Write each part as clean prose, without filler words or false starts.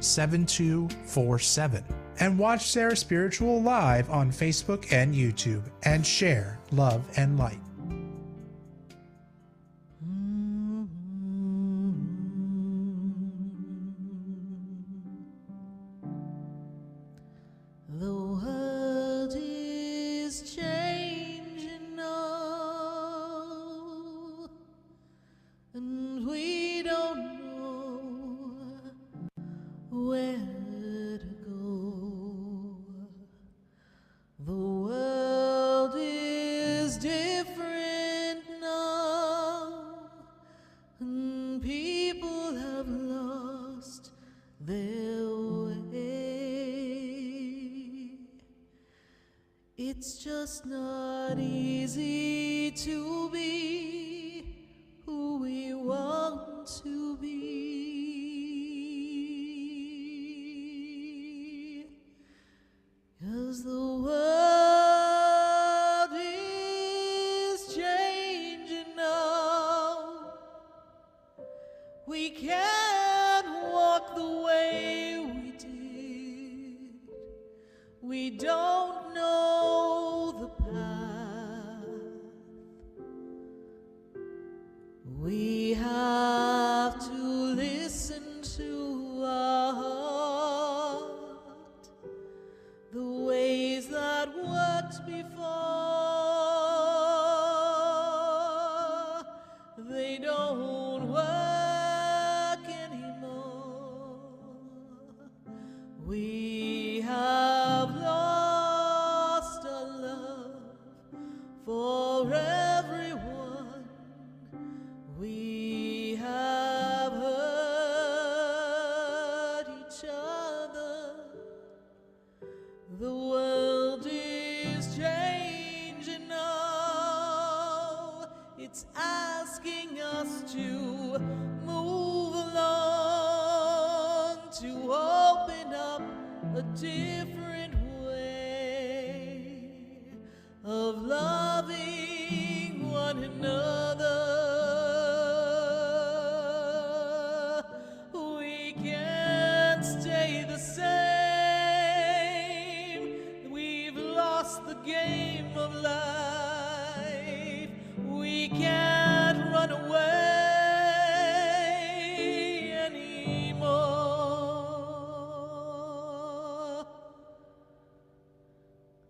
7247. And watch Sarah Spiritual live on Facebook and YouTube, and share love and light. The world is changing now, and we don't know where to go. The world is different now, and people have lost their way. It's just not easy to be who we want to be, 'cause the world is changing now. We can't walk the way we did. We don't know the path. We have to listen to our heart. The ways that worked before, they don't work anymore. We have lost our love for everyone. We have hurt each other. The world is changing now. It's asking us to move along, to open up a different way of loving one another. We can't stay the same. We've lost the game of life. We can't run away anymore.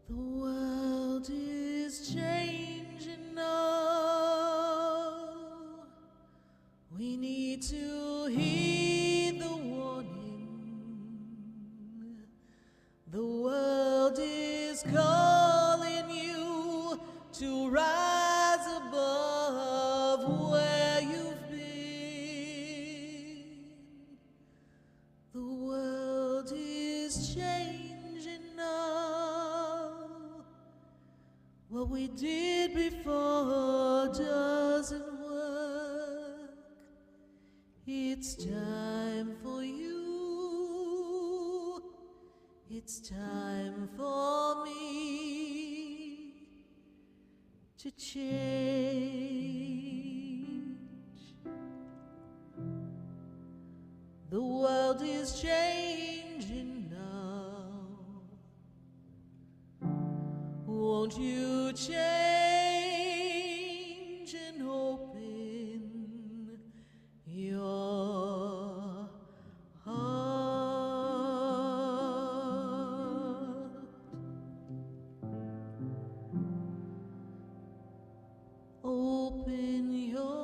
The world is changing now. We need to heed the warning. The world is calling you to rise above where you've been. The world is changing now. What we did before doesn't work. It's time for you. It's time for me to change. The world is changing now. Won't you change and open your heart? Open your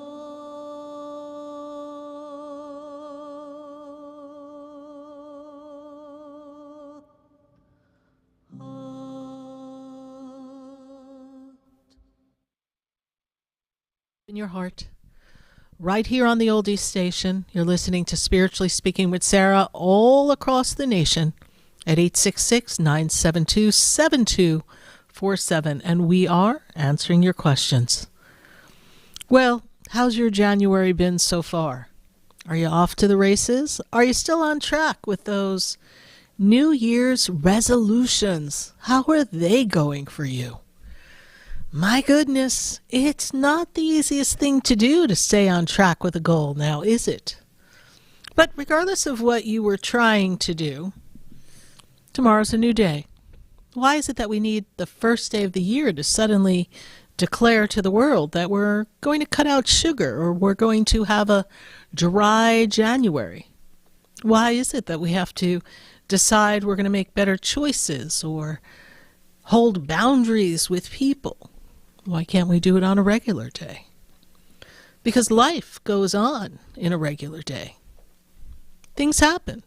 in your heart. Right here on the Oldies station, you're listening to Spiritually Speaking with Sarah all across the nation at 866-972-7247, and we are answering your questions. Well, how's your January been so far? Are you off to the races? Are you still on track with those New Year's resolutions? How are they going for you? My goodness, it's not the easiest thing to do to stay on track with a goal now, is it? But regardless of what you were trying to do, tomorrow's a new day. Why is it that we need the first day of the year to suddenly declare to the world that we're going to cut out sugar or we're going to have a dry January? Why is it that we have to decide we're going to make better choices or hold boundaries with people? Why can't we do it on a regular day? Because life goes on in a regular day. Things happen.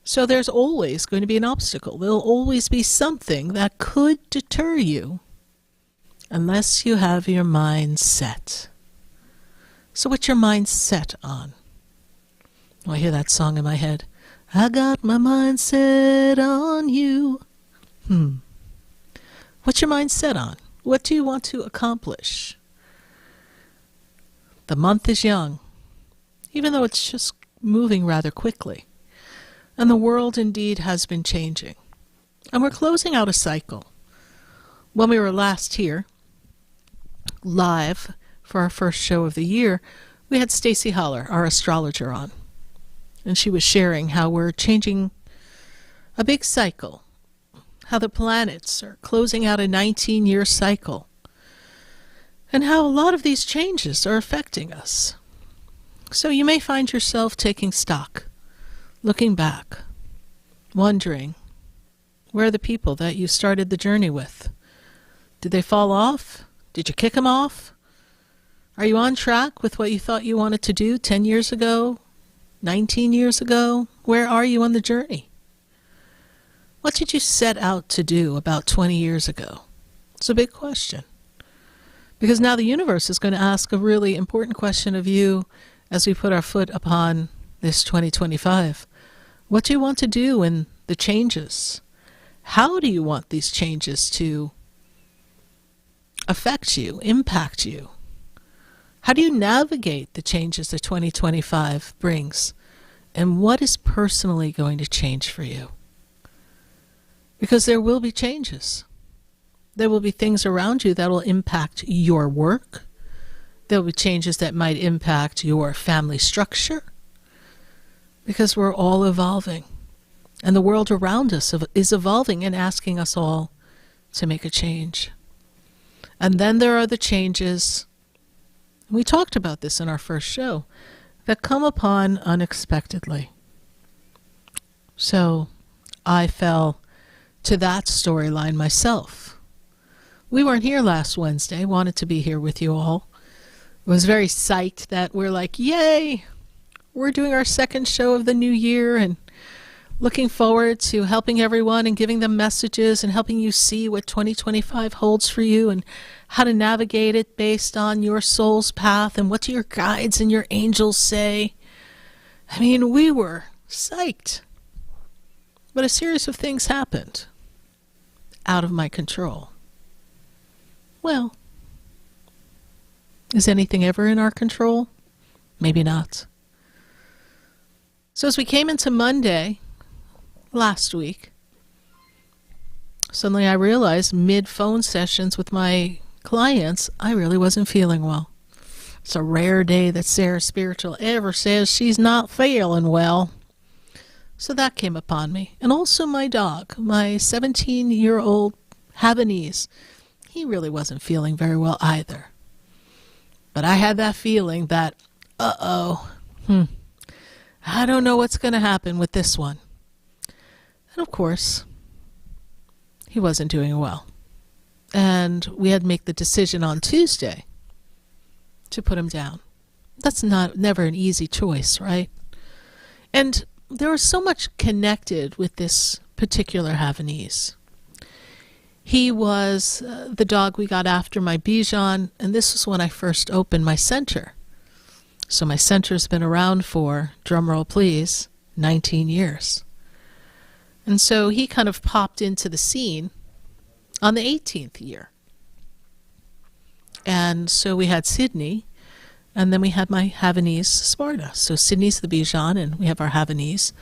So there's always going to be an obstacle. There'll always be something that could deter you unless you have your mind set. So what's your mind set on? Oh, I hear that song in my head. I got my mind set on you. What's your mind set on? What do you want to accomplish? The month is young, even though it's just moving rather quickly. And the world indeed has been changing. And we're closing out a cycle. When we were last here, live for our first show of the year, we had Stacy Holler, our astrologer, on. And she was sharing how we're changing a big cycle, how the planets are closing out a 19-year cycle, and how a lot of these changes are affecting us. So you may find yourself taking stock, looking back, wondering, where are the people that you started the journey with? Did they fall off? Did you kick them off? Are you on track with what you thought you wanted to do 10 years ago, 19 years ago? Where are you on the journey? What did you set out to do about 20 years ago? It's a big question. Because now the universe is going to ask a really important question of you as we put our foot upon this 2025. What do you want to do in the changes? How do you want these changes to affect you, impact you? How do you navigate the changes that 2025 brings? And what is personally going to change for you? Because there will be changes. There will be things around you that will impact your work. There will be changes that might impact your family structure. Because we're all evolving. And the world around us is evolving and asking us all to make a change. And then there are the changes, we talked about this in our first show, that come upon unexpectedly. So I fell to that storyline myself. We weren't here last Wednesday, wanted to be here with you all. Was very psyched that we're like, yay, we're doing our second show of the new year and looking forward to helping everyone and giving them messages and helping you see what 2025 holds for you and how to navigate it based on your soul's path and what do your guides and your angels say. I mean, we were psyched. But a series of things happened out of my control. Well, is anything ever in our control? Maybe not. So as we came into Monday last week, suddenly I realized mid-phone sessions with my clients, I really wasn't feeling well. It's a rare day that Sarah Spiritual ever says she's not feeling well. So that came upon me. And also my dog, my 17-year-old Havanese, he really wasn't feeling very well either. But I had that feeling that, I don't know what's going to happen with this one. And of course, he wasn't doing well. And we had to make the decision on Tuesday to put him down. That's never an easy choice, right? And there was so much connected with this particular Havanese. He was the dog we got after my Bichon, and this was when I first opened my center. So my center's been around for, drumroll please, 19 years. And so he kind of popped into the scene on the 18th year. And so we had Sydney, and then we had my Havanese Sparta. So Sydney's the Bichon, and we have our Havanese.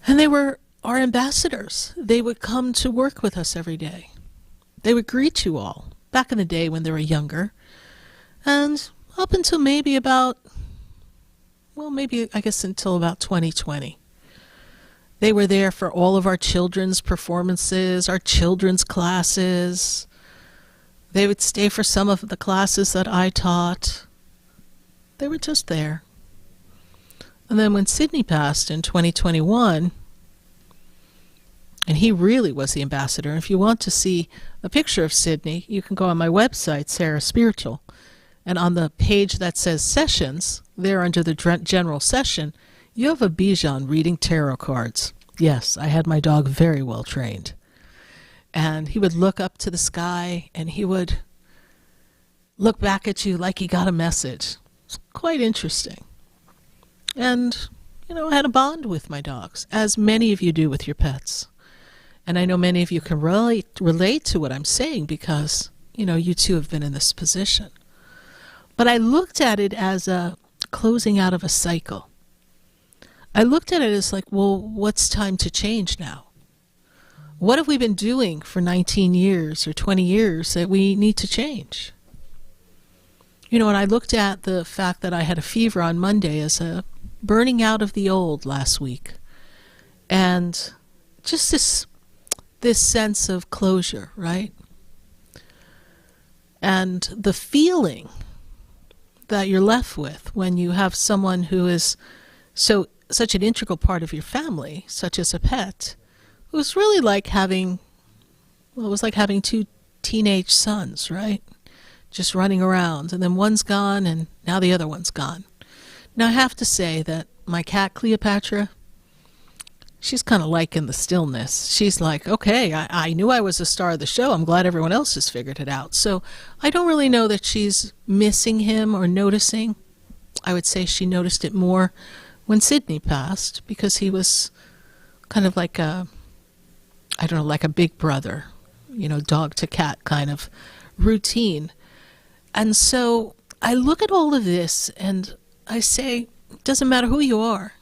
And they were our ambassadors. They would come to work with us every day. They would greet you all, back in the day when they were younger. And up until maybe about well, maybe I guess until about 2020. They were there for all of our children's performances, our children's classes. They would stay for some of the classes that I taught. They were just there. And then when Sydney passed in 2021, and he really was the ambassador. If you want to see a picture of Sydney, you can go on my website, Sarah Spiritual, and on the page that says Sessions, there under the general session, you have a Bijan reading tarot cards. Yes, I had my dog very well trained. And he would look up to the sky, and he would look back at you like he got a message. It's quite interesting. And, I had a bond with my dogs, as many of you do with your pets. And I know many of you can relate to what I'm saying because, you too have been in this position. But I looked at it as a closing out of a cycle. I looked at it as like, well, what's time to change now? What have we been doing for 19 years or 20 years that we need to change? And I looked at the fact that I had a fever on Monday as a burning out of the old last week. And just this sense of closure, right? And the feeling that you're left with when you have someone who is such an integral part of your family, such as a pet, it was really like having two teenage sons, right? Just running around, and then one's gone, and now the other one's gone. Now, I have to say that my cat, Cleopatra, she's kind of like in the stillness. She's like, okay, I knew I was a star of the show. I'm glad everyone else has figured it out. So I don't really know that she's missing him or noticing. I would say she noticed it more when Sydney passed, because he was kind of like like a big brother, dog to cat kind of routine. And so I look at all of this and I say, it doesn't matter who you are,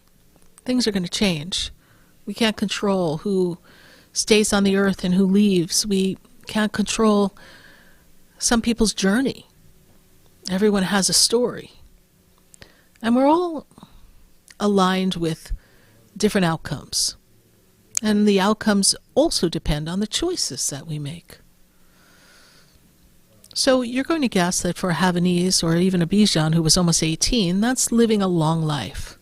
things are going to change. We can't control who stays on the earth and who leaves. We can't control some people's journey. Everyone has a story. And we're all aligned with different outcomes. And the outcomes also depend on the choices that we make. So you're going to guess that for a Havanese or even a Bijan who was almost 18, that's living a long life.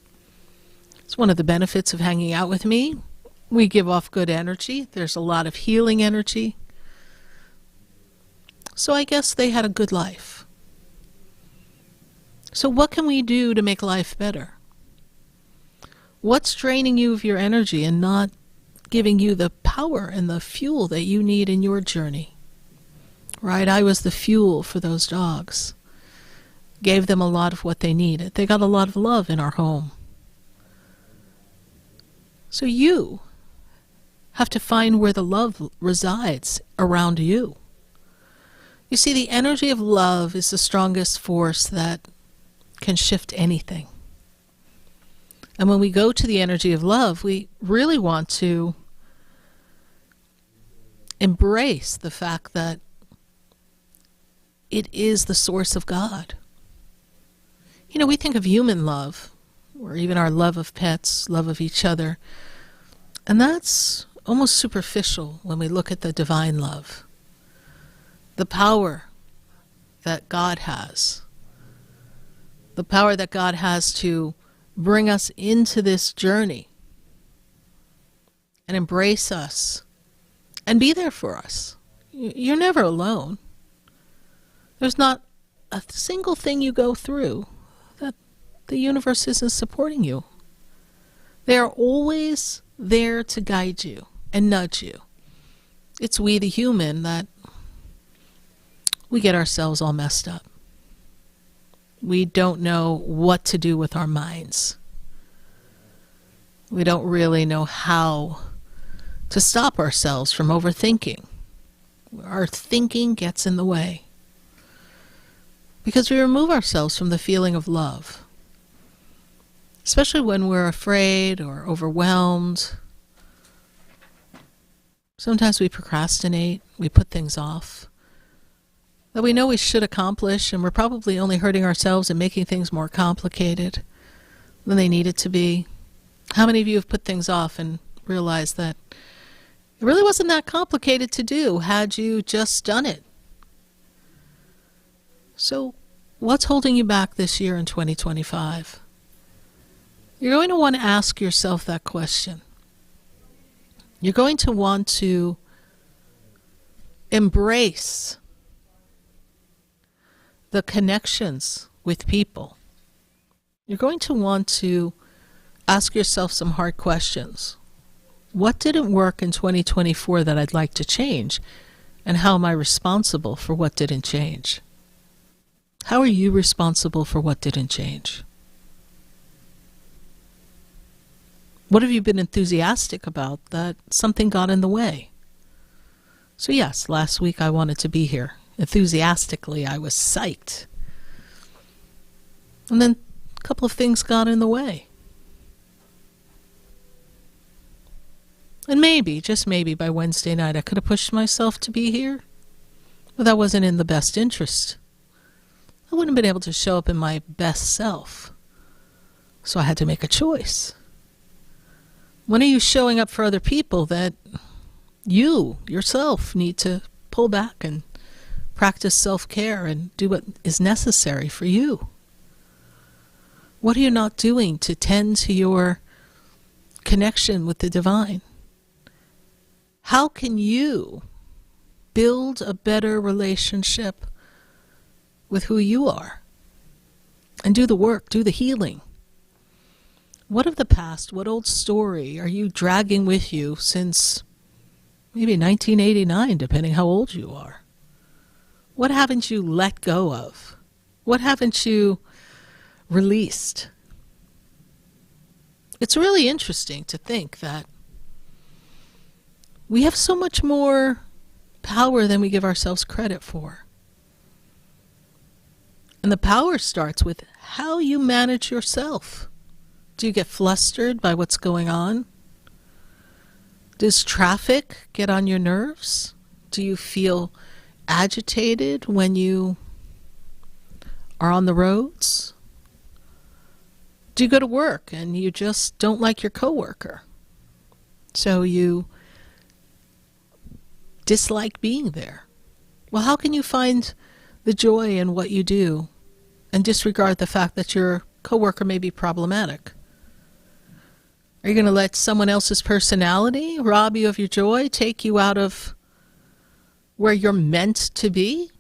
It's one of the benefits of hanging out with me. We give off good energy. There's a lot of healing energy. So I guess they had a good life. So what can we do to make life better? What's draining you of your energy and not giving you the power and the fuel that you need in your journey? Right? I was the fuel for those dogs. Gave them a lot of what they needed. They got a lot of love in our home. So you have to find where the love resides around you. You see, the energy of love is the strongest force that can shift anything. And when we go to the energy of love, we really want to embrace the fact that it is the source of God. We think of human love, or even our love of pets, love of each other, and that's almost superficial when we look at the divine love. The power that God has. The power that God has to bring us into this journey and embrace us and be there for us. You're never alone. There's not a single thing you go through that the universe isn't supporting you. They are always there to guide you and nudge you. It's we, the human, that we get ourselves all messed up. We don't know what to do with our minds. We don't really know how to stop ourselves from overthinking. Our thinking gets in the way. Because we remove ourselves from the feeling of love. Especially when we're afraid or overwhelmed. Sometimes we procrastinate, we put things off that we know we should accomplish, and we're probably only hurting ourselves and making things more complicated. than they needed to be? How many of you have put things off and realized that it really wasn't that complicated to do had you just done it? So what's holding you back this year in 2025? You're going to want to ask yourself that question. You're going to want to embrace the connections with people. You're going to want to ask yourself some hard questions. What didn't work in 2024 that I'd like to change? And how am I responsible for what didn't change? How are you responsible for what didn't change? What have you been enthusiastic about that something got in the way? So yes, last week I wanted to be here. Enthusiastically, I was psyched. And then a couple of things got in the way. And maybe, just maybe, by Wednesday night I could have pushed myself to be here. But that wasn't in the best interest. I wouldn't have been able to show up in my best self. So I had to make a choice. When are you showing up for other people that you, yourself, need to pull back and practice self-care and do what is necessary for you? What are you not doing to tend to your connection with the divine? How can you build a better relationship with who you are and do the work, do the healing? What of the past, what old story are you dragging with you since maybe 1989, depending how old you are? What haven't you let go of? What haven't you released? It's really interesting to think that we have so much more power than we give ourselves credit for. And the power starts with how you manage yourself. Do you get flustered by what's going on? Does traffic get on your nerves? Do you feel agitated when you are on the roads? Do you go to work and you just don't like your coworker? So you dislike being there. Well, how can you find the joy in what you do and disregard the fact that your coworker may be problematic? Are you going to let someone else's personality rob you of your joy, take you out of where you're meant to be?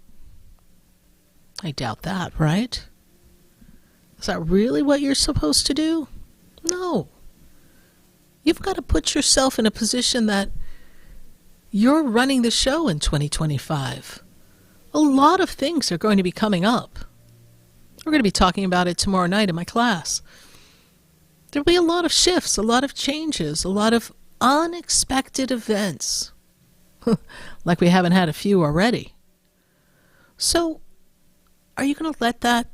I doubt that, right? Is that really what you're supposed to do? No. You've got to put yourself in a position that you're running the show in 2025. A lot of things are going to be coming up. We're going to be talking about it tomorrow night in my class. There'll be a lot of shifts, a lot of changes, a lot of unexpected events. Like we haven't had a few already. So, are you going to let that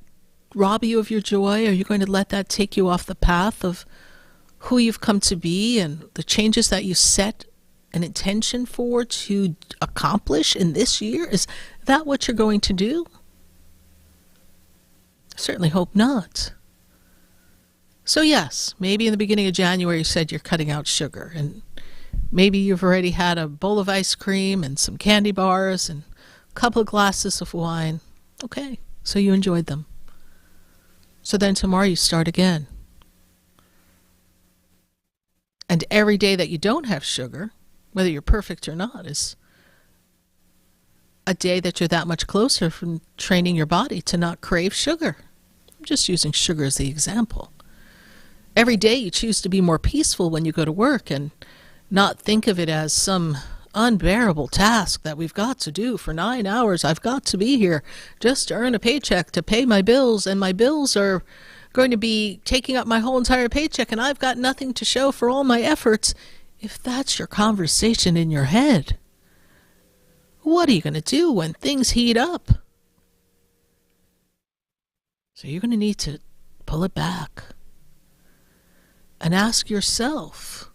rob you of your joy? Are you going to let that take you off the path of who you've come to be and the changes that you set an intention for to accomplish in this year? Is that what you're going to do? I certainly hope not. So yes, maybe in the beginning of January you said you're cutting out sugar, and maybe you've already had a bowl of ice cream and some candy bars and a couple of glasses of wine. Okay, so you enjoyed them. So then tomorrow you start again. And every day that you don't have sugar, whether you're perfect or not, is a day that you're that much closer from training your body to not crave sugar. I'm just using sugar as the example. Every day you choose to be more peaceful when you go to work and not think of it as some unbearable task that we've got to do for 9 hours. I've got to be here just to earn a paycheck to pay my bills, and my bills are going to be taking up my whole entire paycheck, and I've got nothing to show for all my efforts. If that's your conversation in your head, what are you going to do when things heat up? So you're going to need to pull it back and ask yourself,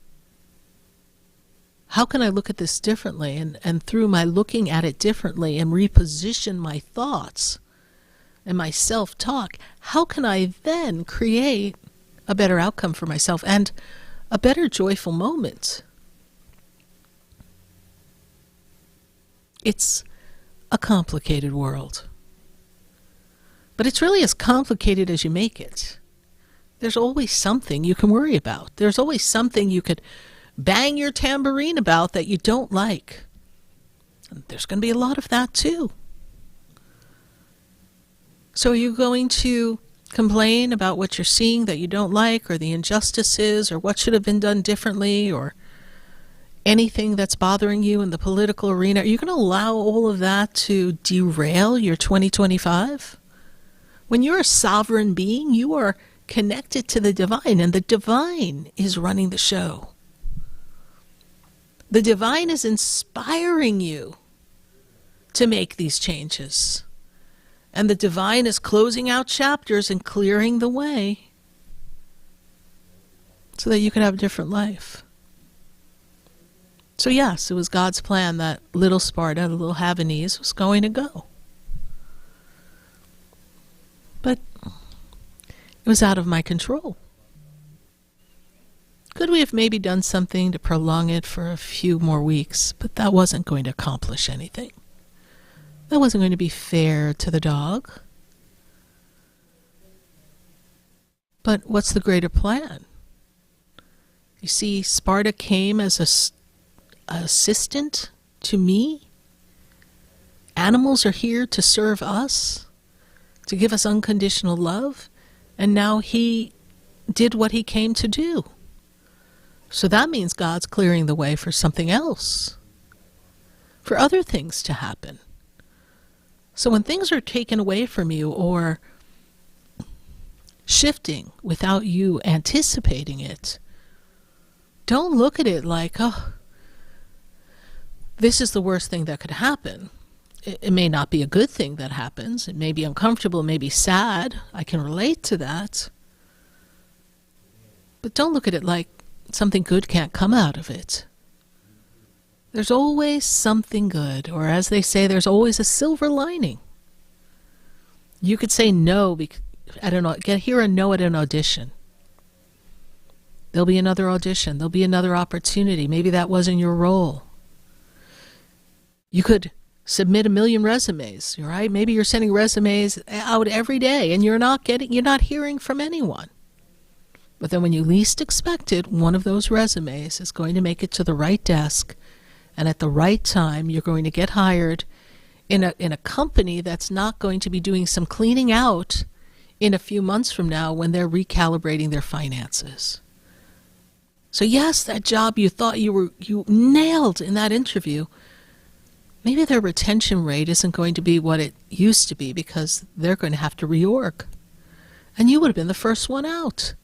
how can I look at this differently? And through my looking at it differently and reposition my thoughts and my self-talk, how can I then create a better outcome for myself and a better joyful moment. It's a complicated world. But it's really as complicated as you make it. There's always something you can worry about. There's always something you could bang your tambourine about that you don't like. And there's going to be a lot of that too. So are you going to complain about what you're seeing that you don't like, or the injustices, or what should have been done differently, or anything that's bothering you in the political arena? Are you going to allow all of that to derail your 2025? When you're a sovereign being, you are connected to the divine, and the divine is running the show. The divine is inspiring you to make these changes. And the divine is closing out chapters and clearing the way so that you can have a different life. So yes, it was God's plan that little Sparta, the little Havanese, was going to go. But it was out of my control. Could we have maybe done something to prolong it for a few more weeks? But that wasn't going to accomplish anything. That wasn't going to be fair to the dog. But what's the greater plan? You see, Sparta came as an assistant to me. Animals are here to serve us, to give us unconditional love, and now he did what he came to do. So that means God's clearing the way for something else, for other things to happen. So when things are taken away from you or shifting without you anticipating it, don't look at it like, oh, this is the worst thing that could happen. It may not be a good thing that happens. It may be uncomfortable, it may be sad. I can relate to that. But don't look at it like something good can't come out of it. There's always something good, or as they say, there's always a silver lining. You could say no, hear a no at an audition. There'll be another audition. There'll be another opportunity. Maybe that wasn't your role. You could submit 1 million resumes, right? Maybe you're sending resumes out every day and you're not hearing from anyone. But then when you least expect it, one of those resumes is going to make it to the right desk, and at the right time, you're going to get hired in a company that's not going to be doing some cleaning out in a few months from now when they're recalibrating their finances. So yes, that job you thought you nailed in that interview, maybe their retention rate isn't going to be what it used to be because they're going to have to reorg. And you would have been the first one out.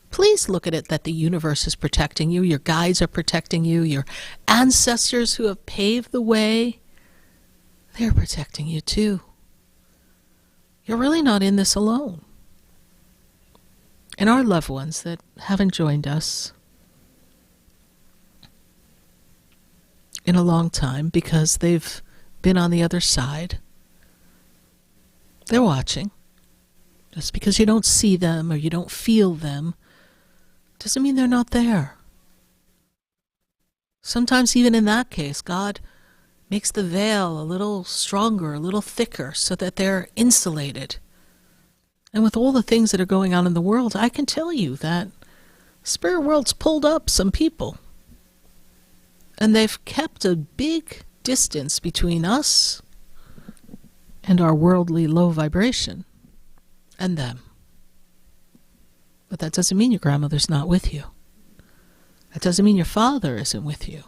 Please look at it that the universe is protecting you, your guides are protecting you, your ancestors who have paved the way, they're protecting you too. You're really not in this alone. And our loved ones that haven't joined us in a long time because they've been on the other side, they're watching. Just because you don't see them or you don't feel them doesn't mean they're not there. Sometimes even in that case, God makes the veil a little stronger, a little thicker, so that they're insulated. And with all the things that are going on in the world, I can tell you that spirit world's pulled up some people. And they've kept a big distance between us and our worldly low vibration and them. But that doesn't mean your grandmother's not with you. That doesn't mean your father isn't with you.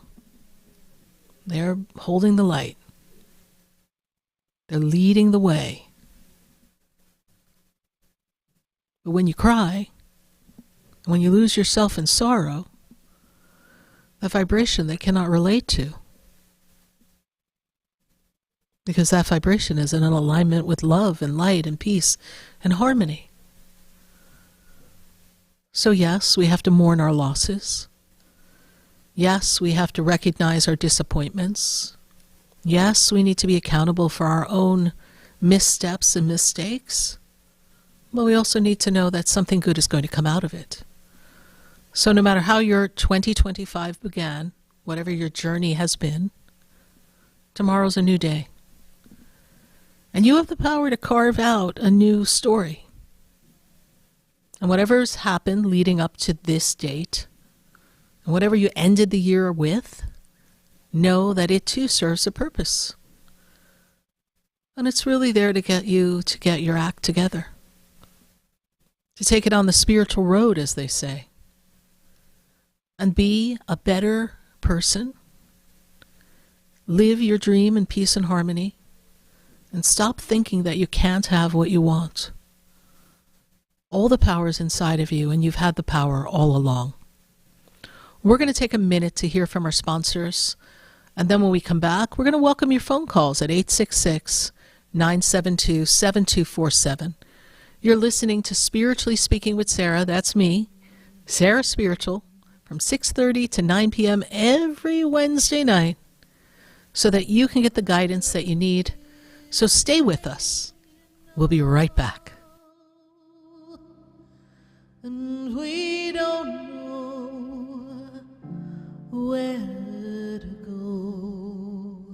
They're holding the light. They're leading the way. But when you cry, when you lose yourself in sorrow, that vibration they cannot relate to. Because that vibration is in an alignment with love and light and peace and harmony. So yes, we have to mourn our losses. Yes, we have to recognize our disappointments. Yes, we need to be accountable for our own missteps and mistakes. but we also need to know that something good is going to come out of it. So no matter how your 2025 began, whatever your journey has been, tomorrow's a new day. And you have the power to carve out a new story. And whatever's happened leading up to this date, and whatever you ended the year with, know that it too serves a purpose. And it's really there to get you to get your act together. To take it on the spiritual road, as they say. And be a better person. Live your dream in peace and harmony. And stop thinking that you can't have what you want. All the power is inside of you, and you've had the power all along. We're going to take a minute to hear from our sponsors. And then when we come back, we're going to welcome your phone calls at 866-972-7247. You're listening to Spiritually Speaking with Sarah. That's me, Sarah Spiritual, from 6:30 to 9 p.m. every Wednesday night, so that you can get the guidance that you need. So stay with us. We'll be right back. And we don't know where to go.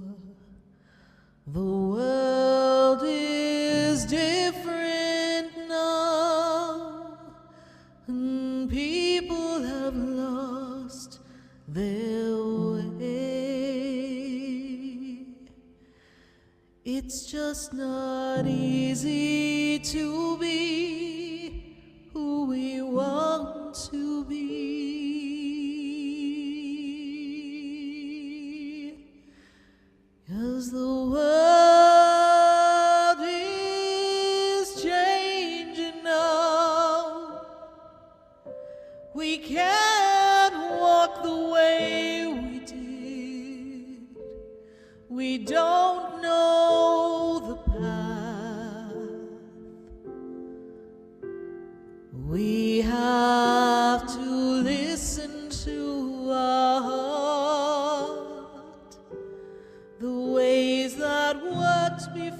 The world is different now, and people have lost their way. It's just not easy to be who we want to be, 'cause the world is changing now. We can't walk the way we did. We don't know the path. We have to listen to our heart, the ways that worked before.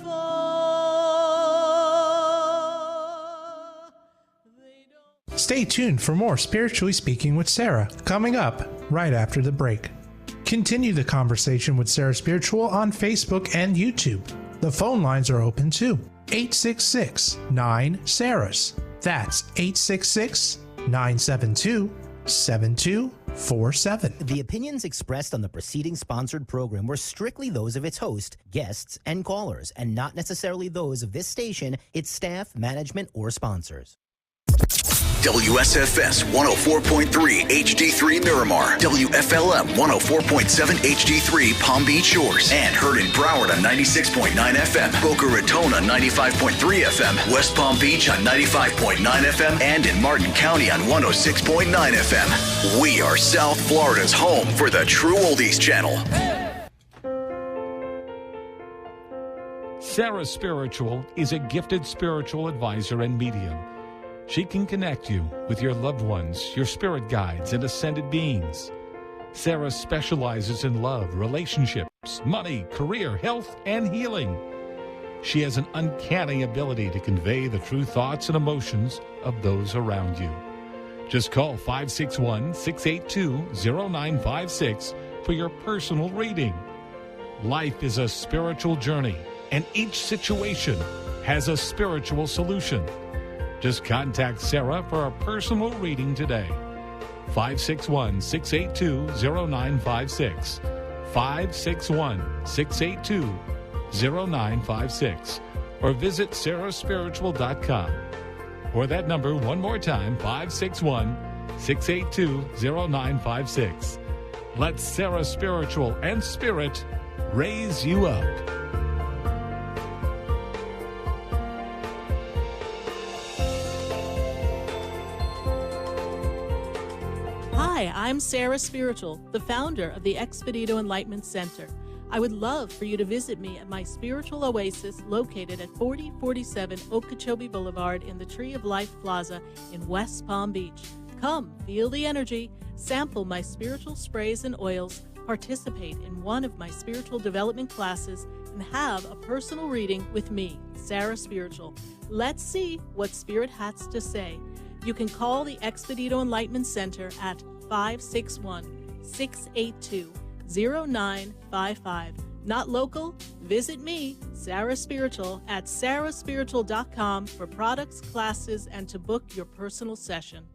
They don't. Stay tuned for more Spiritually Speaking with Sarah, coming up right after the break. Continue the conversation with Sarah Spiritual on Facebook and YouTube. The phone lines are open too. 866-9-SARAHS. That's 866-972-7247. The opinions expressed on the preceding sponsored program were strictly those of its host, guests, and callers, and not necessarily those of this station, its staff, management, or sponsors. WSFS 104.3 HD3 Miramar, WFLM 104.7 HD3 Palm Beach Shores, and heard in Broward on 96.9 FM, Boca Raton on 95.3 FM, West Palm Beach on 95.9 FM, and in Martin County on 106.9 FM. We are South Florida's home for the True Oldies channel. Sarah Spiritual is a gifted spiritual advisor and medium. She can connect you with your loved ones, your spirit guides, and ascended beings. Sarah specializes in love, relationships, money, career, health, and healing. She has an uncanny ability to convey the true thoughts and emotions of those around you. Just call 561-682-0956 for your personal reading. Life is a spiritual journey, and each situation has a spiritual solution. Just contact Sarah for a personal reading today. 561-682-0956. 561-682-0956. Or visit sarahspiritual.com. Or that number one more time, 561-682-0956. Let Sarah Spiritual and Spirit raise you up. Hi, I'm Sarah Spiritual, the founder of the Expedito Enlightenment Center. I would love for you to visit me at my spiritual oasis located at 4047 Okeechobee Boulevard in the Tree of Life Plaza in West Palm Beach. Come, feel the energy, sample my spiritual sprays and oils, Participate in one of my spiritual development classes and have a personal reading with me, Sarah Spiritual. Let's see what Spirit has to say. You can call the Expedito Enlightenment Center at 561-682-0955. Not local? Visit me, Sarah Spiritual, at sarahspiritual.com for products, classes, and to book your personal session.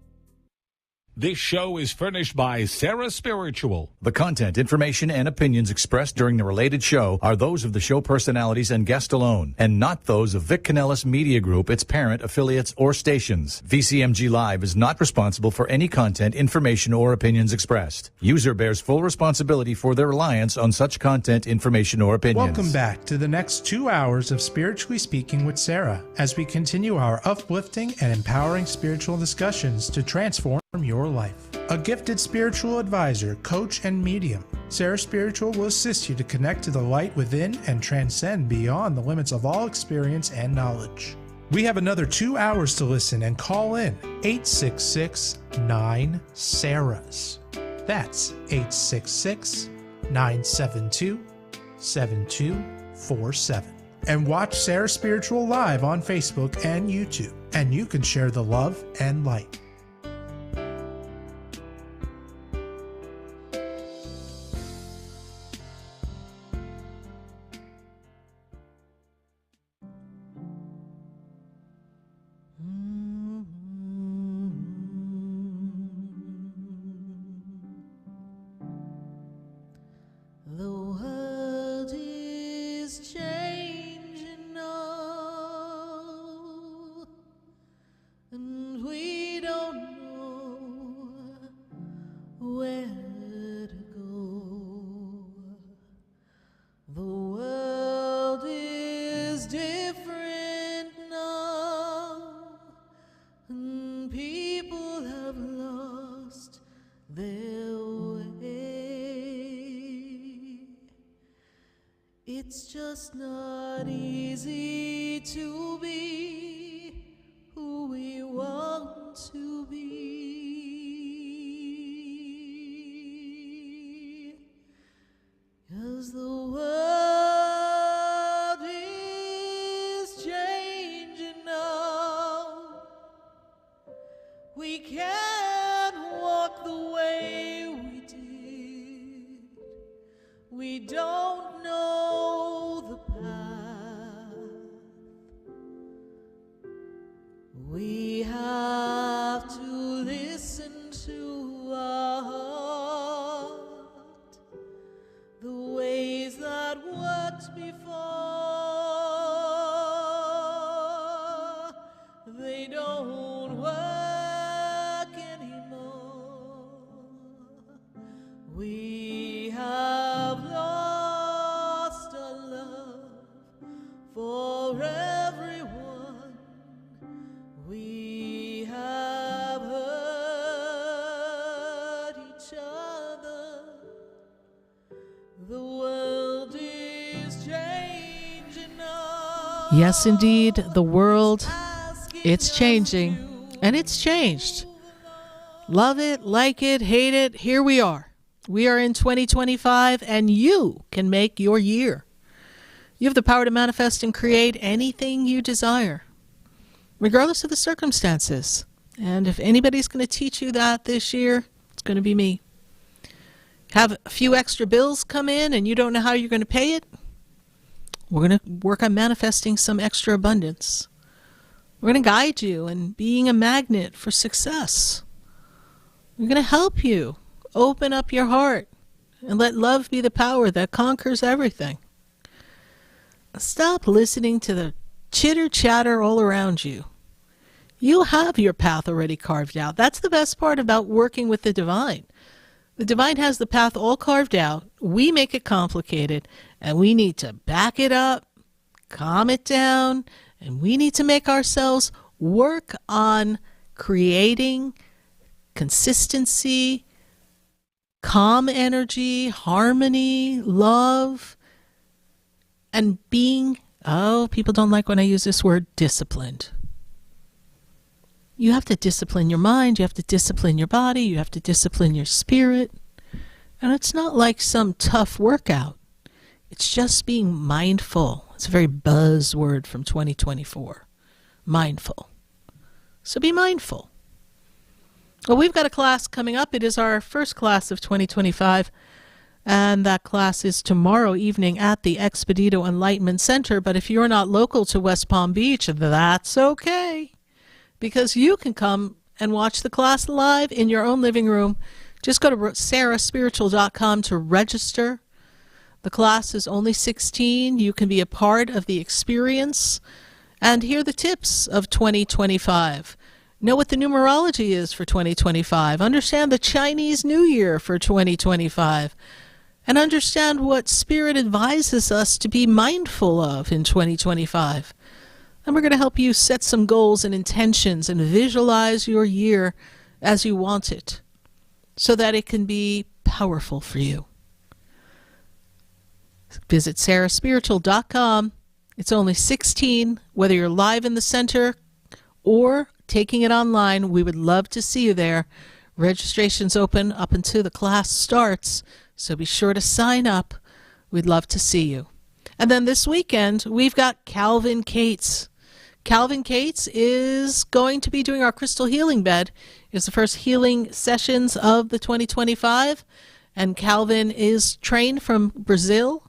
This show is furnished by Sarah Spiritual. The content, information, and opinions expressed during the related show are those of the show personalities and guest alone, and not those of Vic Canellis Media Group, its parent, affiliates, or stations. VCMG Live is not responsible for any content, information, or opinions expressed. User bears full responsibility for their reliance on such content, information, or opinions. Welcome back to the next 2 hours of Spiritually Speaking with Sarah, as we continue our uplifting and empowering spiritual discussions to transform your life. A gifted spiritual advisor, coach, and medium, Sarah Spiritual will assist you to connect to the light within and transcend beyond the limits of all experience and knowledge. We have another 2 hours to listen and call in 866-9-SARAHS. That's 866-972-7247. And watch Sarah Spiritual live on Facebook and YouTube, and you can share the love and light. It's just not easy to be who we want to be, 'cause the world is changing now. We can't walk the way we did. We don't know the path. We have to listen to our heart. The ways that worked before, they don't work anymore. We have lost our love for everyone. We have hurt each other. The world is changing now. Yes, indeed, the world, it's changing, and it's changed. Love it, like it, hate it, here we are. We are in 2025, and you can make your year. You have the power to manifest and create anything you desire, regardless of the circumstances. And if anybody's going to teach you that this year, it's going to be me. Have a few extra bills come in and you don't know how you're going to pay it? We're going to work on manifesting some extra abundance. We're going to guide you in being a magnet for success. We're going to help you open up your heart and let love be the power that conquers everything. Stop listening to the chitter-chatter all around you. You have your path already carved out. That's the best part about working with the divine. The divine has the path all carved out. We make it complicated, and we need to back it up, calm it down, and we need to make ourselves work on creating consistency, calm energy, harmony, love, and being, people don't like when I use this word, disciplined. You have to discipline your mind, you have to discipline your body, you have to discipline your spirit, And it's not like some tough workout. It's just being mindful. It's a very buzzword from 2024. Mindful. So be mindful. Well, we've got a class coming up. It is our first class of 2025. And that class is tomorrow evening at the Expedito Enlightenment Center. But if you're not local to West Palm Beach, that's okay. Because you can come and watch the class live in your own living room. Just go to sarahspiritual.com to register. The class is only 16. You can be a part of the experience and hear the tips of 2025. Know what the numerology is for 2025. Understand the Chinese New Year for 2025. And understand what Spirit advises us to be mindful of in 2025. And we're going to help you set some goals and intentions and visualize your year as you want it, so that it can be powerful for you. Visit sarahspiritual.com. It's only 16. Whether you're live in the center or taking it online, we would love to see you there. Registration's open up until the class starts, so be sure to sign up. We'd love to see you. And then this weekend, we've got Calvin Cates. Calvin Cates is going to be doing our crystal healing bed. It's the first healing sessions of the 2025. And Calvin is trained from Brazil.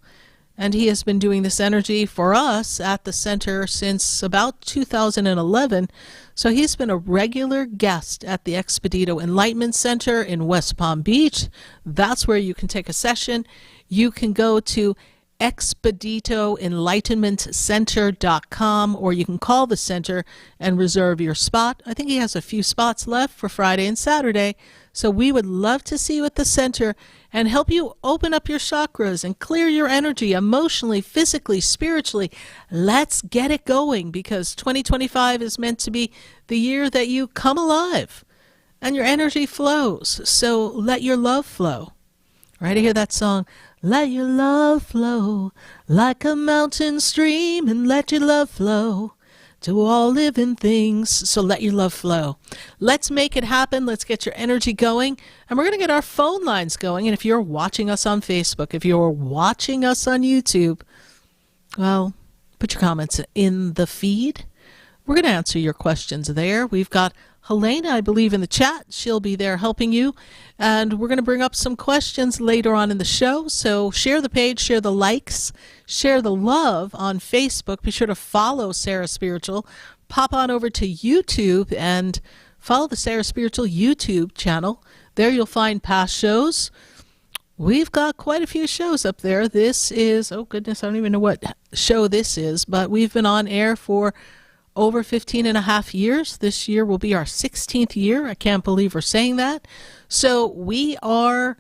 And he has been doing this energy for us at the center since about 2011. So he's been a regular guest at the Expedito Enlightenment Center in West Palm Beach. That's where you can take a session. You can go to expeditoenlightenmentcenter.com, or you can call the center and reserve your spot. I think he has a few spots left for Friday and Saturday. So we would love to see you at the center and help you open up your chakras and clear your energy emotionally, physically, spiritually. Let's get it going, because 2025 is meant to be the year that you come alive and your energy flows. So let your love flow. Right? I hear that song. Let your love flow like a mountain stream, and let your love flow to all living things. So let your love flow. Let's make it happen. Let's get your energy going. And we're going to get our phone lines going. And if you're watching us on Facebook, if you're watching us on YouTube, well, put your comments in the feed. We're going to answer your questions there. We've got Helena, I believe, in the chat. She'll be there helping you. And we're going to bring up some questions later on in the show. So share the page, share the likes, share the love on Facebook. Be sure to follow Sarah Spiritual. Pop on over to YouTube and follow the Sarah Spiritual YouTube channel. There you'll find past shows. We've got quite a few shows up there. This is, oh goodness, I don't even know what show this is, but we've been on air for over 15 and a half years. This year will be our 16th year. I can't believe we're saying that. So we are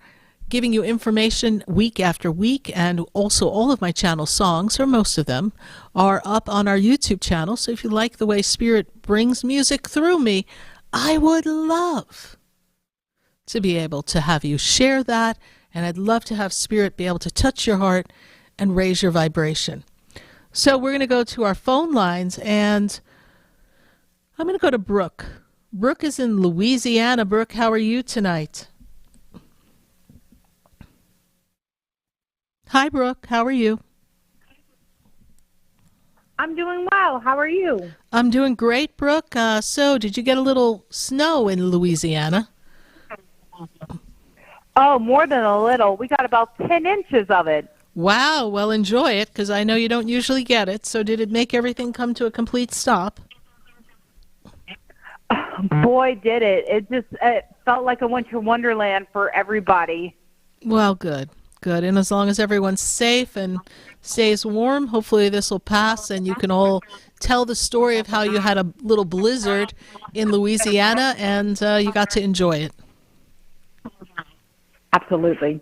giving you information week after week, and also all of my channel songs, or most of them, are up on our YouTube channel. So if you like the way Spirit brings music through me, I would love to be able to have you share that, and I'd love to have Spirit be able to touch your heart and raise your vibration. So we're going to go to our phone lines, and I'm going to go to Brooke. Brooke is in Louisiana. Brooke, how are you tonight? Hi, Brooke. How are you? I'm doing well. How are you? I'm doing great, Brooke. So did you get a little snow in Louisiana? Oh, more than a little. We got about 10 inches of it. Wow. Well, enjoy it, because I know you don't usually get it. So did it make everything come to a complete stop? Boy, did it. It felt like a winter wonderland for everybody. Well, good. Good. And as long as everyone's safe and stays warm, hopefully this will pass and you can all tell the story of how you had a little blizzard in Louisiana and you got to enjoy it. Absolutely.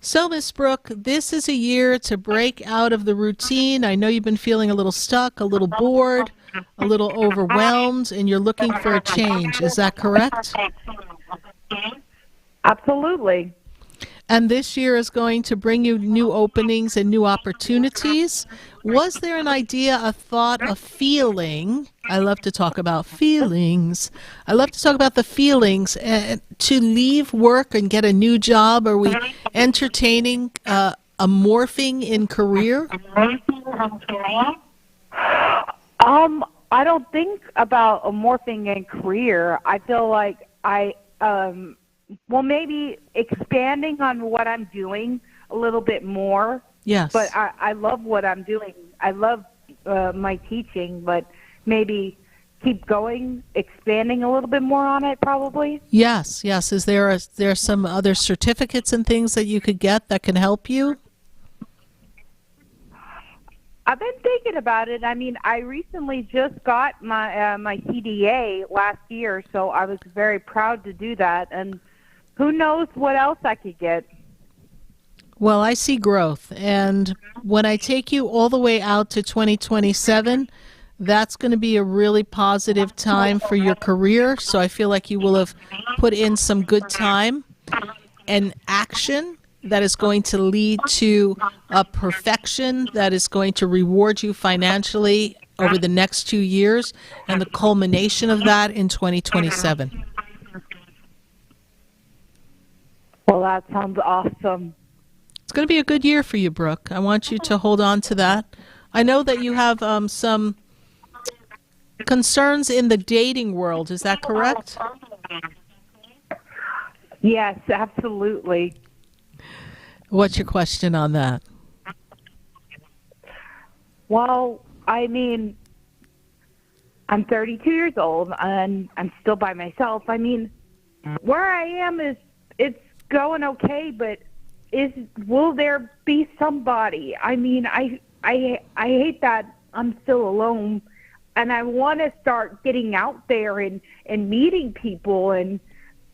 So, Miss Brooke, this is a year to break out of the routine. I know you've been feeling a little stuck, a little bored, a little overwhelmed, and you're looking for a change. Is that correct? Absolutely. And this year is going to bring you new openings and new opportunities. Was there an idea, a thought, a feeling? I love to talk about feelings. I love to talk about the feelings to leave work and get a new job. Are we entertaining a morphing in career? I don't think about a morphing in career. I feel like maybe expanding on what I'm doing a little bit more. Yes. But I love what I'm doing. I love my teaching, but maybe keep going, expanding a little bit more on it probably. Yes. Is there some other certificates and things that you could get that can help you? I've been thinking about it. I mean, I recently just got my CDA last year, so I was very proud to do that. And who knows what else I could get. Well, I see growth. And when I take you all the way out to 2027, that's going to be a really positive time for your career. So I feel like you will have put in some good time and action that is going to lead to a perfection that is going to reward you financially over the next 2 years, and the culmination of that in 2027. Well, that sounds awesome. It's going to be a good year for you, Brooke. I want you to hold on to that. I know that you have some concerns in the dating world. Is that correct? Yes, absolutely. What's your question on that? Well, I mean, I'm 32 years old, and I'm still by myself. I mean, where I am it's going okay, but will there be somebody? I mean, I hate that I'm still alone, and I want to start getting out there and meeting people and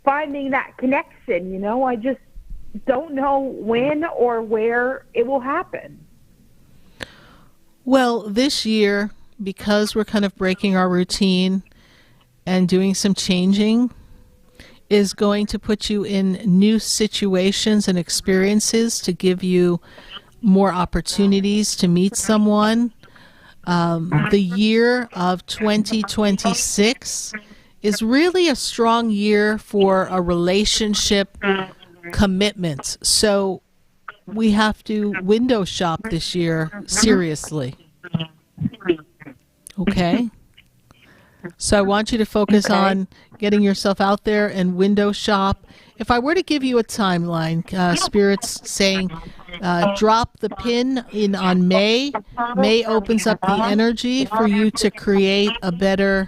finding that connection, you know? I just don't know when or where it will happen. Well, this year, because we're kind of breaking our routine and doing some changing, is going to put you in new situations and experiences to give you more opportunities to meet someone. The year of 2026 is really a strong year for a relationship commitment. So we have to window shop this year seriously. Okay? So I want you to focus on getting yourself out there and window shop. If I were to give you a timeline, Spirit's saying drop the pin in on May. May opens up the energy for you to create a better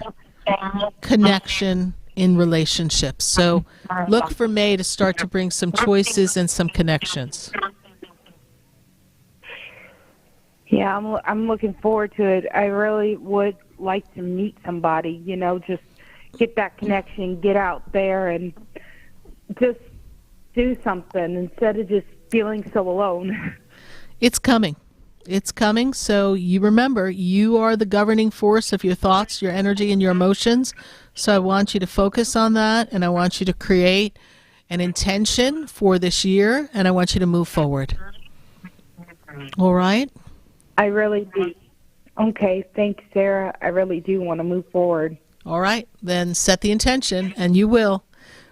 connection in relationships. So look for May to start to bring some choices and some connections. Yeah, I'm looking forward to it. I really would like to meet somebody, you know, just get that connection, get out there and just do something instead of just feeling so alone. It's coming. It's coming. So you remember, you are the governing force of your thoughts, your energy, and your emotions. So I want you to focus on that, and I want you to create an intention for this year, and I want you to move forward. All right? I really do. Okay, thanks, Sarah. I really do want to move forward. All right, then set the intention, and you will.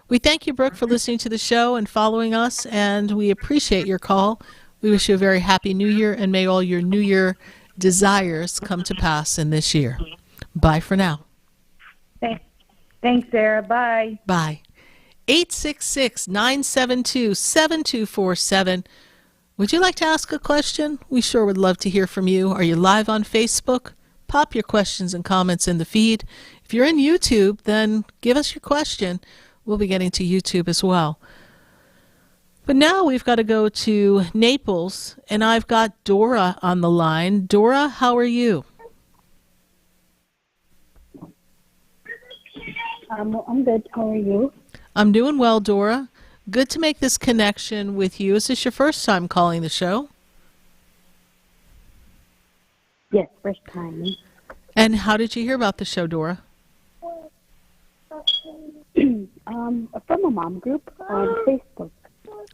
We thank you, Brooke, for listening to the show and following us, and we appreciate your call. We wish you a very happy New Year, and may all your New Year desires come to pass in this year. Bye for now. Thanks, Sarah. Bye. Bye. 866-972-7247. Would you like to ask a question? We sure would love to hear from you. Are you live on Facebook? Pop your questions and comments in the feed. If you're in YouTube, then give us your question. We'll be getting to YouTube as well. But now we've got to go to Naples, and I've got Dora on the line. Dora, how are you? I'm good. How are you? I'm doing well, Dora. Good to make this connection with you. Is this your first time calling the show? Yes, first time. And how did you hear about the show, Dora? From a mom group on Facebook.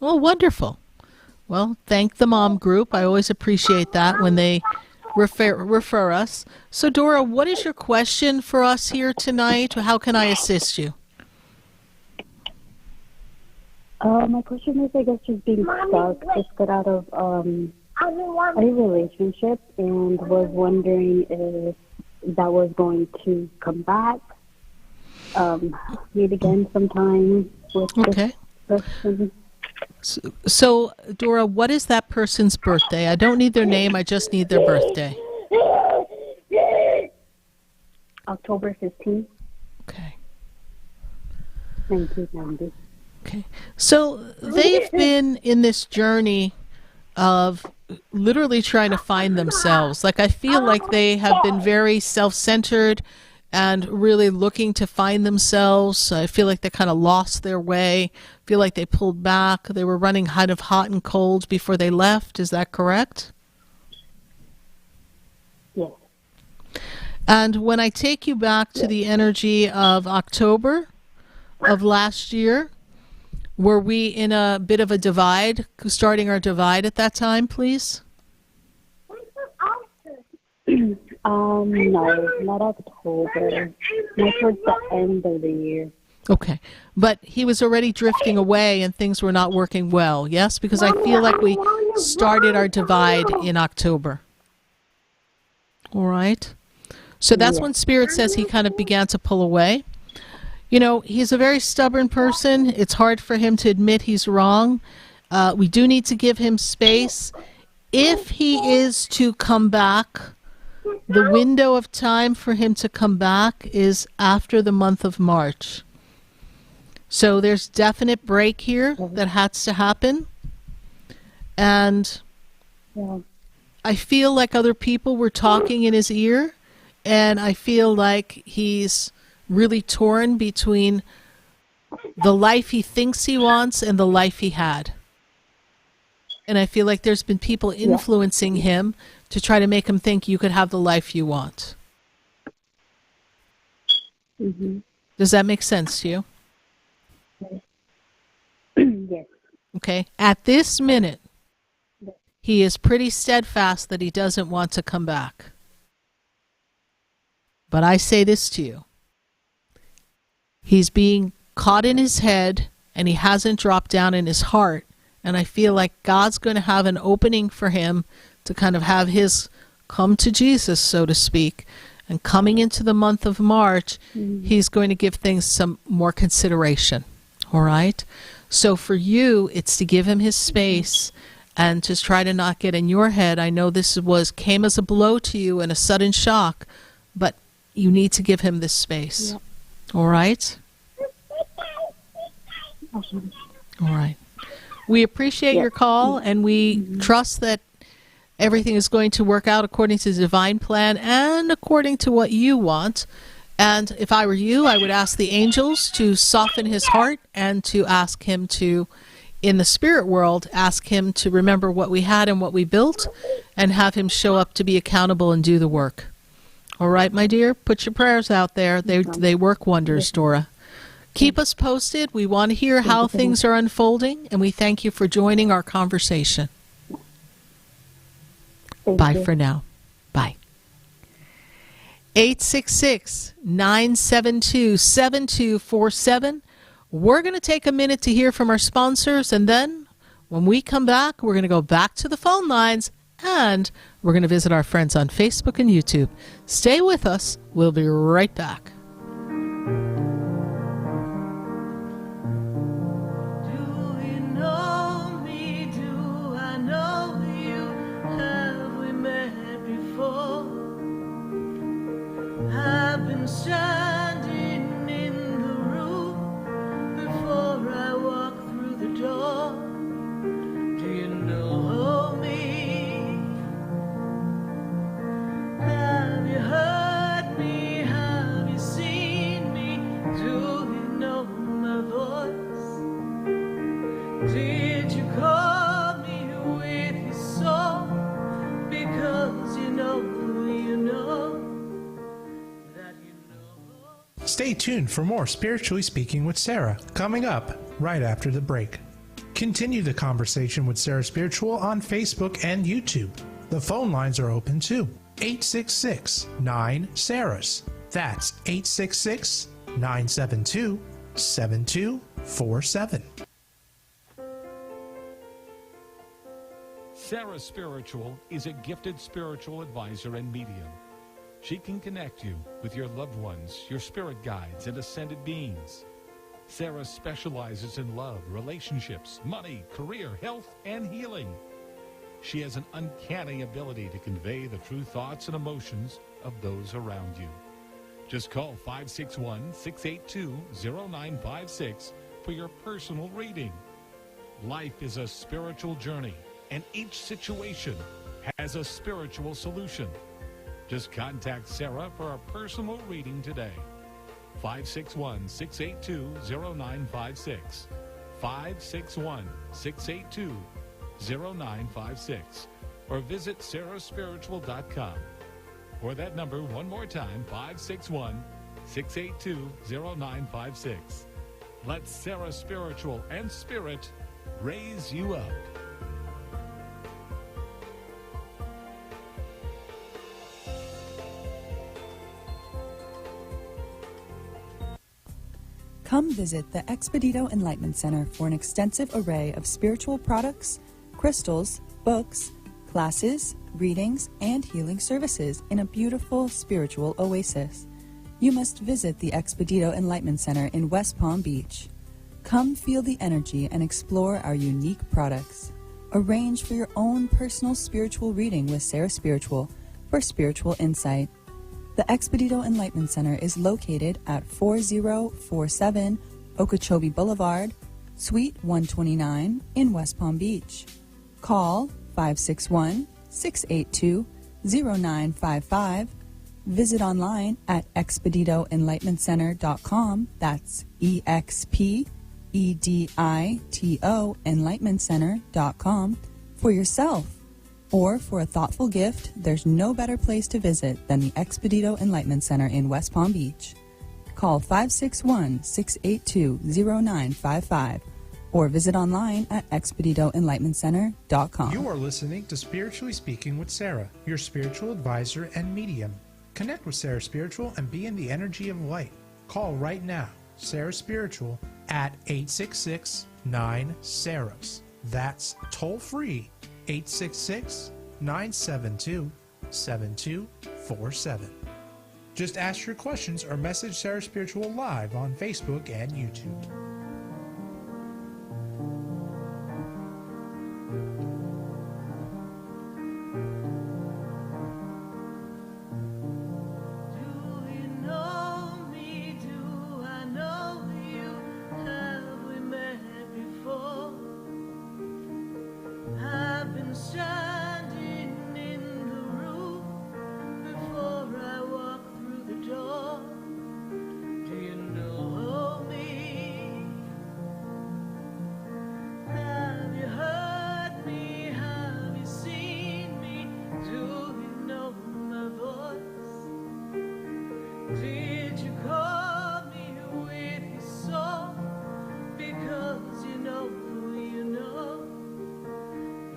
Oh, wonderful. Well, thank the mom group. I always appreciate that when they refer us. So, Dora, what is your question for us here tonight? How can I assist you? My question is, I guess, just being stuck, just got out of a relationship and was wondering if that was going to come back, meet again sometime with this person. So, Dora, what is that person's birthday? I don't need their name. I just need their birthday. October 15th. Okay. 1990. Okay. So they've been in this journey of literally trying to find themselves. Like, I feel like they have been very self-centered and really looking to find themselves. I feel like they kind of lost their way. I feel like they pulled back. They were running kind of hot and cold before they left. Is that correct? Yes. And when I take you back to the energy of October of last year, were we in a bit of a divide, starting our divide at that time, please? No, not October. Not towards the end of the year. Okay. But he was already drifting away and things were not working well, yes? Because I feel like we started our divide in October. All right. So that's when Spirit says he kind of began to pull away. You know, he's a very stubborn person. It's hard for him to admit he's wrong. We do need to give him space. If he is to come back, the window of time for him to come back is after the month of March. So there's definite break here that has to happen. And I feel like other people were talking in his ear, and I feel like he's really torn between the life he thinks he wants and the life he had. And I feel like there's been people influencing him to try to make him think you could have the life you want. Mm-hmm. Does that make sense to you? Yes. Okay. At this minute, he is pretty steadfast that he doesn't want to come back. But I say this to you. He's being caught in his head, and he hasn't dropped down in his heart. And I feel like God's going to have an opening for him to kind of have his come to Jesus, so to speak. And coming into the month of March, he's going to give things some more consideration. All right? So for you, it's to give him his space and to try to not get in your head. I know this came as a blow to you and a sudden shock, but you need to give him this space. Yep. All right? Awesome. All right. We appreciate your call, and we trust that everything is going to work out according to the divine plan and according to what you want. And if I were you, I would ask the angels to soften his heart and to ask him to, in the spirit world, ask him to remember what we had and what we built and have him show up to be accountable and do the work. All right, my dear? Put your prayers out there. They work wonders, Dora. Keep us posted. We want to hear how things are unfolding, and we thank you for joining our conversation. Bye for now. Bye. 866-972-7247. We're going to take a minute to hear from our sponsors, and then when we come back, we're going to go back to the phone lines, and we're going to visit our friends on Facebook and YouTube. Stay with us. We'll be right back. I've been standing in the room before I walk through the door. Do you know me? Have you heard me? Have you seen me? Do you know my voice? Did you call me with your song? Because you know. Stay tuned for more Spiritually Speaking with Sarah, coming up right after the break. Continue the conversation with Sarah Spiritual on Facebook and YouTube. The phone lines are open too. 866-9-SARAHS. That's 866-972-7247. Sarah Spiritual is a gifted spiritual advisor and medium. She can connect you with your loved ones, your spirit guides, and ascended beings. Sarah specializes in love, relationships, money, career, health, and healing. She has an uncanny ability to convey the true thoughts and emotions of those around you. Just call 561-682-0956 for your personal reading. Life is a spiritual journey, and each situation has a spiritual solution. Just contact Sarah for a personal reading today. 561-682-0956. 561-682-0956. Or visit sarahspiritual.com. Or that number one more time, 561-682-0956. Let Sarah Spiritual and Spirit raise you up. Come visit the Expedito Enlightenment Center for an extensive array of spiritual products, crystals, books, classes, readings, and healing services in a beautiful spiritual oasis. You must visit the Expedito Enlightenment Center in West Palm Beach. Come feel the energy and explore our unique products. Arrange for your own personal spiritual reading with Sarah Spiritual for spiritual insight. The Expedito Enlightenment Center is located at 4047 Okeechobee Boulevard, Suite 129 in West Palm Beach. Call 561-682-0955. Visit online at expeditoenlightenmentcenter.com. That's EXPEDITO enlightenmentcenter.com for yourself. Or for a thoughtful gift, there's no better place to visit than the Expedito Enlightenment Center in West Palm Beach. Call 561-682-0955 or visit online at expeditoenlightenmentcenter.com. You are listening to Spiritually Speaking with Sarah, your spiritual advisor and medium. Connect with Sarah Spiritual and be in the energy of light. Call right now, Sarah Spiritual, at 866-9-SARAHS. That's toll free, 866-972-7247. Just ask your questions or message Sarah Spiritual live on Facebook and YouTube.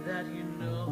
That you know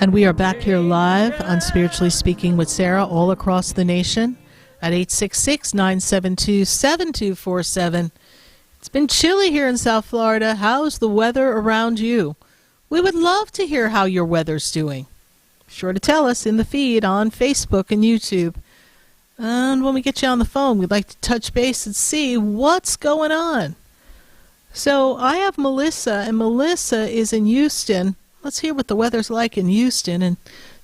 And we are back here live on Spiritually Speaking with Sarah all across the nation at 866-972-7247. It's been chilly here in South Florida. How's the weather around you? We would love to hear how your weather's doing. Be sure to tell us in the feed on Facebook and YouTube. And when we get you on the phone, we'd like to touch base and see what's going on. So I have Melissa, and Melissa is in Houston. Let's hear what the weather's like in Houston and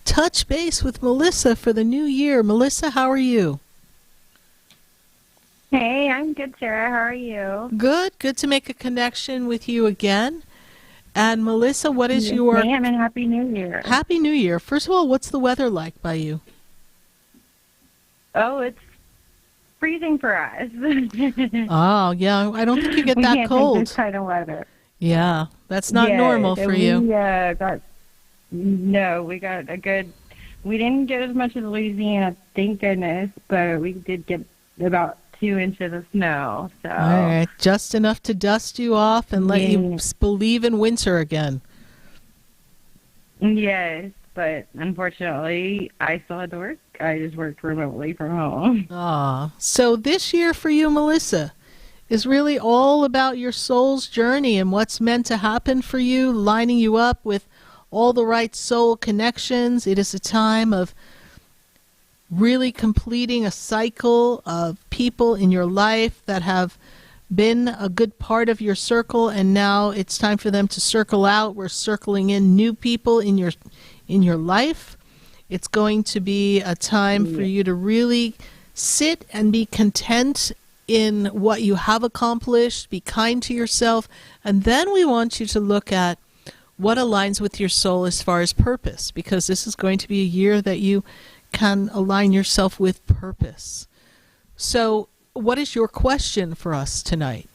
touch base with Melissa for the new year. Melissa, how are you? Hey, I'm good, Sarah. How are you? Good. Good to make a connection with you again. And Melissa, what is your... Ma'am, and Happy New Year. Happy New Year. First of all, what's the weather like by you? Oh, it's freezing for us. Oh, yeah. I don't think you get we that can't cold. take this kind of weather. Yeah, that's not normal for you. We got a good... We didn't get as much as Louisiana, thank goodness, but we did get about 2 inches of snow. So. All right, just enough to dust you off and let you believe in winter again. Yes, but unfortunately, I still had to work. I just worked remotely from home. So this year for you, Melissa, is really all about your soul's journey and what's meant to happen for you, lining you up with all the right soul connections. It is a time of really completing a cycle of people in your life that have been a good part of your circle, and now it's time for them to circle out. We're circling in new people in your life. It's going to be a time for you to really sit and be content in what you have accomplished, be kind to yourself, and then we want you to look at what aligns with your soul as far as purpose, because this is going to be a year that you can align yourself with purpose. So what is your question for us tonight?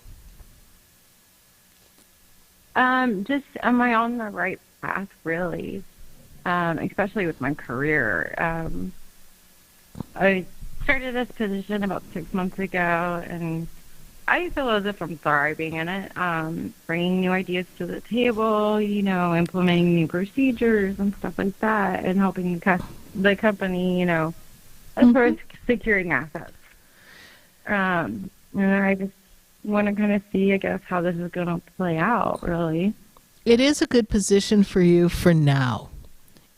Just, am I on the right path, really? Especially with my career. I started this position about 6 months ago, and I feel as if I'm thriving in it, bringing new ideas to the table, implementing new procedures and stuff like that, and helping the company, as far as securing assets. And I just want to kind of see, I guess, how this is going to play out, really. It is a good position for you for now.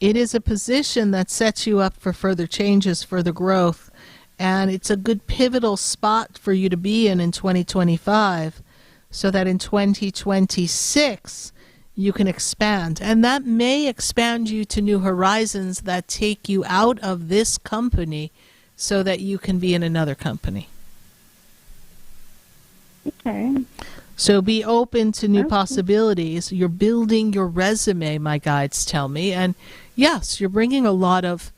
It is a position that sets you up for further changes, further growth, and it's a good pivotal spot for you to be in 2025, so that in 2026 you can expand. And that may expand you to new horizons that take you out of this company so that you can be in another company. Okay. So be open to new possibilities. You're building your resume, my guides tell me. And yes, you're bringing a lot of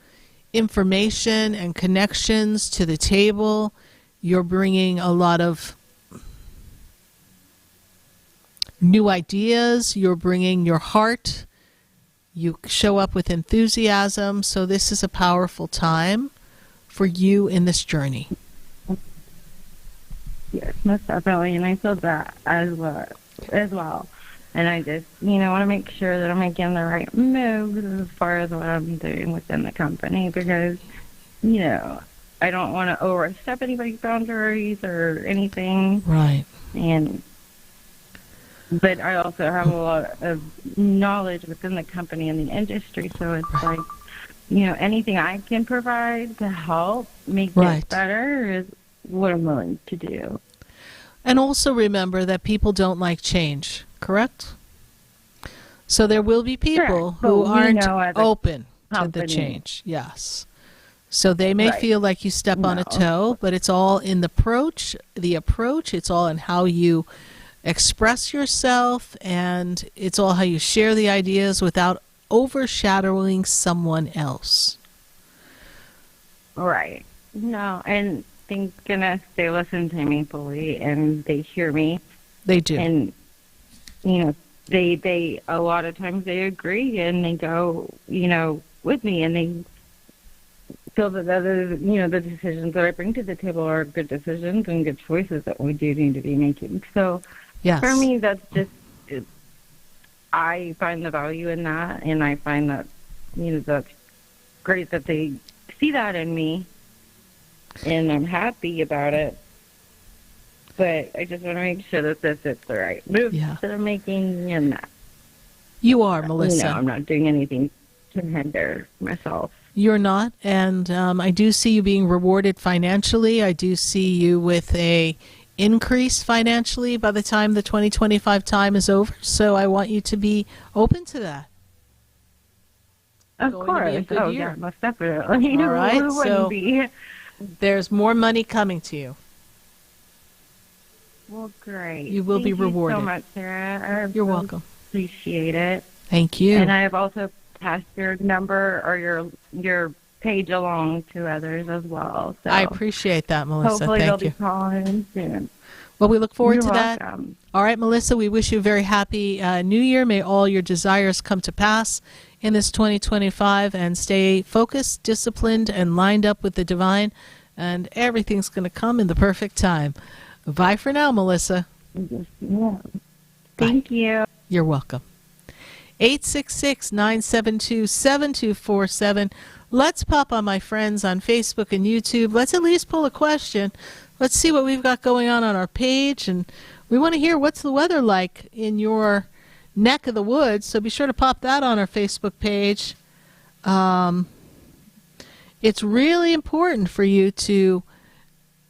information and connections to the table. You're bringing a lot of new ideas. You're bringing your heart. You show up with enthusiasm. So this is a powerful time for you in this journey. Yes, most definitely, and I feel that as well. And I just, want to make sure that I'm making the right moves as far as what I'm doing within the company, because, I don't want to overstep anybody's boundaries or anything. Right. But I also have a lot of knowledge within the company and the industry, so it's like, anything I can provide to help make it better is what I'm willing to do. And also remember that people don't like change, correct? So there will be people who aren't open to the change. Yes. So they may feel like you step on a toe, but it's all in the approach, it's all in how you express yourself, and it's all how you share the ideas without overshadowing someone else. Right. No, and thank goodness they listen to me fully and they hear me. They do. And, they a lot of times they agree and they go, with me, and they feel that the decisions that I bring to the table are good decisions and good choices that we do need to be making. So for me, that's just, I find the value in that, and I find that that's great that they see that in me, and I'm happy about it. But I just want to make sure that this is the right move that I'm making, and that you are, Melissa. I'm not doing anything to hinder myself. You're not, and I do see you being rewarded financially. I do see you with a increase financially by the time the 2025 time is over. So I want you to be open to that. Of course. Oh, yeah, most definitely. All right, Who wouldn't be? There's more money coming to you. Well, great. You will be rewarded. Thank you so much, Sarah. You're welcome. Appreciate it. Thank you. And I have also passed your number or your page along to others as well. So I appreciate that, Melissa. hopefully Thank they'll you. be calling in soon. Well, we look forward You're to that. welcome. All right, Melissa, we wish you a very happy New Year. May all your desires come to pass in this 2025, and stay focused, disciplined, and lined up with the divine, and everything's going to come in the perfect time. Bye for now, Melissa. Yeah. Thank you. You're welcome. 866-972-7247. Let's pop on my friends on Facebook and YouTube. Let's at least pull a question. Let's see what we've got going on our page, and we want to hear what's the weather like in your neck of the woods, so be sure to pop that on our Facebook page. It's really important for you to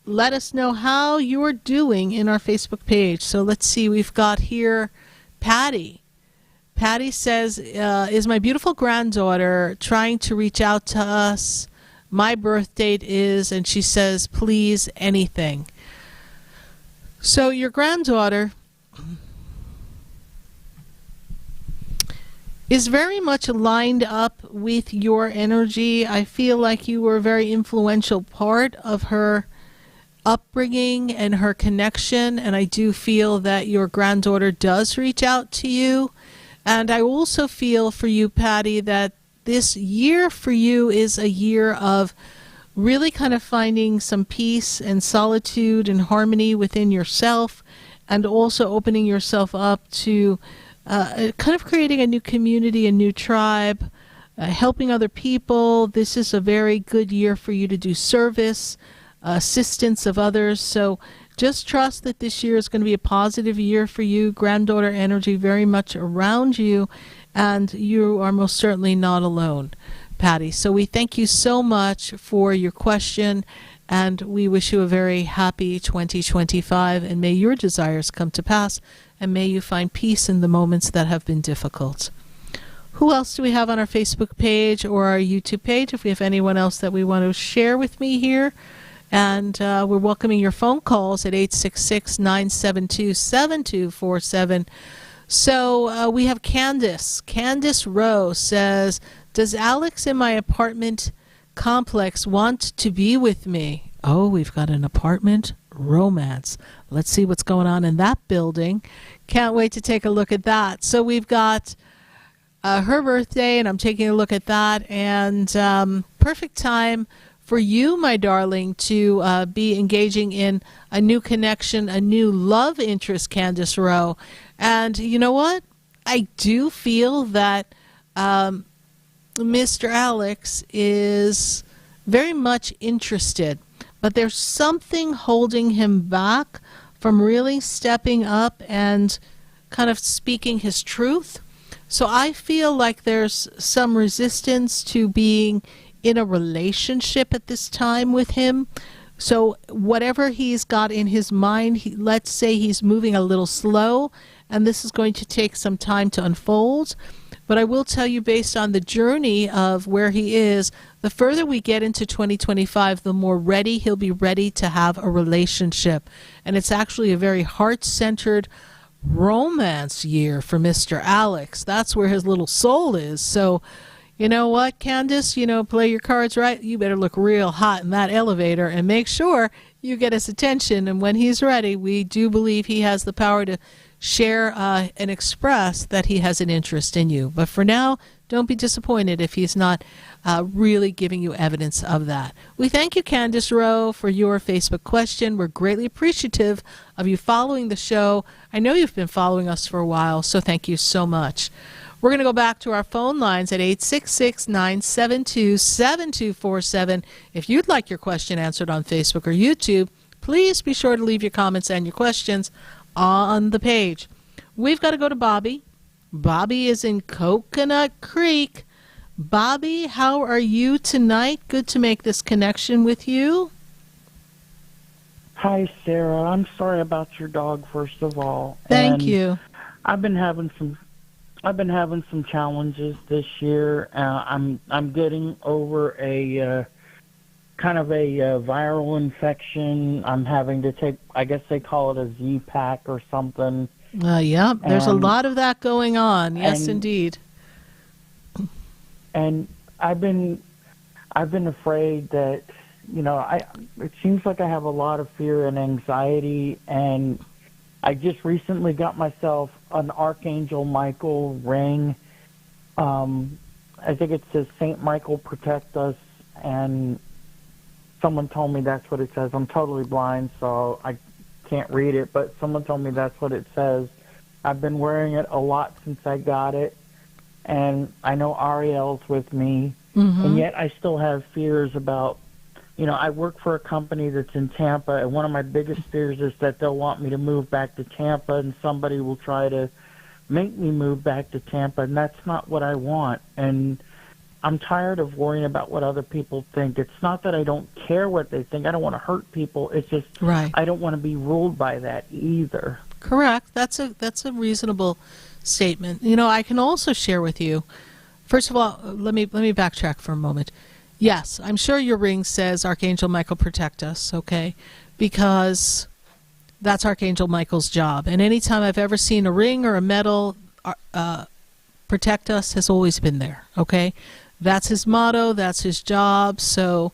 let us know how you're doing in our Facebook page. So let's see, we've got here Patty. Patty says, is my beautiful granddaughter trying to reach out to us? My birth date is, and she says, please, anything. So your granddaughter is very much lined up with your energy. I feel like you were a very influential part of her upbringing and her connection, and I do feel that your granddaughter does reach out to you. And I also feel for you, Patty, that this year for you is a year of really kind of finding some peace and solitude and harmony within yourself, and also opening yourself up to kind of creating a new community, a new tribe, helping other people. This is a very good year for you to do service, assistance of others. So just trust that this year is going to be a positive year for you. Granddaughter energy very much around you, and you are most certainly not alone, Patty. So we thank you so much for your question, and we wish you a very happy 2025, and may your desires come to pass, and may you find peace in the moments that have been difficult. Who else do we have on our Facebook page or our YouTube page? If we have anyone else that we want to share with me here. And we're welcoming your phone calls at 866-972-7247. So we have Candace. Candace Rowe says, does Alex in my apartment complex want to be with me? Oh, we've got an apartment romance. Let's see what's going on in that building. Can't wait to take a look at that. So we've got her birthday, and I'm taking a look at that. And perfect time for you, my darling, to be engaging in a new connection, a new love interest, Candace Rowe. And you know what? I do feel that Mr. Alex is very much interested, but there's something holding him back from really stepping up and kind of speaking his truth. So I feel like there's some resistance to being in a relationship at this time with him. So whatever he's got in his mind, let's say he's moving a little slow, and this is going to take some time to unfold. But I will tell you, based on the journey of where he is, the further we get into 2025, the more ready he'll be ready to have a relationship. And it's actually a very heart-centered romance year for Mr. Alex. That's where his little soul is. So, you know what, Candace, play your cards right. You better look real hot in that elevator and make sure you get his attention. And when he's ready, we do believe he has the power to share and express that he has an interest in you. But for now, don't be disappointed if he's not really giving you evidence of that. We thank you, Candace Rowe, for your Facebook question. We're greatly appreciative of you following the show. I know you've been following us for a while, so thank you so much. We're going to go back to our phone lines at 866-972-7247. If you'd like your question answered on Facebook or YouTube, please be sure to leave your comments and your questions on the page. We've got to go to Bobby. Bobby is in Coconut Creek. Bobby, how are you tonight? Good to make this connection with you. Hi, Sarah. I'm sorry about your dog, first of all. Thank you. I've been having some challenges this year. I'm getting over a kind of a viral infection. I'm having to take, I guess they call it a Z-Pack or something. Yeah, there's a lot of that going on. Yes, indeed. And I've been afraid that, it seems like I have a lot of fear and anxiety, and I just recently got myself an Archangel Michael ring. I think it says Saint Michael protect us, and someone told me that's what it says. I'm totally blind, so I can't read it, but someone told me that's what it says. I've been wearing it a lot since I got it, and I know Ariel's with me, and yet I still have fears about, I work for a company that's in Tampa, and one of my biggest fears is that they'll want me to move back to Tampa, and somebody will try to make me move back to Tampa, and that's not what I want. And I'm tired of worrying about what other people think. It's not that I don't care what they think. I don't want to hurt people. It's just I don't want to be ruled by that either. Correct. That's a reasonable statement. I can also share with you. First of all, let me backtrack for a moment. Yes, I'm sure your ring says Archangel Michael protect us, okay? Because that's Archangel Michael's job. And anytime I've ever seen a ring or a medal, protect us has always been there, okay? That's his motto, that's his job, so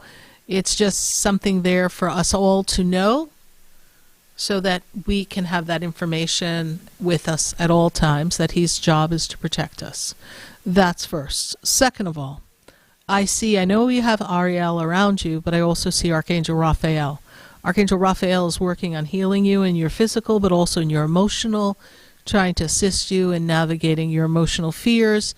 it's just something there for us all to know so that we can have that information with us at all times, that his job is to protect us. That's first. Second of all, I know you have Ariel around you, but I also see Archangel Raphael. Archangel Raphael is working on healing you in your physical, but also in your emotional, trying to assist you in navigating your emotional fears,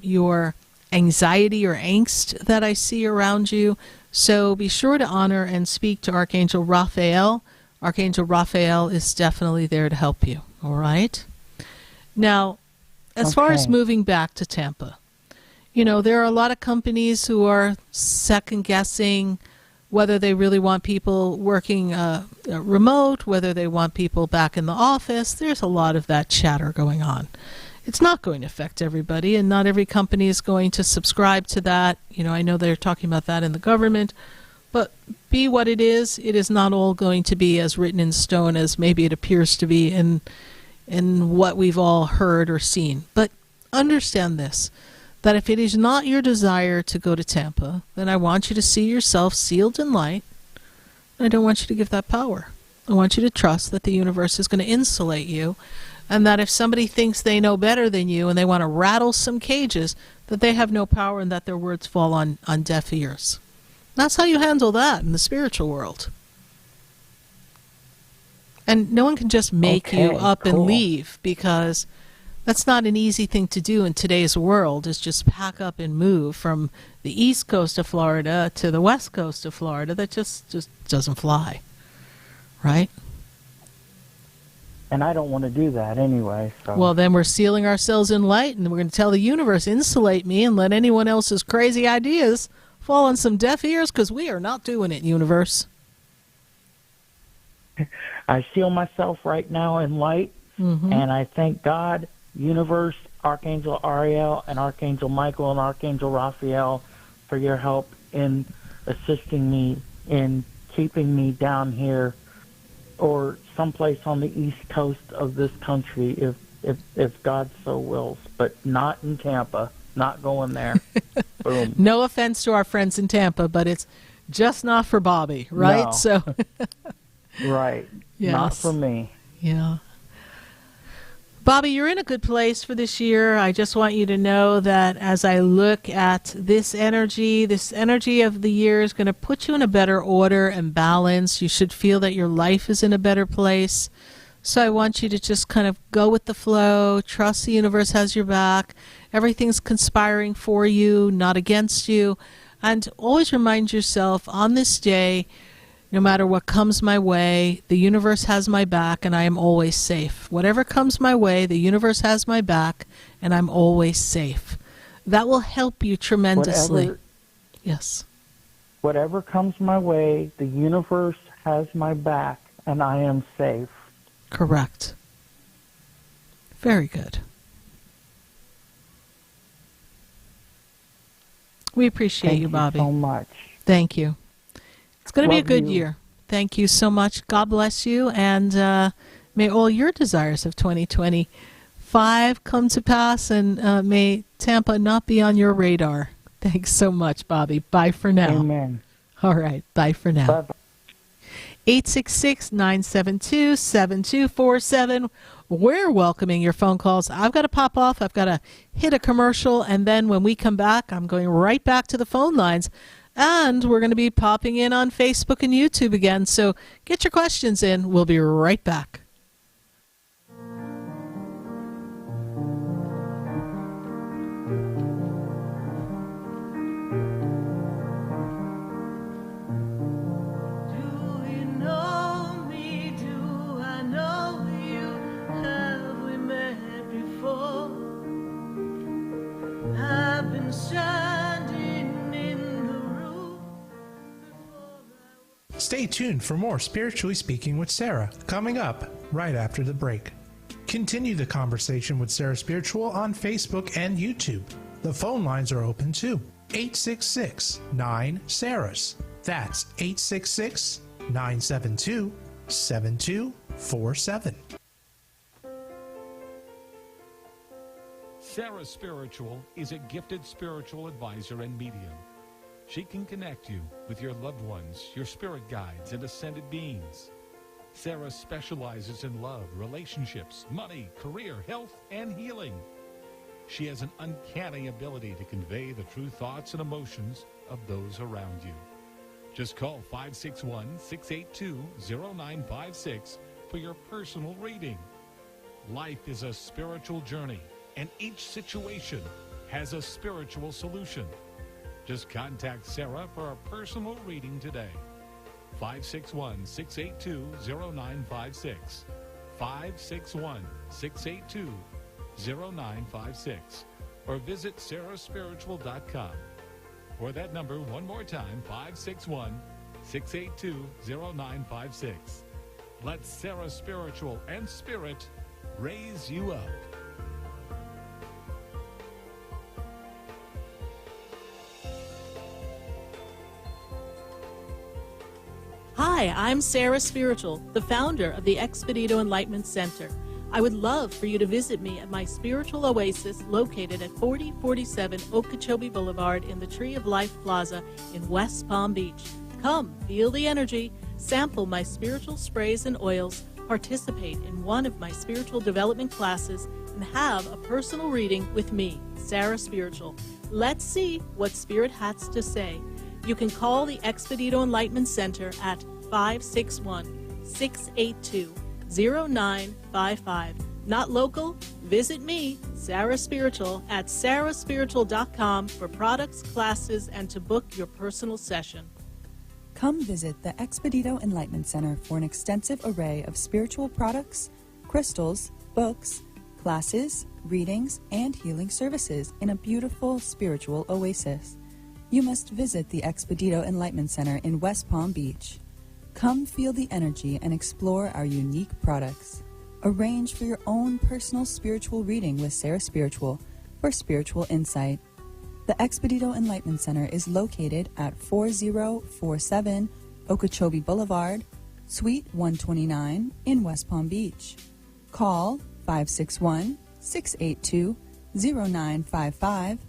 your anxiety or angst that I see around you. So be sure to honor and speak to Archangel Raphael. Archangel Raphael is definitely there to help you, all right? Now, as far as moving back to Tampa, there are a lot of companies who are second-guessing whether they really want people working remote, whether they want people back in the office. There's a lot of that chatter going on. It's not going to affect everybody, and not every company is going to subscribe to that. I know they're talking about that in the government, but be what it is not all going to be as written in stone as maybe it appears to be in what we've all heard or seen. But understand this, that if it is not your desire to go to Tampa, then I want you to see yourself sealed in light. I don't want you to give that power. I want you to trust that the universe is going to insulate you, and that if somebody thinks they know better than you and they want to rattle some cages, that they have no power and that their words fall on deaf ears. That's how you handle that in the spiritual world. And no one can just make you up and leave, because that's not an easy thing to do in today's world, is just pack up and move from the east coast of Florida to the west coast of Florida. That just doesn't fly, right? And I don't want to do that anyway. So. Well, then we're sealing ourselves in light, and we're going to tell the universe, insulate me and let anyone else's crazy ideas fall on some deaf ears, because we are not doing it, universe. I seal myself right now in light, and I thank God, universe, Archangel Ariel, and Archangel Michael, and Archangel Raphael for your help in assisting me in keeping me down here or someplace on the east coast of this country if God so wills, but not in Tampa. Not going there. Boom. No offense to our friends in Tampa, but it's just not for Bobby, right? No. So, right. Yes. Not for me. Yeah. Bobby, you're in a good place for this year. I just want you to know that as I look at this energy of the year is going to put you in a better order and balance. You should feel that your life is in a better place. So I want you to just kind of go with the flow, trust the universe has your back, everything's conspiring for you, not against you, and always remind yourself on this day, no matter what comes my way, the universe has my back and I am always safe. Whatever comes my way, the universe has my back and I'm always safe. That will help you tremendously. Yes. Whatever comes my way, the universe has my back and I am safe. Correct. Very good. We appreciate you, Bobby. Thank you so much. Thank you. It's going to be a good you. year. Thank you so much. God bless you, and may all your desires of 2025 come to pass, and may Tampa not be on your radar. Thanks so much, Bobby. Bye for now. Amen. All right. Bye for now. Bye-bye. 866-972-7247. We're welcoming your phone calls. I've got to pop off. I've got to hit a commercial. And then when we come back, I'm going right back to the phone lines. And we're going to be popping in on Facebook and YouTube again. So get your questions in. We'll be right back. Stay tuned for more Spiritually Speaking with Sarah, coming up right after the break. Continue the conversation with Sarah Spiritual on Facebook and YouTube. The phone lines are open too. 866-9-SARAHS. That's 866-972-7247. Sarah Spiritual is a gifted spiritual advisor and medium. She can connect you with your loved ones, your spirit guides, and ascended beings. Sarah specializes in love, relationships, money, career, health, and healing. She has an uncanny ability to convey the true thoughts and emotions of those around you. Just call 561-682-0956 for your personal reading. Life is a spiritual journey, and each situation has a spiritual solution. Just contact Sarah for a personal reading today. 561-682-0956. 561-682-0956. Or visit sarahspiritual.com. Or that number one more time, 561-682-0956. Let Sarah Spiritual and Spirit raise you up. Hi, I'm Sarah Spiritual, the founder of the Expedito Enlightenment Center. I would love for you to visit me at my spiritual oasis located at 4047 Okeechobee Boulevard in the Tree of Life Plaza in West Palm Beach. Come, feel the energy, sample my spiritual sprays and oils, participate in one of my spiritual development classes, and have a personal reading with me, Sarah Spiritual. Let's see what Spirit has to say. You can call the Expedito Enlightenment Center at 561-682-0955. Not local? Visit me, Sarah Spiritual, at sarahspiritual.com for products, classes, and to book your personal session. Come visit the Expedito Enlightenment Center for an extensive array of spiritual products, crystals, books, classes, readings, and healing services in a beautiful spiritual oasis. You must visit the Expedito Enlightenment Center in West Palm Beach. Come feel the energy and explore our unique products. Arrange for your own personal spiritual reading with Sarah Spiritual for spiritual insight. The Expedito Enlightenment Center is located at 4047 Okeechobee Boulevard, Suite 129 in West Palm Beach. Call 561-682-0955.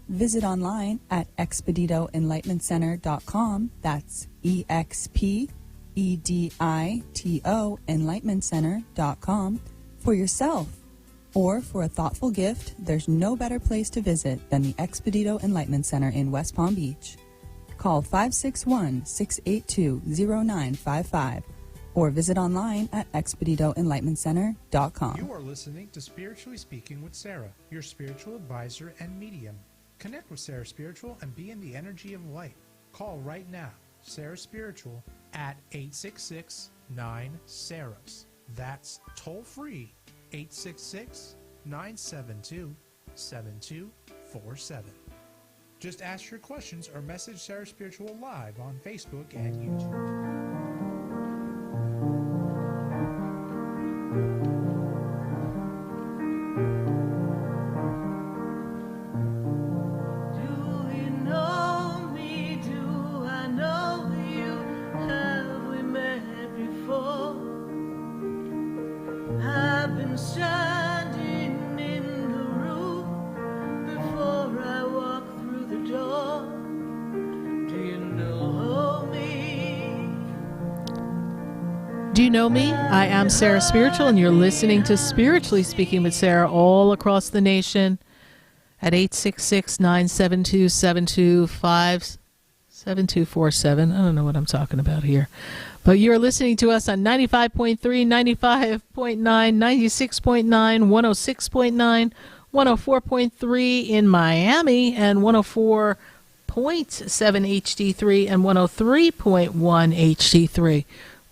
Visit online at expeditoenlightenmentcenter.com. That's EXPEDITO enlightenmentcenter.com for yourself. Or for a thoughtful gift, there's no better place to visit than the Expedito Enlightenment Center in West Palm Beach. Call 561-682-0955 or visit online at expeditoenlightenmentcenter.com. You are listening to Spiritually Speaking with Sarah, your spiritual advisor and medium. Connect with Sarah Spiritual and be in the energy of light. Call right now, Sarah Spiritual, at 866-9-SARAHS. That's toll free, 866-972-7247. Just ask your questions or message Sarah Spiritual live on Facebook and YouTube. Standing in the room before I walk through the door. Do you know me? Do you know me? I am Sarah Spiritual, and you're listening to Spiritually Speaking with Sarah all across the nation at 866-972-7247. I don't know what I'm talking about here. But you're listening to us on 95.3, 95.9, 96.9, 106.9, 104.3 in Miami, and 104.7 HD3 and 103.1 HD3.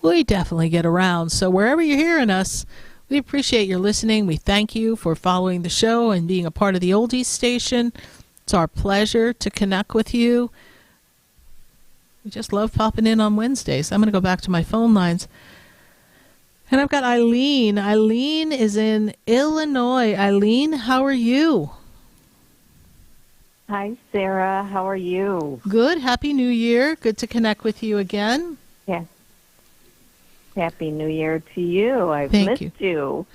We definitely get around. So wherever you're hearing us, we appreciate your listening. We thank you for following the show and being a part of the Oldies station. It's our pleasure to connect with you. We just love popping in on Wednesdays. I'm going to go back to my phone lines. And I've got Eileen. Eileen is in Illinois. Eileen, how are you? Hi, Sarah. How are you? Good. Happy New Year. Good to connect with you again. Yeah. Happy New Year to you. I've Thank missed you.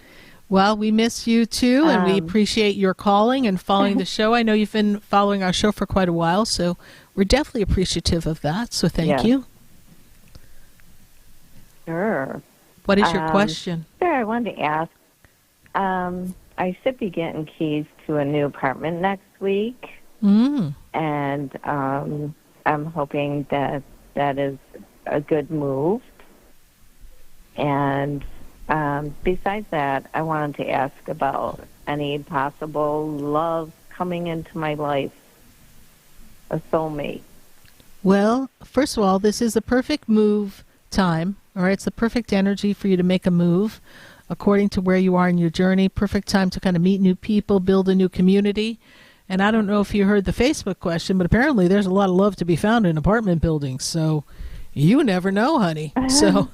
Well, we miss you too, and we appreciate your calling and following the show. I know you've been following our show for quite a while, so we're definitely appreciative of that. So thank you. Sure. What is your question? Sure, I wanted to ask. I should be getting keys to a new apartment next week, and I'm hoping that that is a good move. And besides that, I wanted to ask about any possible love coming into my life, a soulmate. Well, first of all, this is a perfect move time. All right, it's the perfect energy for you to make a move according to where you are in your journey. Perfect time to kind of meet new people, build a new community. And I don't know if you heard the Facebook question, but apparently there's a lot of love to be found in apartment buildings. So you never know, honey. So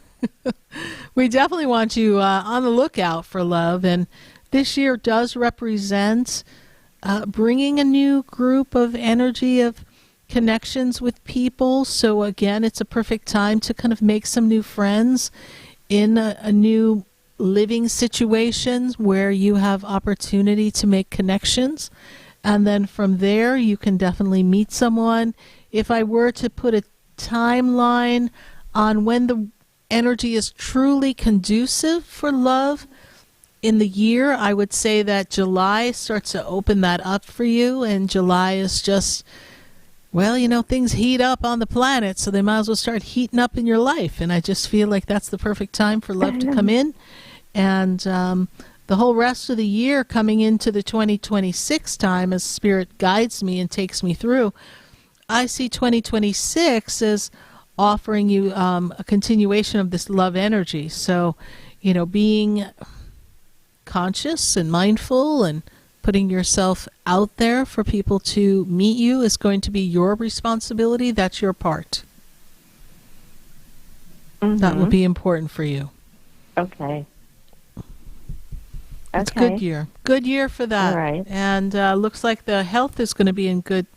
we definitely want you on the lookout for love. And this year does represent bringing a new group of energy of connections with people. So again, it's a perfect time to kind of make some new friends in a new living situation where you have opportunity to make connections. And then from there, you can definitely meet someone. If I were to put a timeline on when the energy is truly conducive for love in the year, I would say that July starts to open that up for you. And July is just, well, you know, things heat up on the planet, so they might as well start heating up in your life. And I just feel like that's the perfect time for love to come in. And the whole rest of the year coming into the 2026 time, as Spirit guides me and takes me through, I see 2026 as offering you a continuation of this love energy. So, you know, being conscious and mindful and putting yourself out there for people to meet you is going to be your responsibility. That's your part. That will be important for you. Okay. It's a good year. Good year for that. All right. And looks like the health is going to be in good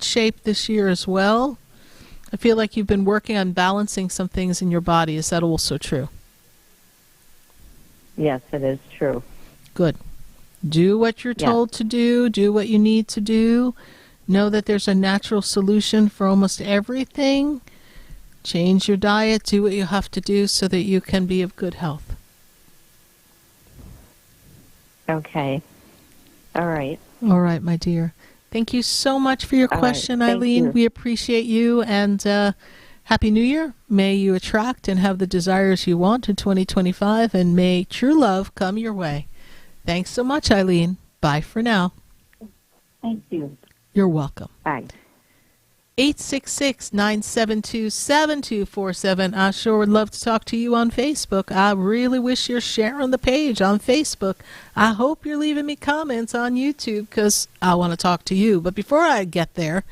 shape this year as well. I feel like you've been working on balancing some things in your body. Is that also true? Yes, it is true. Good. Do what you're told to do. Do what you need to do. Know that there's a natural solution for almost everything. Change your diet. Do what you have to do so that you can be of good health. Okay. All right. All right, my dear. Thank you so much for your question, Eileen. We appreciate you, and Happy New Year. May you attract and have the desires you want in 2025, and may true love come your way. Thanks so much, Eileen. Bye for now. Thank you. You're welcome. Bye. 866-972-7247. I sure would love to talk to you on Facebook. I really wish you're sharing the page on Facebook. I hope you're leaving me comments on YouTube because I want to talk to you. But before I get there,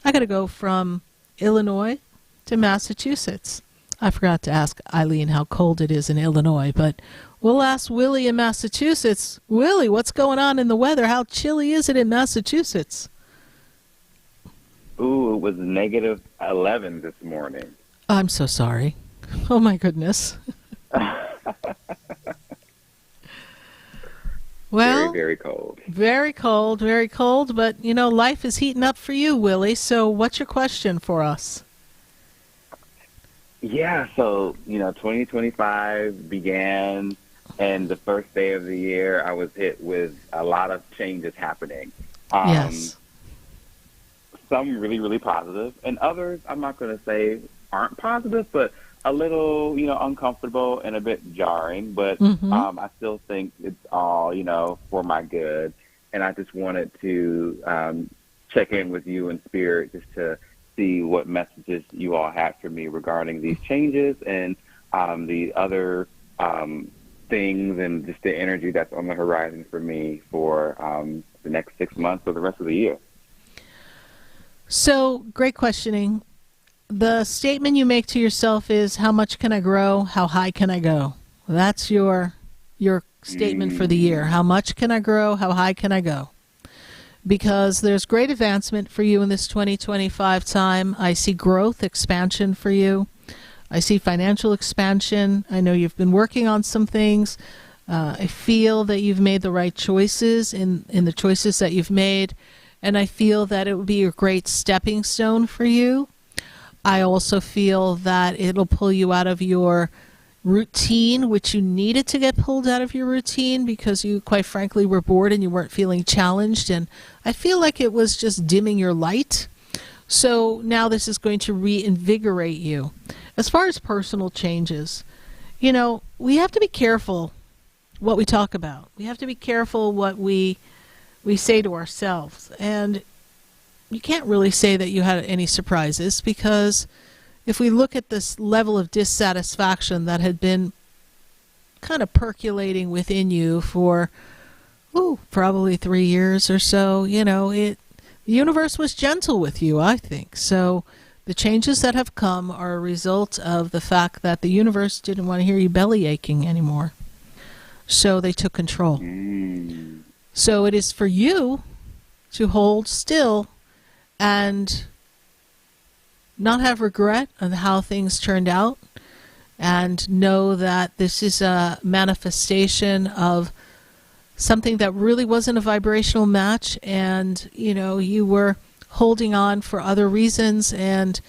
I got to go from Illinois to Massachusetts. I forgot to ask Eileen how cold it is in Illinois, but we'll ask Willie in Massachusetts. Willie, what's going on in the weather? How chilly is it in Massachusetts? Ooh, it was negative 11 this morning. I'm so sorry. Oh, my goodness. Well, very, very cold. Very cold, very cold. But, you know, life is heating up for you, Willie. So what's your question for us? Yeah, so, 2025 began, and the first day of the year, I was hit with a lot of changes happening. Yes. Some really, really positive, and others I'm not going to say aren't positive, but a little, uncomfortable and a bit jarring. But I still think it's all, for my good. And I just wanted to check in with you in spirit just to see what messages you all have for me regarding these changes and the other things and just the energy that's on the horizon for me for the next 6 months or the rest of the year. So, great questioning. The statement you make to yourself is, how much can I grow? How high can I go? That's your statement for the year. How much can I grow? How high can I go? Because there's great advancement for you in this 2025 time. I see growth, expansion for you. I see financial expansion. I know you've been working on some things. I feel that you've made the right choices in the choices that you've made. And I feel that it would be a great stepping stone for you. I also feel that it'll pull you out of your routine, which you needed to get pulled out of your routine because you, quite frankly, were bored and you weren't feeling challenged. And I feel like it was just dimming your light. So now this is going to reinvigorate you. As far as personal changes, we have to be careful what we talk about. We have to be careful what we say to ourselves. And you can't really say that you had any surprises, because if we look at this level of dissatisfaction that had been kind of percolating within you for probably 3 years or so, the universe was gentle with you, I think. So the changes that have come are a result of the fact that the universe didn't want to hear you belly aching anymore. So they took control. So it is for you to hold still and not have regret on how things turned out, and know that this is a manifestation of something that really wasn't a vibrational match, and you were holding on for other reasons, and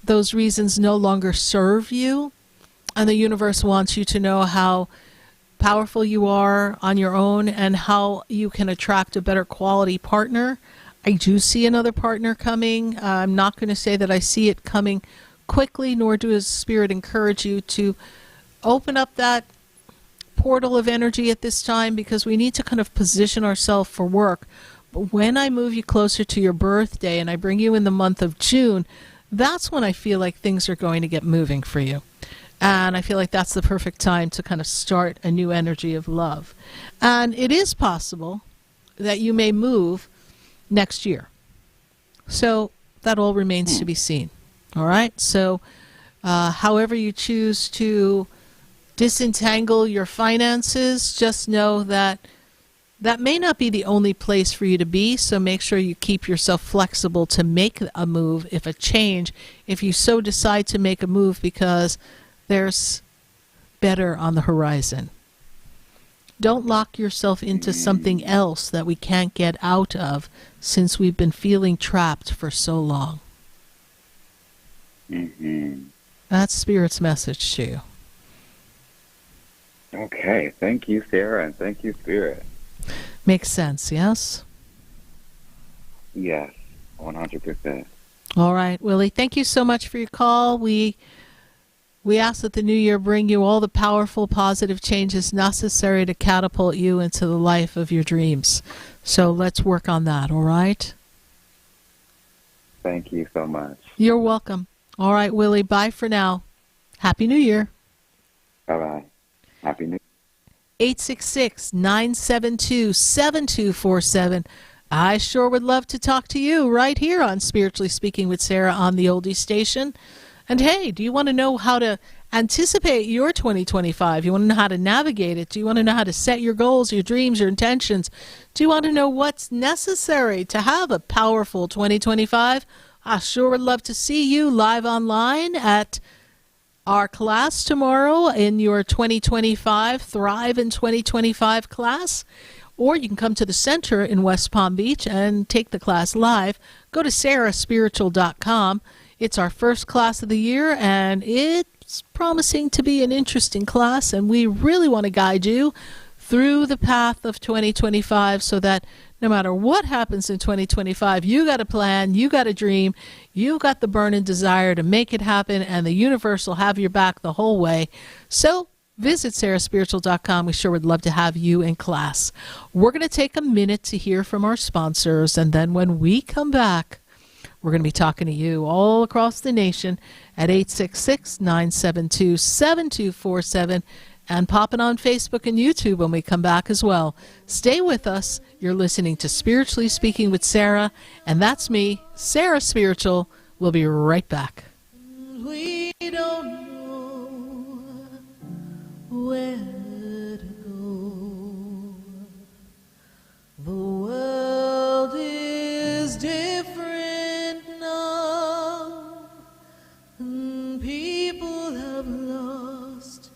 those reasons no longer serve you, and the universe wants you to know how powerful you are on your own and how you can attract a better quality partner. I do see another partner coming. I'm not going to say that I see it coming quickly, nor does Spirit encourage you to open up that portal of energy at this time, because we need to kind of position ourselves for work. But when I move you closer to your birthday and I bring you in the month of June, that's when I feel like things are going to get moving for you. And I feel like that's the perfect time to kind of start a new energy of love. And it is possible that you may move next year. So that all remains to be seen. All right? So however you choose to disentangle your finances, just know that that may not be the only place for you to be. So make sure you keep yourself flexible to make a move, if you so decide to make a move, because there's better on the horizon. Don't lock yourself into something else that we can't get out of, since we've been feeling trapped for so long. That's Spirit's message to you. Okay. Thank you, Sarah, and thank you, Spirit. Makes sense, yes? Yes, 100%. All right, Willie, thank you so much for your call. We ask that the new year bring you all the powerful, positive changes necessary to catapult you into the life of your dreams. So let's work on that, all right? Thank you so much. You're welcome. All right, Willie, bye for now. Happy New Year. Bye-bye. Happy New Year. 866-972-7247. I sure would love to talk to you right here on Spiritually Speaking with Sarah on the Oldies station. And hey, do you want to know how to anticipate your 2025? You want to know how to navigate it? Do you want to know how to set your goals, your dreams, your intentions? Do you want to know what's necessary to have a powerful 2025? I sure would love to see you live online at our class tomorrow in your 2025 Thrive in 2025 class. Or you can come to the center in West Palm Beach and take the class live. Go to sarahspiritual.com. It's our first class of the year, and it's promising to be an interesting class, and we really want to guide you through the path of 2025 so that no matter what happens in 2025, you got a plan, you got a dream, you got the burning desire to make it happen, and the universe will have your back the whole way. So visit sarahspiritual.com. We sure would love to have you in class. We're going to take a minute to hear from our sponsors, and then when we come back, we're going to be talking to you all across the nation at 866-972-7247 and popping on Facebook and YouTube when we come back as well. Stay with us. You're listening to Spiritually Speaking with Sarah, and that's me, Sarah Spiritual. We'll be right back. We don't know where to go. The world is different now, and people have lost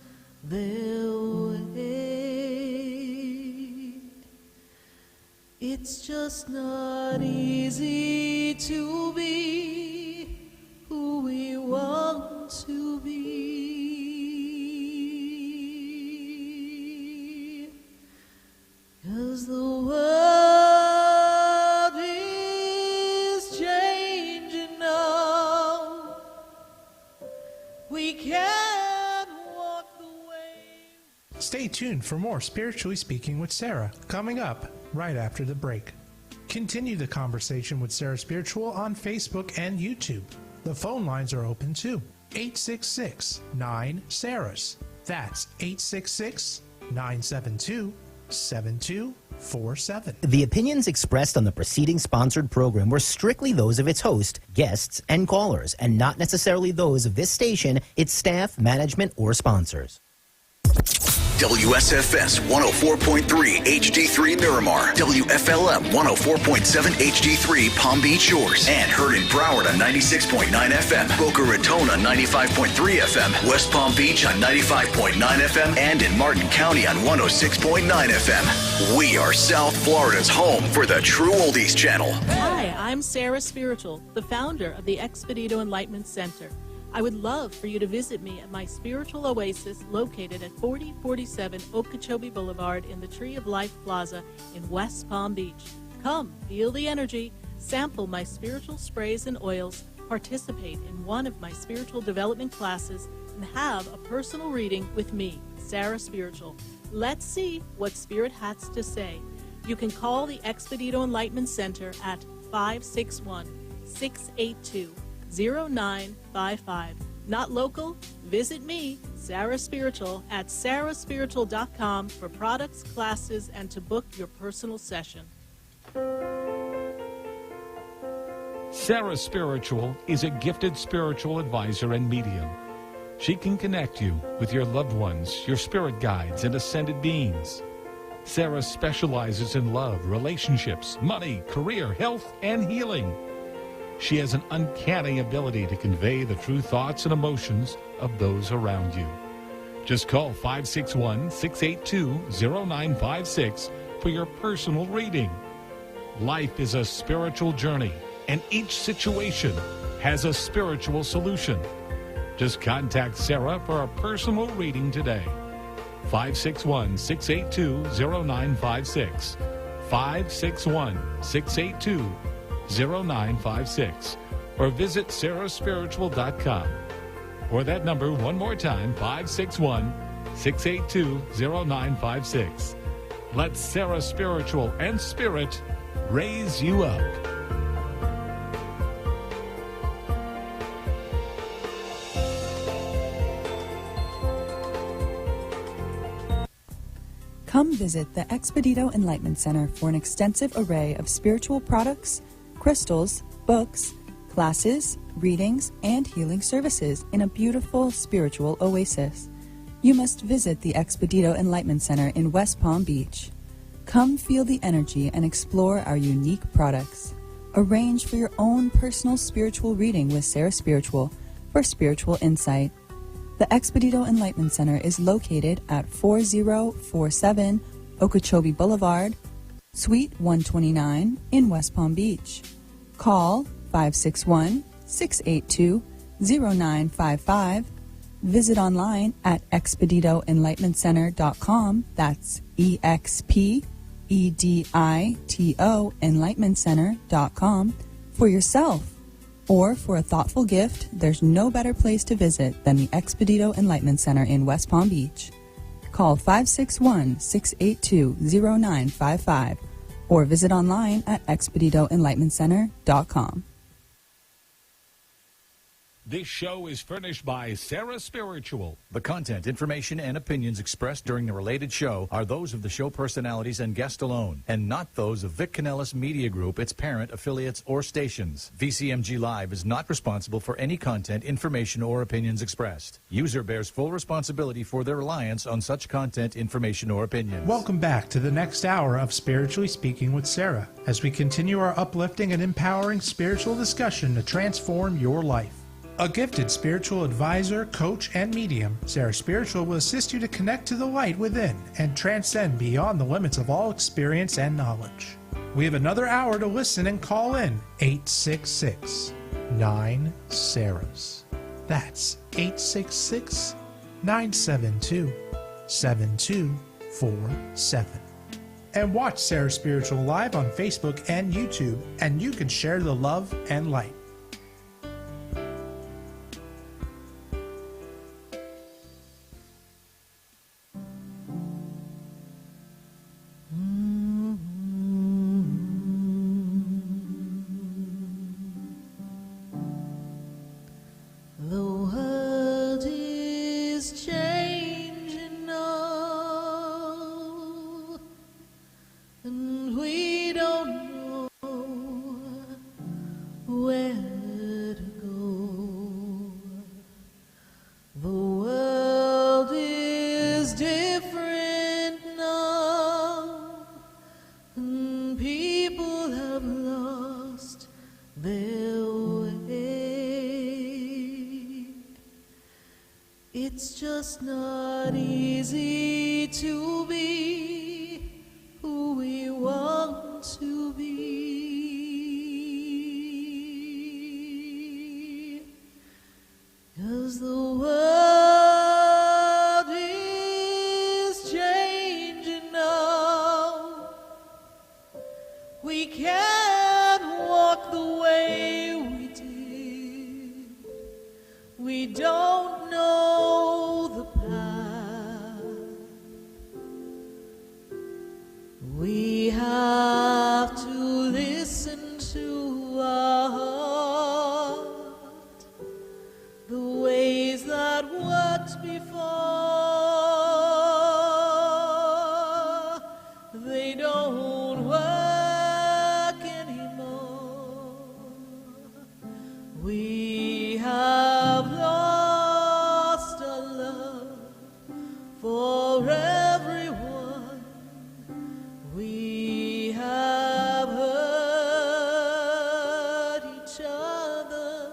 their way. It's just not easy to be who we want to be, 'cause the world is changing now. We can't walk the way. Stay tuned for more Spiritually Speaking with Sarah, coming up right after the break. Continue the conversation with Sarah Spiritual on Facebook and YouTube. The phone lines are open too. 866-9-SARAHS. That's 866-972-7247. The opinions expressed on the preceding sponsored program were strictly those of its host, guests, and callers, and not necessarily those of this station, its staff, management, or sponsors. WSFS 104.3 HD3 Miramar, WFLM 104.7 HD3 Palm Beach Shores, and heard in Broward on 96.9 FM, Boca Raton on 95.3 FM, West Palm Beach on 95.9 FM, and in Martin County on 106.9 FM. We are South Florida's home for the True Oldies channel. Hi, I'm Sarah Spiritual, the founder of the Expedito Enlightenment Center. I would love for you to visit me at my spiritual oasis located at 4047 Okeechobee Boulevard in the Tree of Life Plaza in West Palm Beach. Come, feel the energy, sample my spiritual sprays and oils, participate in one of my spiritual development classes, and have a personal reading with me, Sarah Spiritual. Let's see what Spirit has to say. You can call the Expedito Enlightenment Center at 561-682-0955. Not local? Visit me, Sarah Spiritual, at sarahspiritual.com for products, classes, and to book your personal session. Sarah Spiritual is a gifted spiritual advisor and medium. She can connect you with your loved ones, your spirit guides, and ascended beings. Sarah specializes in love, relationships, money, career, health, and healing. She has an uncanny ability to convey the true thoughts and emotions of those around you. Just call 561-682-0956 for your personal reading. Life is a spiritual journey, and each situation has a spiritual solution. Just contact Sarah for a personal reading today. 561-682-0956. 561-682-0956. or visit sarahspiritual.com. Or that number one more time, 561-682-0956. Let Sarah Spiritual and Spirit raise you up. Come visit the Expedito Enlightenment Center for an extensive array of spiritual products, crystals, books, classes, readings, and healing services in a beautiful spiritual oasis. You must visit the Expedito Enlightenment Center in West Palm Beach. Come feel the energy and explore our unique products. Arrange for your own personal spiritual reading with Sarah Spiritual for spiritual insight. The Expedito Enlightenment Center is located at 4047 Okeechobee Boulevard, Suite 129 in West Palm Beach. Call 561-682-0955. Visit online at expeditoenlightenmentcenter.com. That's EXPEDITO enlightenmentcenter.com for yourself. Or for a thoughtful gift, there's no better place to visit than the Expedito Enlightenment Center in West Palm Beach. Call 561-682-0955 or visit online at expeditoenlightenmentcenter.com. This show is furnished by Sarah Spiritual. The content, information, and opinions expressed during the related show are those of the show personalities and guests alone, and not those of Vic Canellis Media Group, its parent, affiliates, or stations. VCMG Live is not responsible for any content, information, or opinions expressed. User bears full responsibility for their reliance on such content, information, or opinions. Welcome back to the next hour of Spiritually Speaking with Sarah, as we continue our uplifting and empowering spiritual discussion to transform your life. A gifted spiritual advisor, coach, and medium, Sarah Spiritual will assist you to connect to the light within and transcend beyond the limits of all experience and knowledge. We have another hour to listen and call in 866-9-SARAHs. That's 866-972-7247. And watch Sarah Spiritual live on Facebook and YouTube, and you can share the love and light. It's just not easy to be who we want to be. 'Cause the world is changing now. We can't walk the way we did. We don't know the path. We have to listen to our heart, the ways that worked before, they don't work anymore. We have lost our love for everyone. We have hurt each other.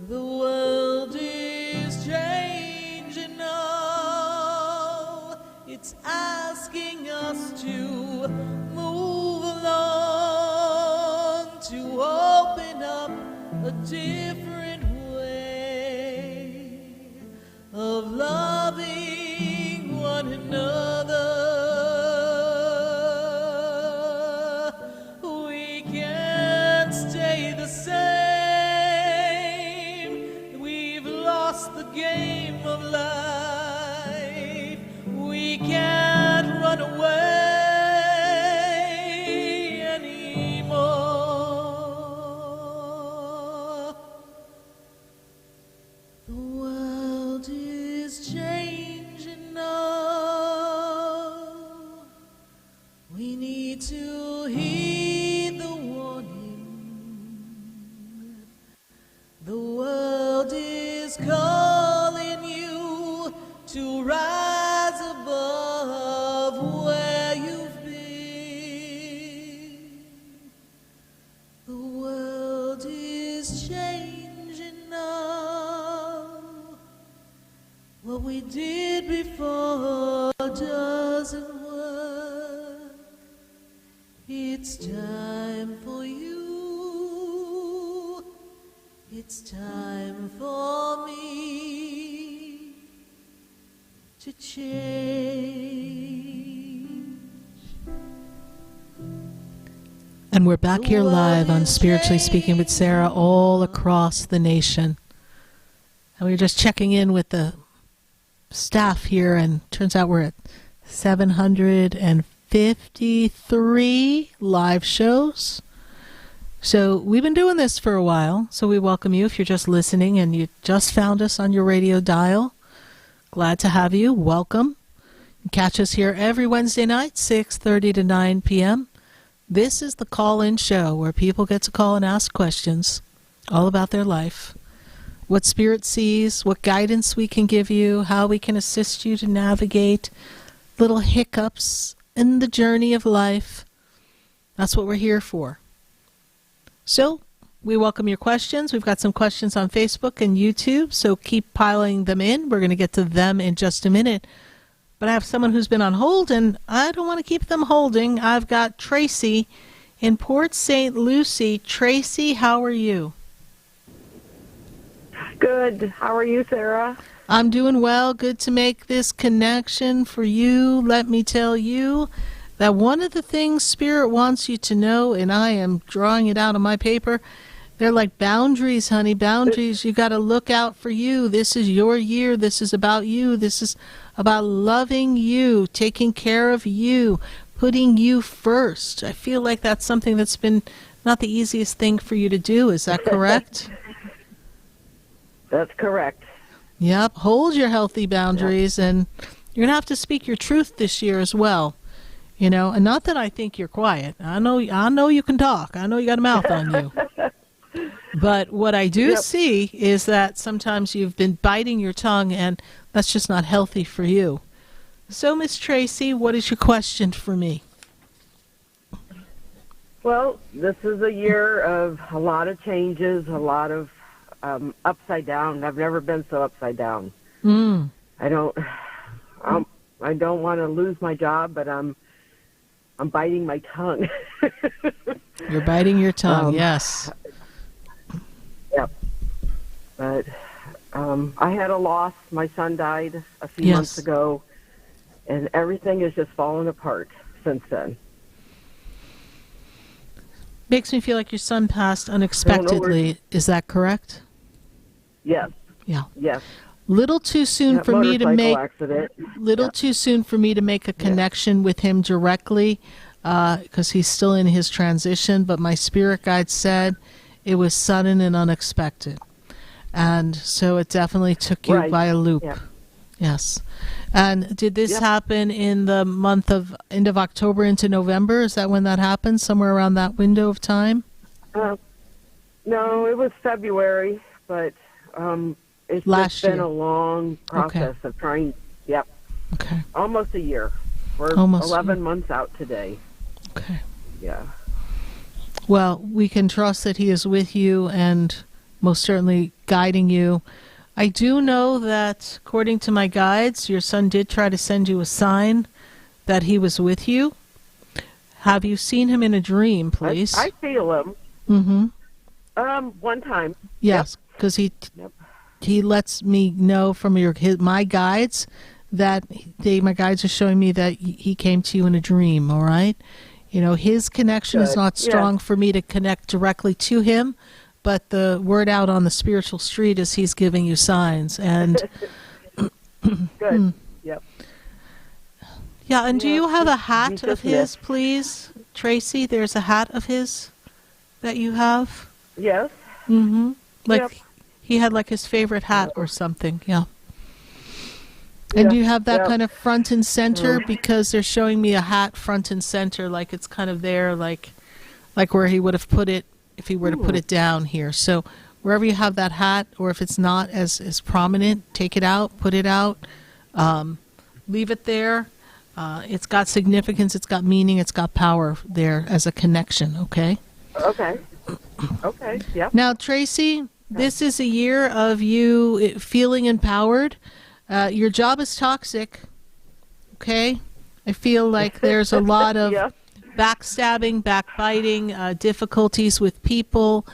The world is changing now. It's asking us to move along, to open up a different way of loving one another. We can't stay the same. is calling you to rise above where you've been. The world is changing now. What we did before doesn't work. It's time for you. It's time for me to change. And we're back here live on Spiritually Speaking with Sarah all across the nation. And we were just checking in with the staff here, and turns out we're at 753 live shows. So we've been doing this for a while, so we welcome you if you're just listening and you just found us on your radio dial. Glad to have you. Welcome. You can catch us here every Wednesday night, 6:30 to 9 p.m. This is the call-in show where people get to call and ask questions all about their life, what Spirit sees, what guidance we can give you, how we can assist you to navigate little hiccups in the journey of life. That's what we're here for. So we welcome your questions. We've got some questions on Facebook and YouTube, so keep piling them in. We're going to get to them in just a minute. But I have someone who's been on hold, and I don't want to keep them holding. I've got Tracy in Port St. Lucie. Tracy, how are you? Good. How are you, Sarah? I'm doing well. Good to make this connection for you. Let me tell you that one of the things Spirit wants you to know, and I am drawing it out on my paper, they're like boundaries, honey, boundaries. You got to look out for you. This is your year. This is about you. This is about loving you, taking care of you, putting you first. I feel like that's something that's been not the easiest thing for you to do. Is that correct? That's correct. Yep. Hold your healthy boundaries, and you're going to have to speak your truth this year as well. You know, and not that I think you're quiet. I know you can talk. I know you got a mouth on you. But what I do see is that sometimes you've been biting your tongue, and that's just not healthy for you. So, Miss Tracy, what is your question for me? Well, this is a year of a lot of changes, a lot of upside down. I've never been so upside down. I don't want to lose my job, but I'm biting my tongue. You're biting your tongue, yes. Yep. But I had a loss. My son died a few months ago, and everything has just fallen apart since then. Makes me feel like your son passed unexpectedly. Is that correct? Yes. Yeah. Yes. Little too soon for me to make accident. Too soon for me to make a connection with him directly, because he's still in his transition. But my spirit guide said it was sudden and unexpected, and so it definitely took you by a loop. Yeah. Yes. And did this happen in the end of October into November? Is that when that happened? Somewhere around that window of time? No, it was February, but it's Last just been year. a long process of trying. Yep. Okay. Almost a year. We're Almost 11 months out today. Okay. Yeah. Well, we can trust that he is with you and most certainly guiding you. I do know that, according to my guides, your son did try to send you a sign that he was with you. Have you seen him in a dream, please? I feel him. Mm-hmm. One time. Yes, because he lets me know from my guides that my guides are showing me that he came to you in a dream. All right, you know his connection is not strong for me to connect directly to him, but the word out on the spiritual street is he's giving you signs and. Good. Yep. Yeah, and do you have a hat of his, please, Tracy? There's a hat of his that you have. Yes. Mm-hmm. Like he had like his favorite hat or something. Yeah. And do you have that kind of front and center? Because they're showing me a hat front and center, like it's kind of there, like where he would have put it if he were to put it down here. So wherever you have that hat, or if it's not as prominent, take it out, put it out, leave it there. It's got significance, it's got meaning, it's got power there as a connection, okay? Okay. Okay, yep. Now, Tracy, this is a year of you feeling empowered. Your job is toxic, okay? I feel like there's a lot of Yeah. backstabbing, backbiting, difficulties with people.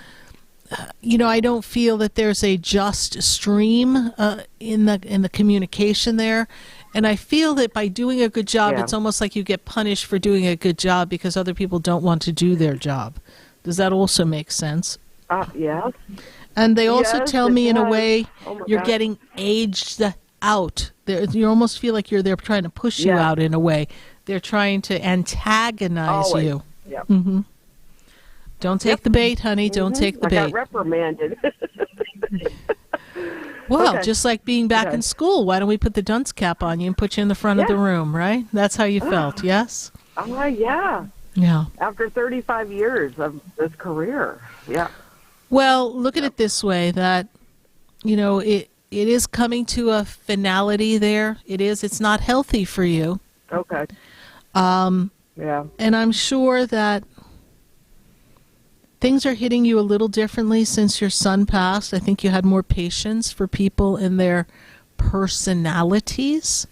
I don't feel that there's a just stream in the communication there. And I feel that by doing a good job, it's almost like you get punished for doing a good job because other people don't want to do their job. Does that also make sense? Yes. And they also Yes, tell it me in a does. way Oh my you're God. getting aged out. You almost feel like they're trying to push you Yeah. out in a way. They're trying to antagonize Always. you. Yep. Mm-hmm. Don't take the bait, honey. Don't Mhm. take the I got bait. reprimanded. Well, Okay. just like being back Okay. in school, why don't we put the dunce cap on you and put you in the front of the Yeah. room, right? That's how you felt, yes? Yeah. Yeah. After 35 years of this career. Yeah. Well, look at it this way, that, it is coming to a finality there. It is. It's not healthy for you. Okay. Yeah. And I'm sure that things are hitting you a little differently since your son passed. I think you had more patience for people and their personalities.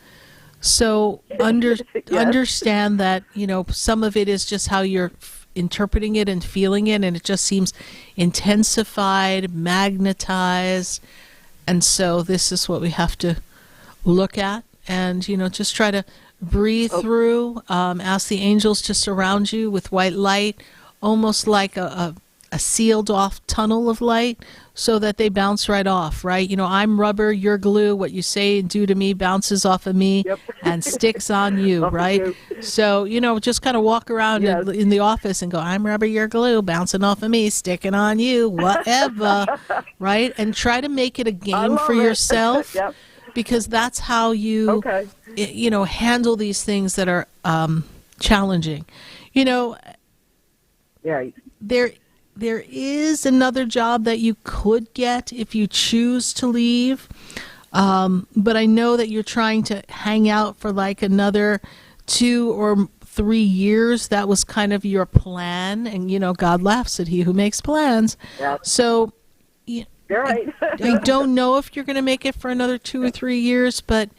So understand that, some of it is just how you're interpreting it and feeling it, and it just seems intensified, magnetized. And so this is what we have to look at and, just try to breathe through, ask the angels to surround you with white light, almost like a sealed off tunnel of light, so that they bounce right off, right? I'm rubber, you're glue. What you say and do to me bounces off of me and sticks on you, Off of right? you. So, just kind of walk around Yes. in the office and go, I'm rubber, you're glue, bouncing off of me, sticking on you, whatever, right? And try to make it a game for love it. yourself. Yep. Because that's how you, handle these things that are challenging. Yeah. There is another job that you could get if you choose to leave. But I know that you're trying to hang out for like another 2 or 3 years. That was kind of your plan. And, God laughs at he who makes plans. Yep. So You're right. I don't know if you're going to make it for another 2 or 3 years, but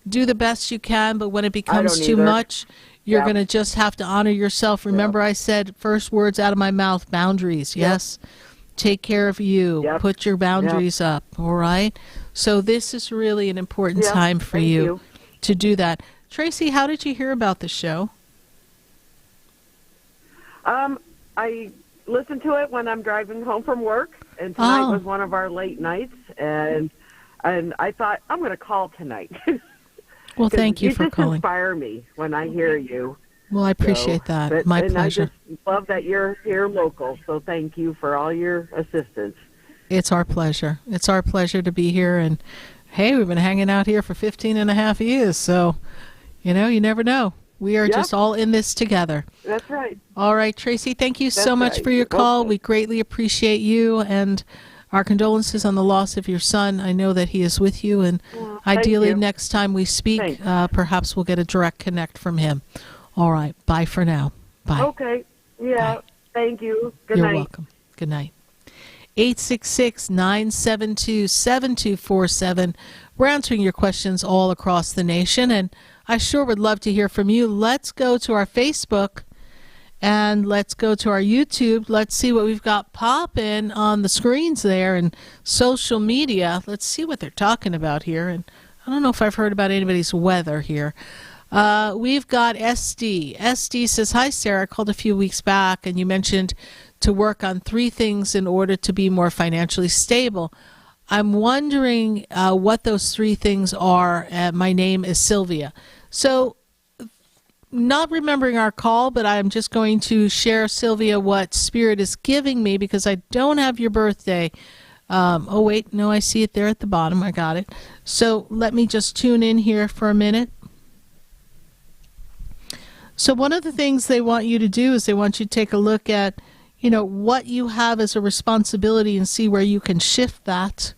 do the best you can. But when it becomes don't too either. much, you're Yeah. going to just have to honor yourself. Remember, I said first words out of my mouth, boundaries. Yes. Take care of you. Yep. Put your boundaries up. All right. So this is really an important Yeah, time for thank you. to do that. Tracy, how did you hear about the show? I listen to it when I'm driving home from work, and tonight Oh. was one of our late nights, and I thought I'm going to call tonight. Well, thank you for just calling. inspire me when I hear you. Well, I appreciate So, that. but- My and pleasure. I just love that you're here local. So thank you for all your assistance. It's our pleasure. It's our pleasure to be here. And, hey, we've been hanging out here for 15 and a half years. So, you never know. We are Yep. just all in this together. That's right. All right, Tracy, thank you so That's much right. for your call. Okay. We greatly appreciate you, and our condolences on the loss of your son. I know that he is with you, and thank ideally you. next time we speak, Thanks. perhaps we'll get a direct connect from him. All right, bye for now. Bye. Okay. Yeah. Thank you. Good You're night. welcome. Good night. 866-972-7247. We're answering your questions all across the nation, and I sure would love to hear from you. Let's go to our Facebook and let's go to our YouTube. Let's see what we've got popping on the screens there and social media. Let's see what they're talking about here. And I don't know if I've heard about anybody's weather here. We've got SD. SD says, hi, Sarah. I called a few weeks back, and you mentioned to work on 3 things in order to be more financially stable. I'm wondering what those 3 things are. My name is Sylvia. So, not remembering our call, but I'm just going to share, Sylvia, what Spirit is giving me because I don't have your birthday. Oh, wait. No, I see it there at the bottom. I got it. So, let me just tune in here for a minute. So one of the things they want you to do is they want you to take a look at, what you have as a responsibility and see where you can shift that.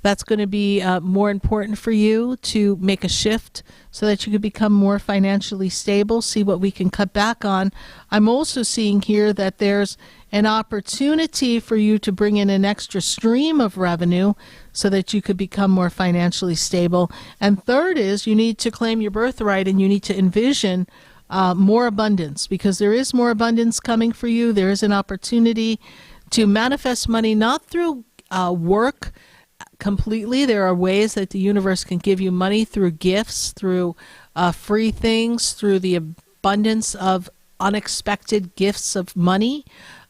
That's going to be more important for you to make a shift so that you can become more financially stable, see what we can cut back on. I'm also seeing here that there's an opportunity for you to bring in an extra stream of revenue so that you could become more financially stable. And third is you need to claim your birthright and you need to envision more abundance, because there is more abundance coming for you. There is an opportunity to manifest money, not through work completely. There are ways that the universe can give you money through gifts, through free things, through the abundance of unexpected gifts of money,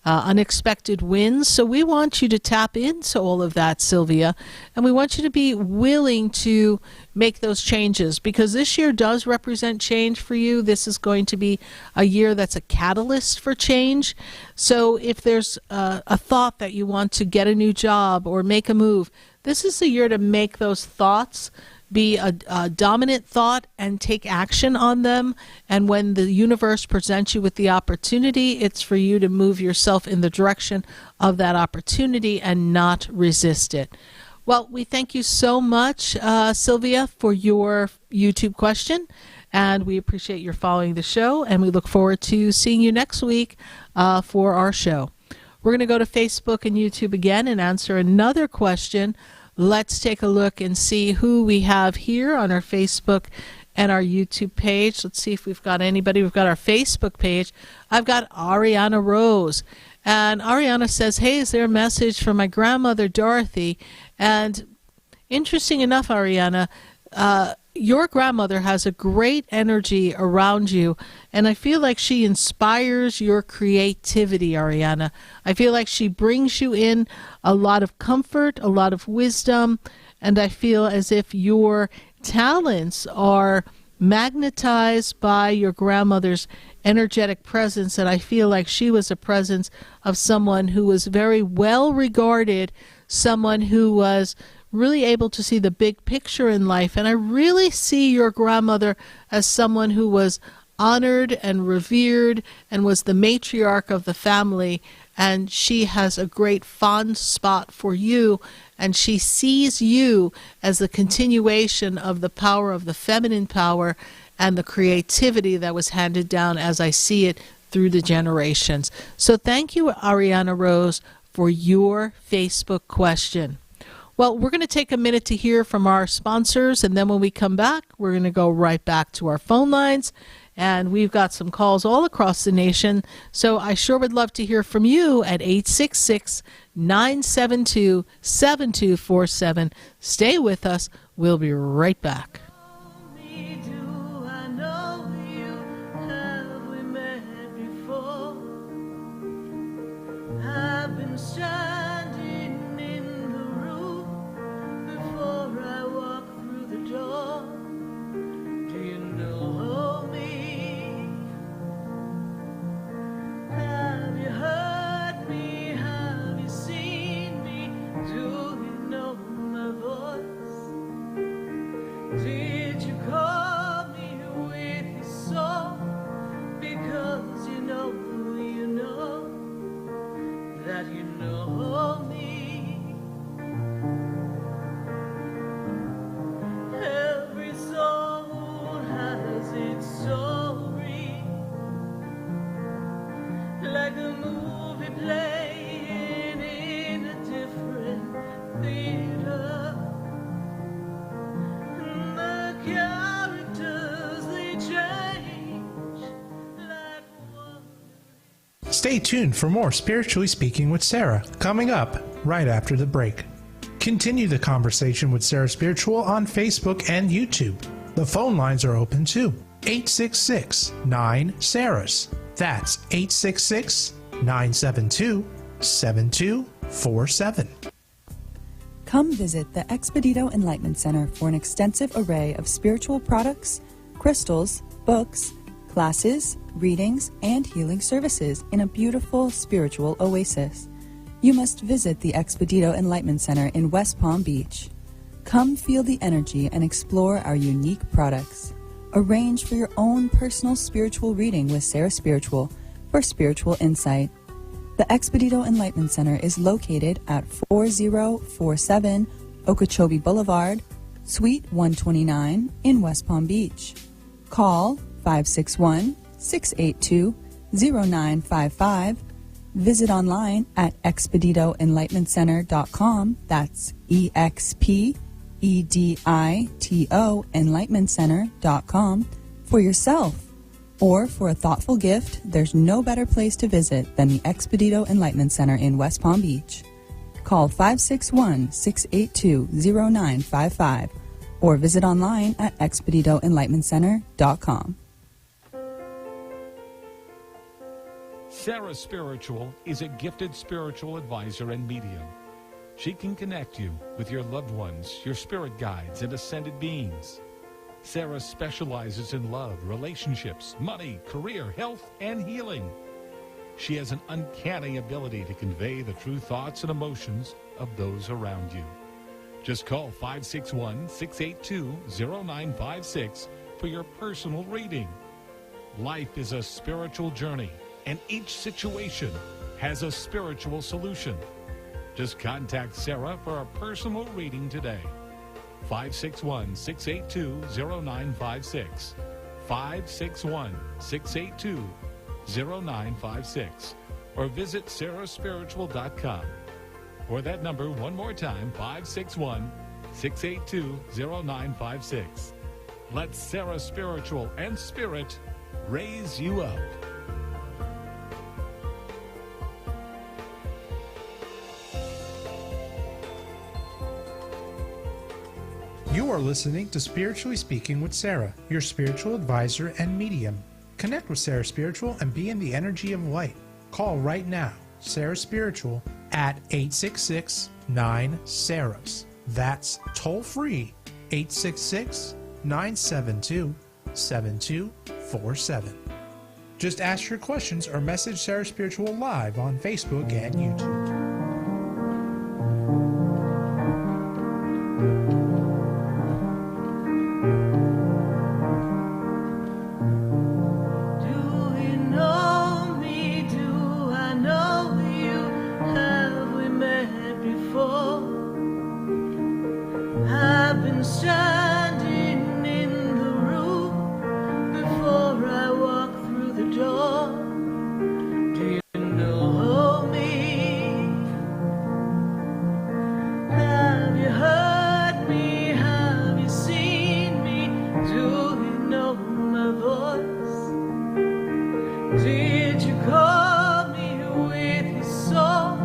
unexpected wins. So we want you to tap into all of that, Sylvia, and we want you to be willing to make those changes, because this year does represent change for you. This is going to be a year that's a catalyst for change. So if there's a thought that you want to get a new job or make a move, this is the year to make those thoughts be a dominant thought and take action on them. And when the universe presents you with the opportunity, it's for you to move yourself in the direction of that opportunity and not resist it. Well, we thank you so much, Sylvia, for your YouTube question. And we appreciate your following the show. And we look forward to seeing you next week for our show. We're going to go to Facebook and YouTube again and answer another question. Let's take a look and see who we have here on our Facebook and our YouTube page. Let's see if we've got anybody. We've got our Facebook page. I've got Ariana Rose. And Ariana says, hey, is there a message from my grandmother, Dorothy? And interesting enough, Ariana, your grandmother has a great energy around you, and I feel like she inspires your creativity, Ariana. I feel like she brings you in a lot of comfort, a lot of wisdom, and I feel as if your talents are magnetized by your grandmother's energetic presence, and I feel like she was a presence of someone who was very well regarded, someone who was really able to see the big picture in life. And I really see your grandmother as someone who was honored and revered and was the matriarch of the family. And she has a great fond spot for you. And she sees you as the continuation of the power of the feminine power and the creativity that was handed down, as I see it, through the generations. So thank you, Ariana Rose, for your Facebook question. Well, we're going to take a minute to hear from our sponsors, and then when we come back, we're going to go right back to our phone lines. And we've got some calls all across the nation, so I sure would love to hear from you at 866-972-7247. Stay with us. We'll be right back. I've been standing in the room before I walk through the door. Do you know me? Have you heard me? Have you seen me? Do you know my voice? Did you call me with your song? Because you know that you know me. Every soul has its story, like a movie playing in a different theater. The characters, they change like one. Stay tuned for more Spiritually Speaking with Sarah, coming up right after the break. Continue the conversation with Sarah Spiritual on Facebook and YouTube. The phone lines are open too. 866-9-SARAHS. That's 866-972-7247. Come visit the Expedito Enlightenment Center for an extensive array of spiritual products, crystals, books, classes, readings, and healing services in a beautiful spiritual oasis. You must visit the Expedito Enlightenment Center in West Palm Beach. Come feel the energy and explore our unique products. Arrange for your own personal spiritual reading with Sarah Spiritual for spiritual insight. The Expedito Enlightenment Center is located at 4047 Okeechobee Boulevard, Suite 129 in West Palm Beach. Call 561-682-0955. Visit online at expeditoenlightenmentcenter.com. That's EXPEDITO enlightenmentcenter.com for yourself. Or for a thoughtful gift, there's no better place to visit than the Expedito Enlightenment Center in West Palm Beach. Call 561-682-0955 or visit online at expeditoenlightenmentcenter.com. Sarah Spiritual is a gifted spiritual advisor and medium. She can connect you with your loved ones, your spirit guides, and ascended beings. Sarah specializes in love, relationships, money, career, health, and healing. She has an uncanny ability to convey the true thoughts and emotions of those around you. Just call 561-682-0956 for your personal reading. Life is a spiritual journey, and each situation has a spiritual solution. Just contact Sarah for a personal reading today. 561-682-0956. 561-682-0956. Or visit sarahspiritual.com. Or that number one more time, 561-682-0956. Let Sarah Spiritual and Spirit raise you up. You are listening to Spiritually Speaking with Sarah, your spiritual advisor and medium. Connect with Sarah Spiritual and be in the energy of light. Call right now, Sarah Spiritual, at 866-9-SARAHS. That's toll free, 866-972-7247. Just ask your questions or message Sarah Spiritual live on Facebook and YouTube. Standing in the room before I walk through the door. Do you know me? Have you heard me? Have you seen me? Do you know my voice? Did you call me with your song?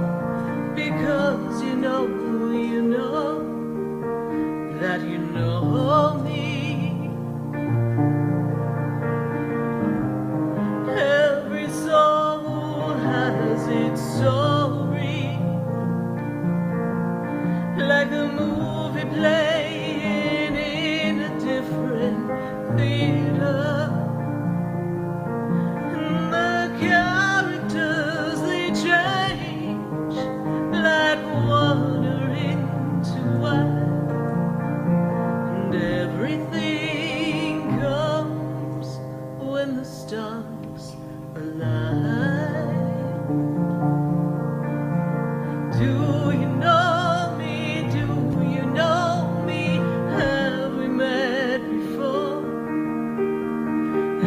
Because you know that you know me. Every soul has its story, like a movie playing in a different theater. And the characters, they change like water into wine. Everything comes when the stars align. Do you know me? Do you know me? Have we met before?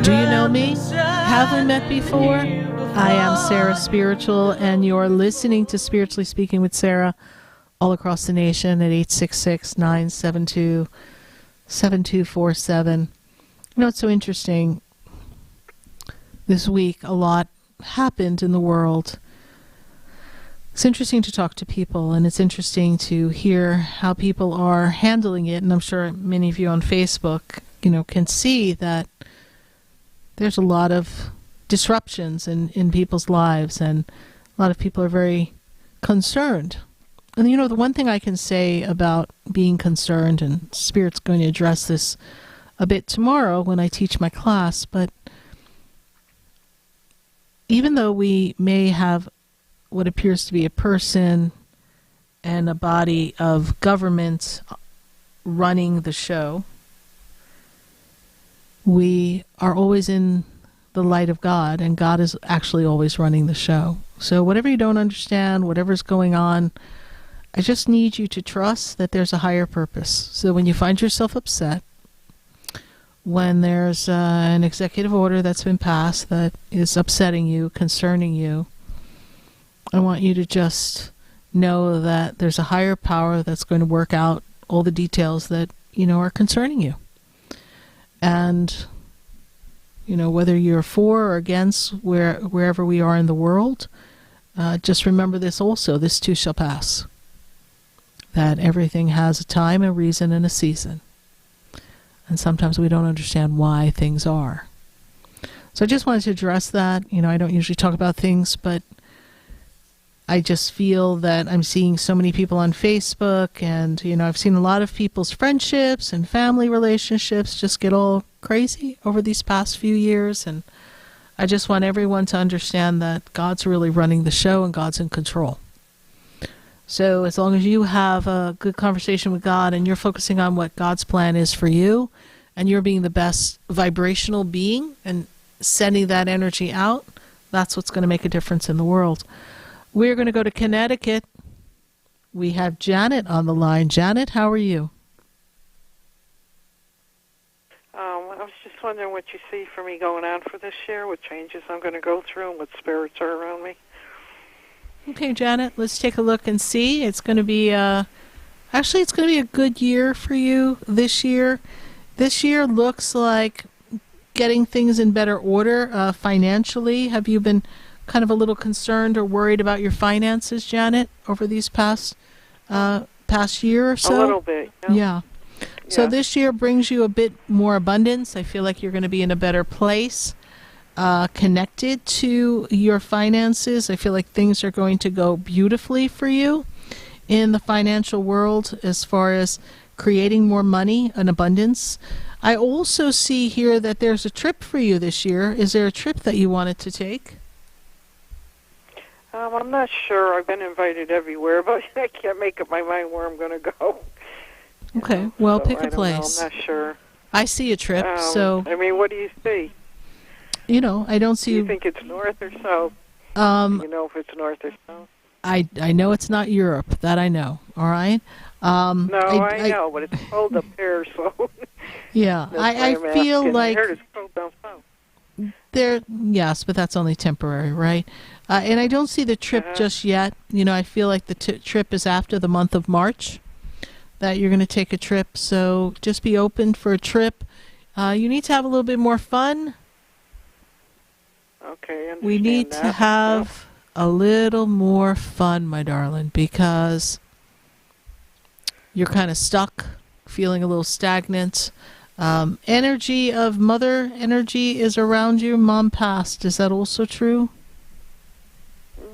Do you know me? Have we met before? I am Sarah Spiritual, and you're listening to Spiritually Speaking with Sarah all across the nation at 866-972-7247. You know, it's so interesting. This week, a lot happened in the world. It's interesting to talk to people, and it's interesting to hear how people are handling it. And I'm sure many of you on Facebook, can see that there's a lot of disruptions in people's lives, and a lot of people are very concerned. And the one thing I can say about being concerned, and Spirit's going to address this a bit tomorrow when I teach my class, but even though we may have what appears to be a person and a body of government running the show, we are always in the light of God, and God is actually always running the show. So whatever you don't understand, whatever's going on, I just need you to trust that there's a higher purpose. So when you find yourself upset, when there's an executive order that's been passed that is upsetting you, concerning you, I want you to just know that there's a higher power that's going to work out all the details that, are concerning you. And, whether you're for or against wherever we are in the world, just remember this also, this too shall pass. That everything has a time, a reason, and a season. And sometimes we don't understand why things are. So I just wanted to address that. I don't usually talk about things, but I just feel that I'm seeing so many people on Facebook, and, I've seen a lot of people's friendships and family relationships just get all crazy over these past few years. And I just want everyone to understand that God's really running the show and God's in control. So as long as you have a good conversation with God and you're focusing on what God's plan is for you, and you're being the best vibrational being and sending that energy out, that's what's going to make a difference in the world. We're going to go to Connecticut. We have Janet on the line. Janet, how are you? I was just wondering what you see for me going on for this year, what changes I'm going to go through, and what spirits are around me. Okay, Janet, let's take a look and see. It's going to be it's going to be a good year for you this year. This year looks like getting things in better order financially. Have you been kind of a little concerned or worried about your finances, Janet, over these past year or so? A little bit. Yeah. So this year brings you a bit more abundance. I feel like you're going to be in a better place. Connected to your finances. I feel like things are going to go beautifully for you in the financial world as far as creating more money and abundance. I also see here that there's a trip for you this year. Is there a trip that you wanted to take? I'm not sure. I've been invited everywhere, but I can't make up my mind where I'm going to go. Okay, well, So pick a I don't place. know. I'm not sure. I see a trip, so... I mean, what do you see? I don't see... Do you think it's north or south? Do you know if it's north or south? I know it's not Europe. That I know, all right? I know, but it's cold up here, so... Yeah, That's why I I'm feel asking. like... I heard it's cold down south. Yes, but that's only temporary, right? And I don't see the trip just yet. I feel like the trip is after the month of March that you're going to take a trip. So just be open for a trip. You need to have a little bit more fun. Okay, we need to have a little more fun, my darling, because you're kind of stuck, feeling a little stagnant. Energy of mother energy is around you. Mom passed. Is that also true?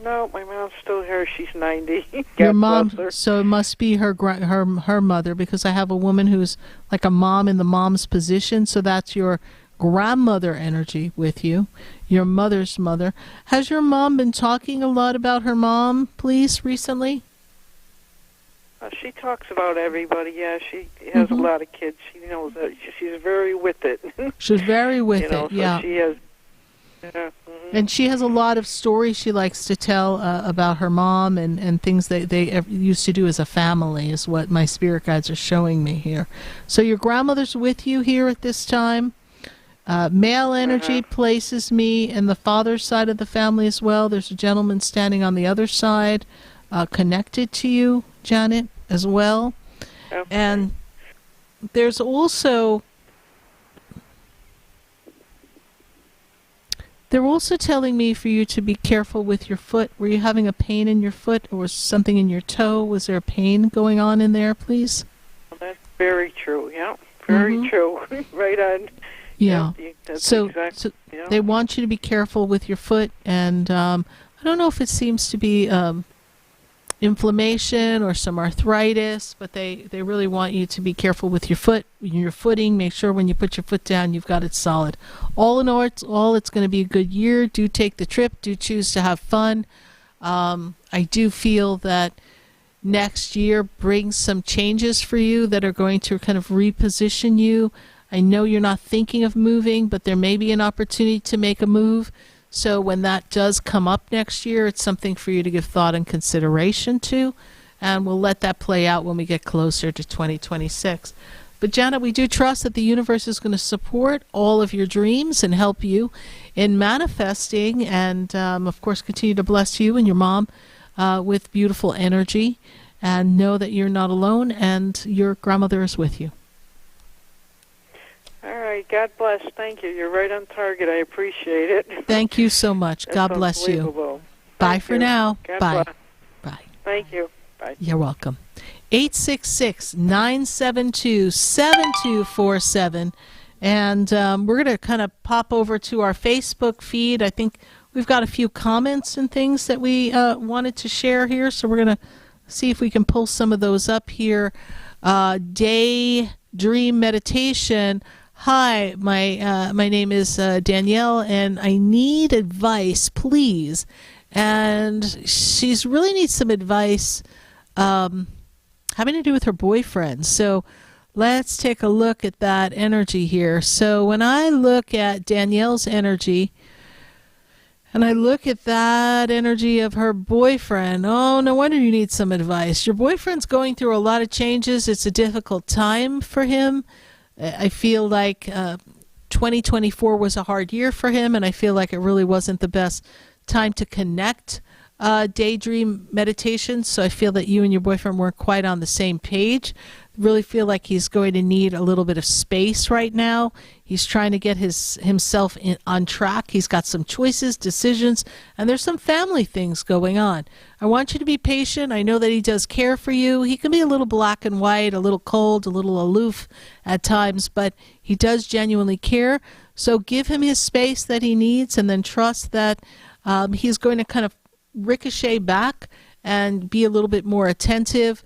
No, my mom's still here. She's 90. Your mom, so it must be her mother, because I have a woman who's like a mom in the mom's position, so that's your grandmother energy with you, your mother's mother. Has your mom been talking a lot about her mom, please, recently? She talks about everybody, yeah. She has a lot of kids. She knows that. She's very with it. She's very with it, so yeah. She has... And she has a lot of stories she likes to tell about her mom and things they used to do as a family, is what my spirit guides are showing me here. So your grandmother's with you here at this time. Male energy places me in the father's side of the family as well. There's a gentleman standing on the other side, connected to you, Janet, as well. Okay. And there's also... They're also telling me for you to be careful with your foot. Were you having a pain in your foot, or was something in your toe? Was there a pain going on in there, please? Well, that's very true, yeah. Very true. Right on. Yeah. That's So yeah. they want you to be careful with your foot, and I don't know if it seems to be inflammation or some arthritis, but they really want you to be careful with your foot, your footing. Make sure when you put your foot down, you've got it solid. All in all, it's going to be a good year. Do take the trip. Do choose to have fun. I do feel that next year brings some changes for you that are going to kind of reposition you. I know you're not thinking of moving, but there may be an opportunity to make a move. So when that does come up next year, it's something for you to give thought and consideration to, and we'll let that play out when we get closer to 2026. But Janet, we do trust that the universe is going to support all of your dreams and help you in manifesting, and of course continue to bless you and your mom with beautiful energy, and know that you're not alone and your grandmother is with you. All right. God bless. Thank you. You're right on target. I appreciate it. Thank you so much. God bless you. Unbelievable. Bye Thank for you. now. God Bye. bless. Bye. Thank you. Bye. You're welcome. 866-972-7247. And we're going to kind of pop over to our Facebook feed. I think we've got a few comments and things that we wanted to share here. So we're going to see if we can pull some of those up here. Daydream Meditation. Hi, my name is Danielle, and I need advice, please. And she's really needs some advice having to do with her boyfriend. So let's take a look at that energy here. So when I look at Danielle's energy, and I look at that energy of her boyfriend, oh, no wonder you need some advice. Your boyfriend's going through a lot of changes. It's a difficult time for him. I feel like 2024 was a hard year for him, and I feel like it really wasn't the best time to connect daydream meditation. So I feel that you and your boyfriend weren't quite on the same page. Really feel like he's going to need a little bit of space right now. He's trying to get himself on track. He's got some choices, decisions, and there's some family things going on. I want you to be patient. I know that he does care for you. He can be a little black and white, a little cold, a little aloof at times, but he does genuinely care. So give him his space that he needs, and then trust that he's going to kind of ricochet back and be a little bit more attentive.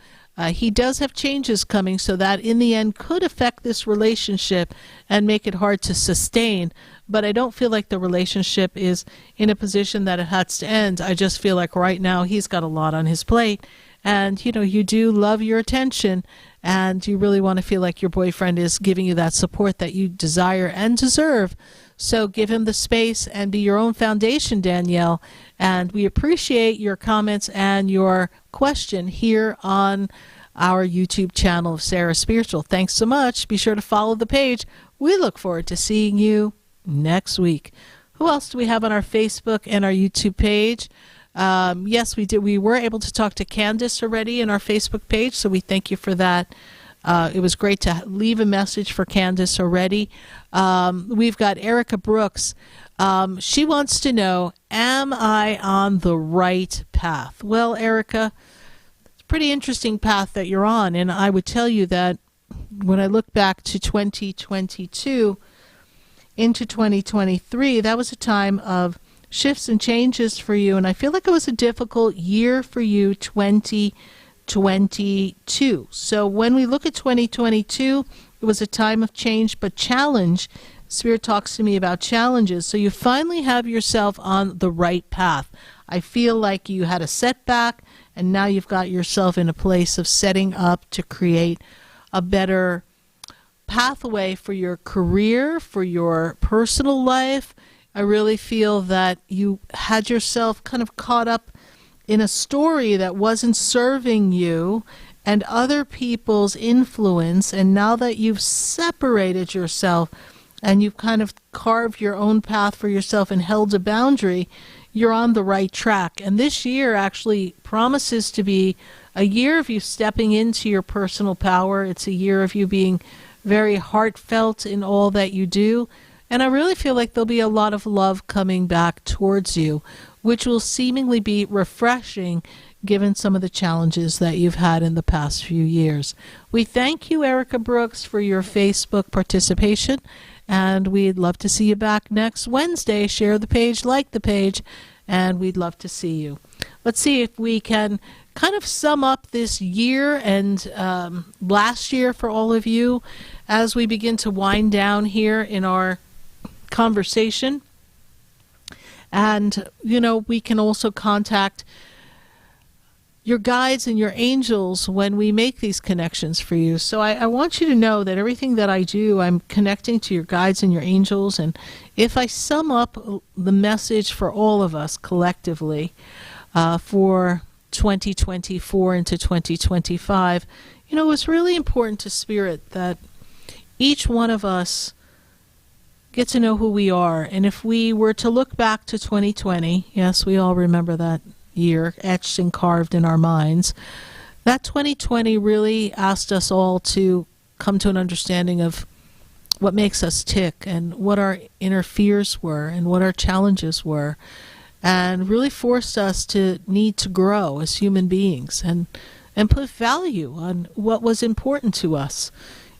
He does have changes coming, so that in the end could affect this relationship and make it hard to sustain. But I don't feel like the relationship is in a position that it has to end. I just feel like right now he's got a lot on his plate. And, you do love your attention, and you really want to feel like your boyfriend is giving you that support that you desire and deserve. So give him the space and be your own foundation, Danielle. And we appreciate your comments and your question here on our YouTube channel of Sarah Spiritual. Thanks so much. Be sure to follow the page. We look forward to seeing you next week. Who else do we have on our Facebook and our YouTube page? Yes, we did. We were able to talk to Candace already in our Facebook page, so we thank you for that. It was great to leave a message for Candace already. We've got Erica Brooks. She wants to know, am I on the right path? Well, Erica, it's a pretty interesting path that you're on, and I would tell you that when I look back to 2022 into 2023, that was a time of shifts and changes for you, and I feel like it was a difficult year for you, 2022. So when we look at 2022, it was a time of change, but challenge. Spirit talks to me about challenges. So you finally have yourself on the right path. I feel like you had a setback, and now you've got yourself in a place of setting up to create a better pathway for your career, for your personal life. I really feel that you had yourself kind of caught up in a story that wasn't serving you and other people's influence, and now that you've separated yourself and you've kind of carved your own path for yourself and held a boundary, you're on the right track. And this year actually promises to be a year of you stepping into your personal power. It's a year of you being very heartfelt in all that you do. And I really feel like there'll be a lot of love coming back towards you, which will seemingly be refreshing given some of the challenges that you've had in the past few years. We thank you, Erica Brooks, for your Facebook participation, and we'd love to see you back next Wednesday. Share the page, like the page, and we'd love to see you. Let's see if we can kind of sum up this year and last year for all of you as we begin to wind down here in our conversation. And, we can also contact your guides and your angels when we make these connections for you. So I want you to know that everything that I do, I'm connecting to your guides and your angels. And if I sum up the message for all of us collectively for 2024 into 2025, it's really important to Spirit that each one of us get to know who we are. And if we were to look back to 2020, yes, we all remember that year etched and carved in our minds, that 2020 really asked us all to come to an understanding of what makes us tick and what our inner fears were and what our challenges were, and really forced us to need to grow as human beings and put value on what was important to us,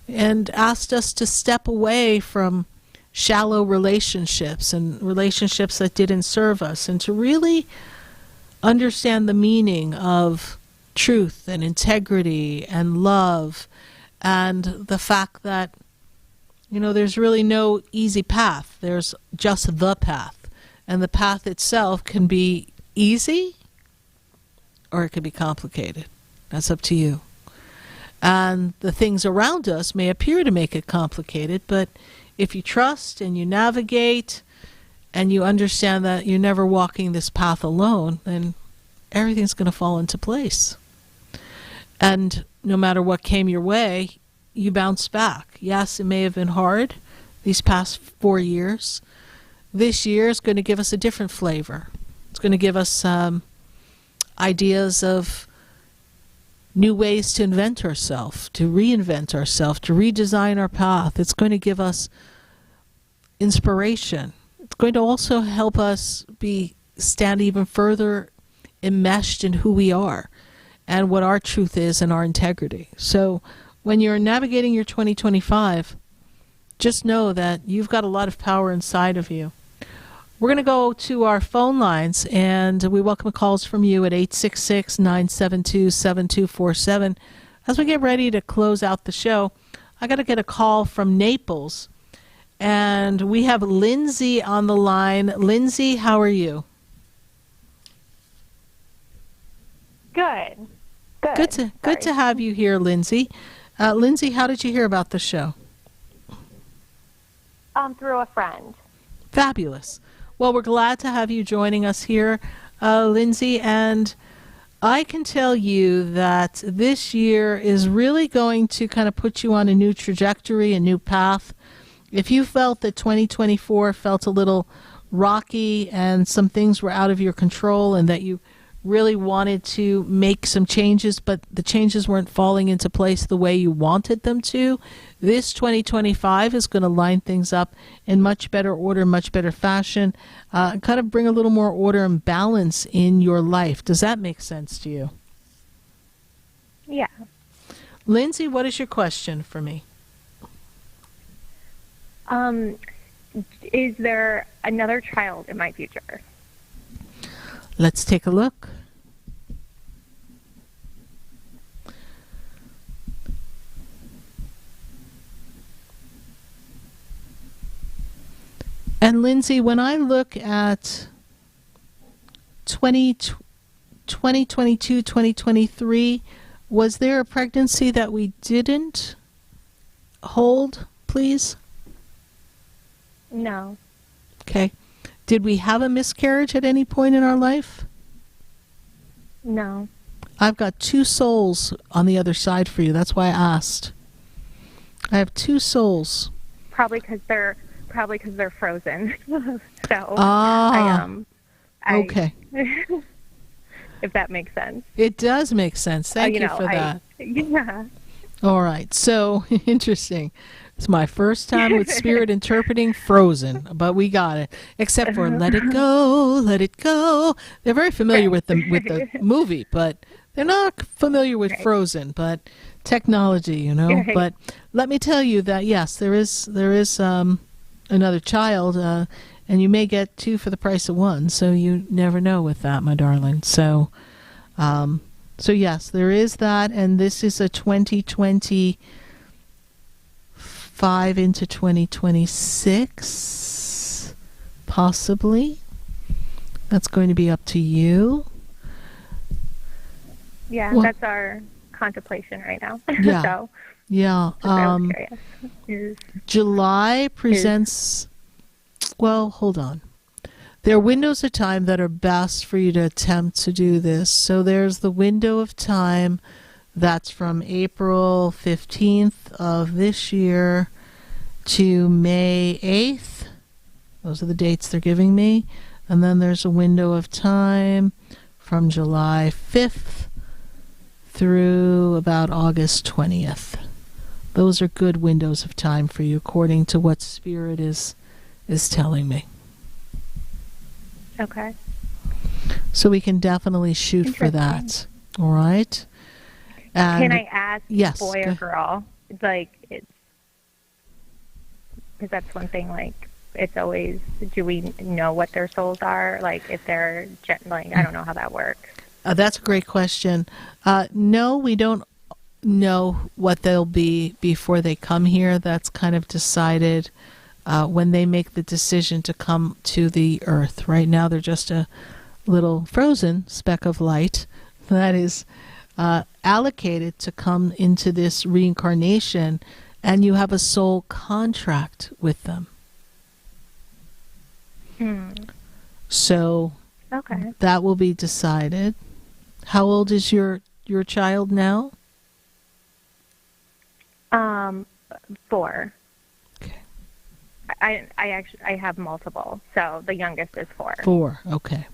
and asked us to step away from shallow relationships and relationships that didn't serve us, and to really understand the meaning of truth and integrity and love, and the fact that, there's really no easy path. There's just the path. And the path itself can be easy or it can be complicated. That's up to you. And the things around us may appear to make it complicated, but if you trust and you navigate and you understand that you're never walking this path alone, then everything's going to fall into place. And no matter what came your way, you bounce back. Yes, it may have been hard these past 4 years. This year is going to give us a different flavor. It's going to give us ideas of new ways to invent ourselves, to reinvent ourselves, to redesign our path. It's going to give us inspiration. It's going to also help us stand even further enmeshed in who we are and what our truth is and our integrity. So when you're navigating your 2025, just know that you've got a lot of power inside of you. We're going to go to our phone lines, and we welcome calls from you at 866-972-7247. As we get ready to close out the show, I got to get a call from Naples, and we have Lindsay on the line. Lindsay, how are you? Good. Good to have you here, Lindsay. Lindsay, how did you hear about the show? Through a friend. Fabulous. Well, we're glad to have you joining us here, Lindsay, and I can tell you that this year is really going to kind of put you on a new trajectory, a new path. If you felt that 2024 felt a little rocky and some things were out of your control and that you really wanted to make some changes, but the changes weren't falling into place the way you wanted them to, this 2025 is going to line things up in much better order, much better fashion, kind of bring a little more order and balance in your life. Does that make sense to you? Yeah. Lindsay, what is your question for me? Is there another child in my future? Let's take a look. And Lindsay, when I look at 2022, 2023, was there a pregnancy that we didn't hold, please? No. Okay. Did we have a miscarriage at any point in our life? No. I've got 2 souls on the other side for you. That's why I asked. I have 2 souls. Probably because they're frozen. So okay. If that makes sense. It does make sense. Thank you for that. Yeah. All right. So interesting. It's my first time with Spirit interpreting Frozen, but we got it. Except for Let It Go, Let It Go. They're very familiar with the movie, but they're not familiar with Frozen. But technology, you know. Right. But let me tell you that yes, there is another child, and you may get 2 for the price of 1. So you never know with that, my darling. So yes, there is that, and this is a 2025 into 2026, possibly. That's going to be up to you. Yeah, Well- that's our contemplation right now. Yeah. So Yeah. I was curious. July presents, well, hold on. There are windows of time that are best for you to attempt to do this. So there's the window of time that's from April 15th of this year to May 8th. Those are the dates they're giving me. And then there's a window of time from July 5th through about August 20th. Those are good windows of time for you according to what Spirit is telling me. Okay. So we can definitely shoot for that. All right? And Can I ask yes, boy go- or girl? Like, it's because that's one thing. Like, it's always, do we know what their souls are? Like, if they're like, I don't know how that works. That's a great question. No, we don't know what they'll be before they come here. That's kind of decided when they make the decision to come to the earth. Right now, they're just a little frozen speck of light that is allocated to come into this reincarnation, and you have a soul contract with them. So Okay. that will be decided. How old is your child now? 4. Okay. I have multiple, so the youngest is 4. 4. Okay.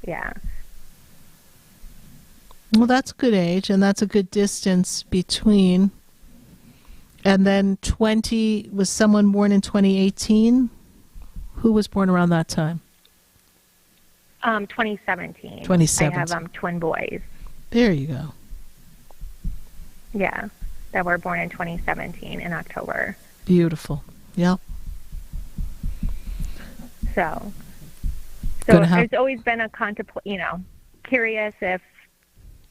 Yeah. Well, that's a good age, and that's a good distance between. And then 20, was someone born in 2018? Who was born around that time? 2017. 2017. I have twin boys. There you go. Yeah, that were born in 2017 in October. Beautiful. Yep. So Gonna have- it's always been a curious if,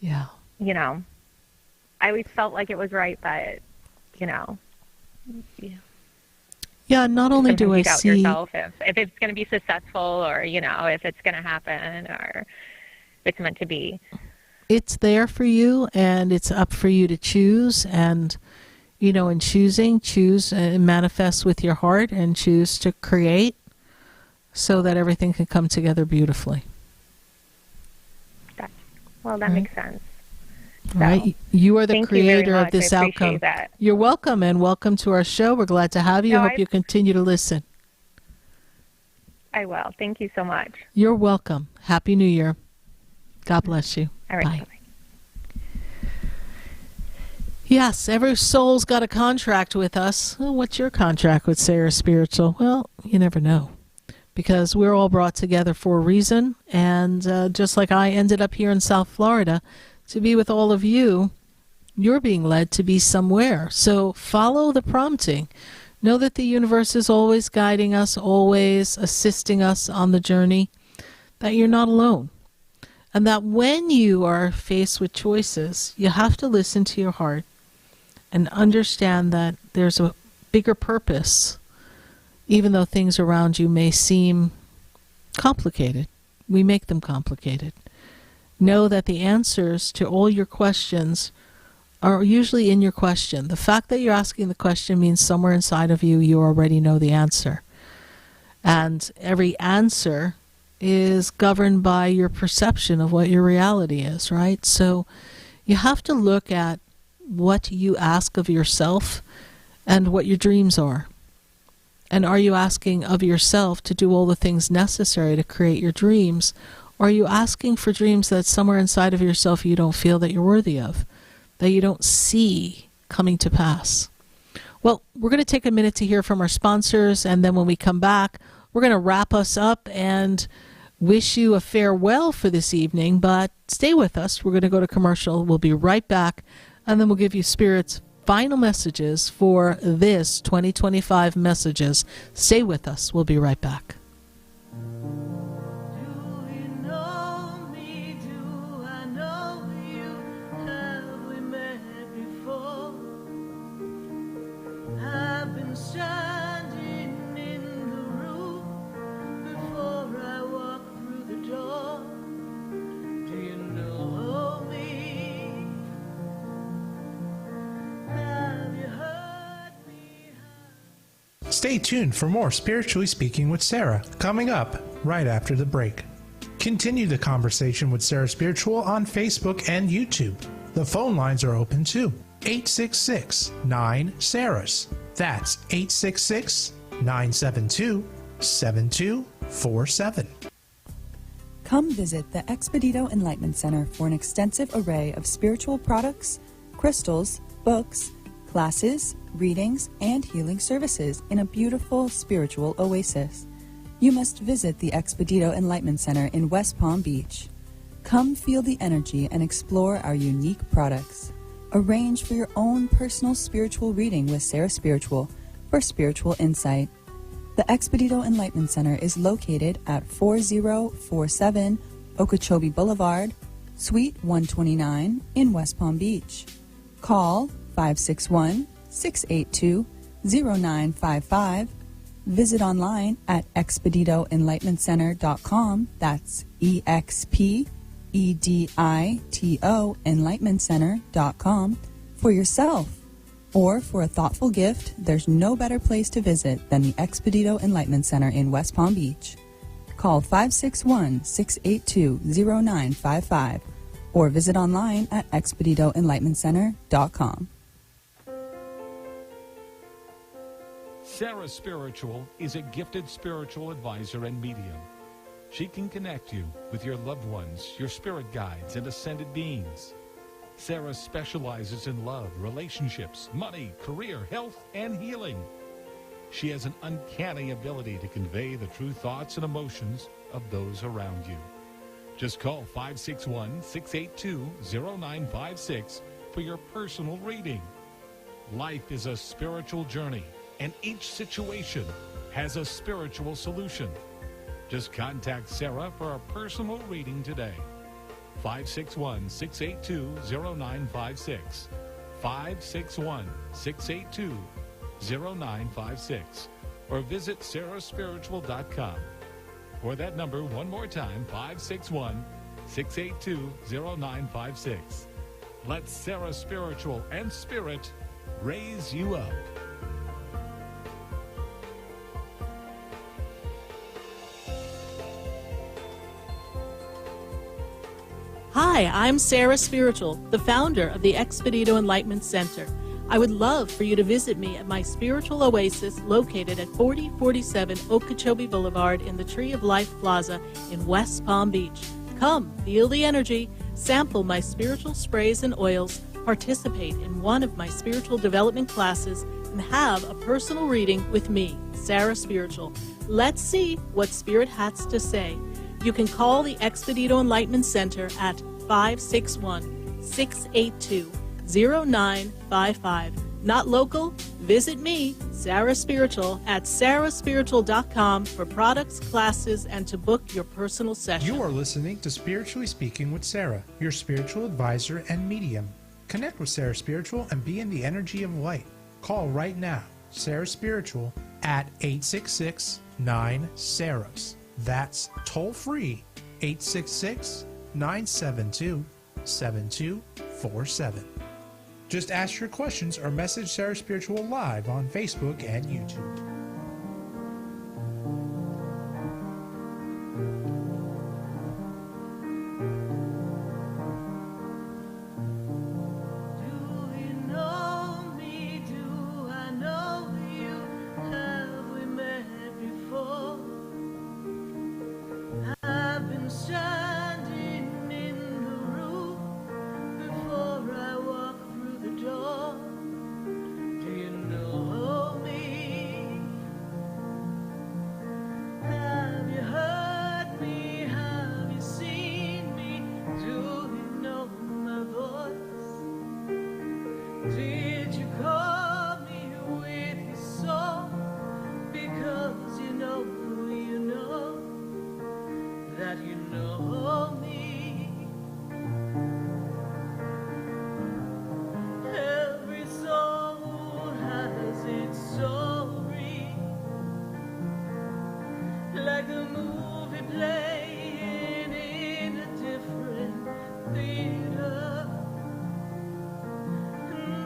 Yeah. I always felt like it was right, but, Yeah, not only do sometimes I you doubt see... yourself if it's going to be successful, or, if it's going to happen, or if it's meant to be. It's there for you, and it's up for you to choose. And, in choosing, choose and manifest with your heart and choose to create so that everything can come together beautifully. Well, that makes sense. Right? You are the Thank you very creator of much. this I appreciate outcome. that. You're welcome, and welcome to our show. We're glad to have you. No, Hope you continue to listen. I will. Thank you so much. You're welcome. Happy New Year. God bless you. All right. Bye. Yes, every soul's got a contract with us. Well, what's your contract with Sarah Spiritual? Well, you never know, because we're all brought together for a reason. And just like I ended up here in South Florida to be with all of you, you're being led to be somewhere. So follow the prompting. Know that the universe is always guiding us, always assisting us on the journey, that you're not alone. And that when you are faced with choices, you have to listen to your heart and understand that there's a bigger purpose, even though things around you may seem complicated. We make them complicated. Know that the answers to all your questions are usually in your question. The fact that you're asking the question means somewhere inside of you, you already know the answer. And every answer is governed by your perception of what your reality is, right? So you have to look at what you ask of yourself and what your dreams are. And are you asking of yourself to do all the things necessary to create your dreams? Or are you asking for dreams that somewhere inside of yourself you don't feel that you're worthy of, that you don't see coming to pass? Well, we're going to take a minute to hear from our sponsors, and then when we come back, we're going to wrap us up and wish you a farewell for this evening, but stay with us. We're going to go to commercial. We'll be right back, and then we'll give you Spirit's final messages for this 2025 messages. Stay with us. We'll be right back. I've been standing in the room before I walk through the door. Do you know Stay tuned for more Spiritually Speaking with Sarah, coming up right after the break. Continue the conversation with Sarah Spiritual on Facebook and YouTube. The phone lines are open too. 866-9-SARAHS. That's 866-972-7247. Come visit the Expedito Enlightenment Center for an extensive array of spiritual products, crystals, books, classes, readings, and healing services in a beautiful spiritual oasis. You must visit the Expedito Enlightenment Center in West Palm Beach. Come feel the energy and explore our unique products. Arrange for your own personal spiritual reading with Sarah Spiritual for spiritual insight. The Expedito Enlightenment Center is located at 4047 Okeechobee Boulevard, Suite 129 in West Palm Beach. Call 561-682-0955. Visit online at expeditoenlightenmentcenter.com. That's EXPEDITO enlightenmentcenter.com for yourself. Or for a thoughtful gift, there's no better place to visit than the Expedito Enlightenment Center in West Palm Beach. Call 561-682-0955 or visit online at expeditoenlightenmentcenter.com. Sarah Spiritual is a gifted spiritual advisor and medium. She can connect you with your loved ones, your spirit guides, and ascended beings. Sarah specializes in love, relationships, money, career, health, and healing. She has an uncanny ability to convey the true thoughts and emotions of those around you. Just call 561-682-0956 for your personal reading. Life is a spiritual journey, and each situation has a spiritual solution. Just contact Sarah for a personal reading today. 561-682-0956. 561-682-0956. Or visit sarahspiritual.com. Or that number one more time, 561-682-0956. Let Sarah Spiritual and Spirit raise you up. Hi, I'm Sarah Spiritual, the founder of the Expedito Enlightenment Center. I would love for you to visit me at my spiritual oasis located at 4047 Okeechobee Boulevard in the Tree of Life Plaza in West Palm Beach. Come, feel the energy, sample my spiritual sprays and oils, participate in one of my spiritual development classes, and have a personal reading with me, Sarah Spiritual. Let's see what Spirit has to say. You can call the Expedito Enlightenment Center at 561-682-0955. Not local? Visit me, Sarah Spiritual, at sarahspiritual.com for products, classes, and to book your personal session. You are listening to Spiritually Speaking with Sarah, your spiritual advisor and medium. Connect with Sarah Spiritual and be in the energy of light. Call right now, Sarah Spiritual, at 866-9-SARAHS. That's toll-free, 866-972-7247. Just ask your questions or message Sarah Spiritual live on Facebook and YouTube. Did you call me with your song? Because you know that you know me. Every soul has its story, like a movie playing in a different theater.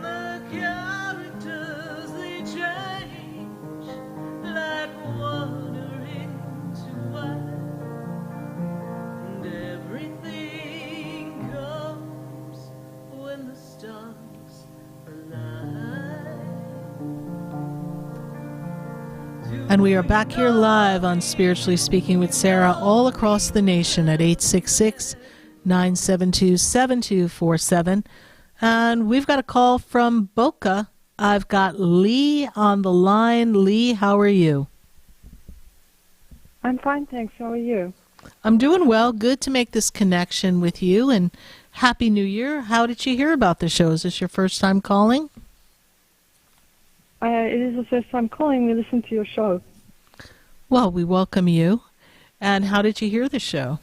The And we are back here live on Spiritually Speaking with Sarah all across the nation at 866-972-7247. And we've got a call from Boca. I've got Lee on the line. Lee, how are you? I'm fine, thanks. How are you? I'm doing well. Good to make this connection with you, and Happy New Year. How did you hear about the show? Is this your first time calling? It is the first time calling. We listen to your show. Well, we welcome you. And how did you hear the show?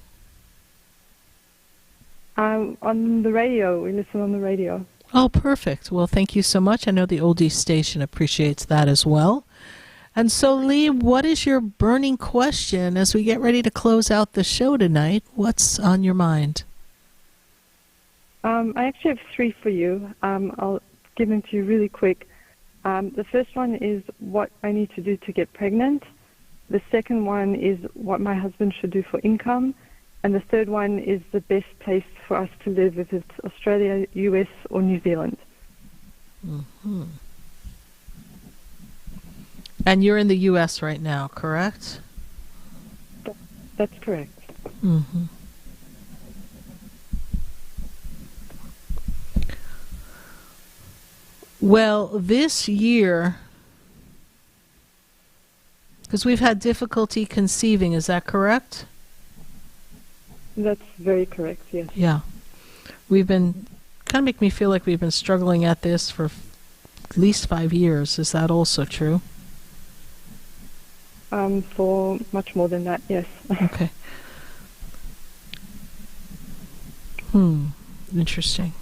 On the radio. We listen on the radio. Oh, perfect. Well, thank you so much. I know the Oldies station appreciates that as well. And so, Lee, what is your burning question as we get ready to close out the show tonight? What's on your mind? I actually have three for you. I'll give them to you really quick. The first one is what I need to do to get pregnant. The second one is what my husband should do for income. And the third one is the best place for us to live, if it's Australia, US, or New Zealand. Mm-hmm. And you're in the US right now, correct? That's correct. Mm-hmm. Well, this year, because we've had difficulty conceiving, is that correct? That's very correct, yes. Yeah. We've been, kind of make me feel like we've been struggling at this for at least 5 years. Is that also true? For much more than that, yes. Okay. Interesting.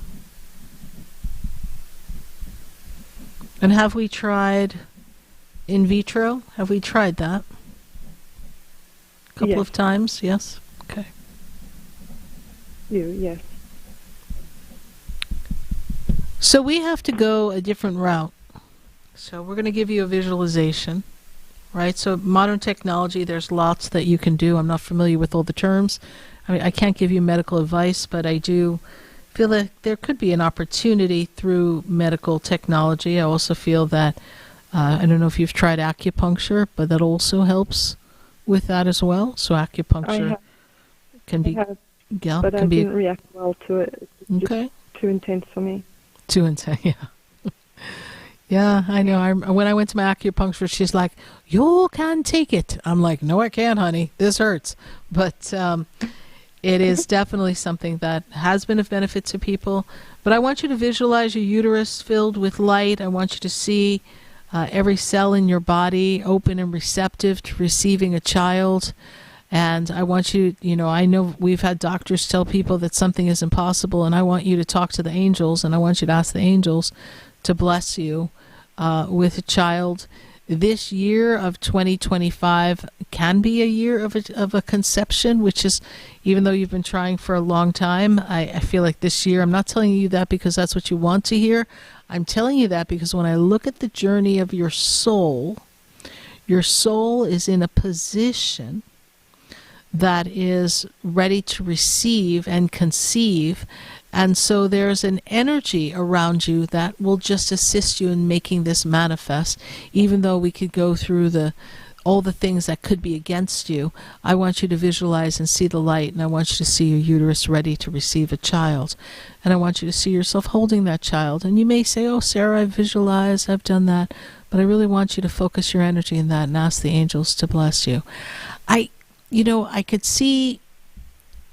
And have we tried in vitro? Have we tried that? A couple of times, yes? Okay. Yes. So we have to go a different route. So we're going to give you a visualization, right? So modern technology, there's lots that you can do. I'm not familiar with all the terms. I mean, I can't give you medical advice, but I do feel that there could be an opportunity through medical technology. I also feel that, I don't know if you've tried acupuncture, but that also helps with that as well. So acupuncture can be, but can I be, didn't react well to it. It's okay. Too intense for me. Too intense, yeah. Yeah, I know. When I went to my acupuncturist, she's like, "You can take it." I'm like, "No, I can't, honey. This hurts." But it is definitely something that has been of benefit to people. But I want you to visualize your uterus filled with light. I want you to see every cell in your body open and receptive to receiving a child. And I want you, I know we've had doctors tell people that something is impossible, and I want you to talk to the angels, and I want you to ask the angels to bless you with a child. This year of 2025 can be a year of a conception, which is, even though you've been trying for a long time, I feel like this year, I'm not telling you that because that's what you want to hear. I'm telling you that because when I look at the journey of your soul is in a position that is ready to receive and conceive. And so there's an energy around you that will just assist you in making this manifest. Even though we could go through all the things that could be against you, I want you to visualize and see the light, and I want you to see your uterus ready to receive a child. And I want you to see yourself holding that child. And you may say, "Oh, Sarah, I've visualized, I've done that." But I really want you to focus your energy in that and ask the angels to bless you. I could see,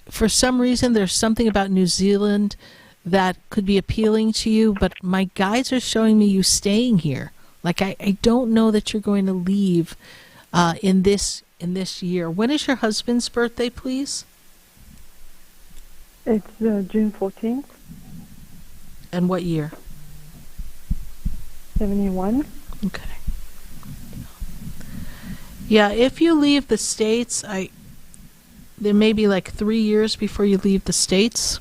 for some reason, there's something about New Zealand that could be appealing to you, but my guides are showing me you staying here. Like, I don't know that you're going to leave in this year. When is your husband's birthday, please? It's June 14th. And what year? 71. Okay. Yeah, if you leave the States, there may be like 3 years before you leave the States,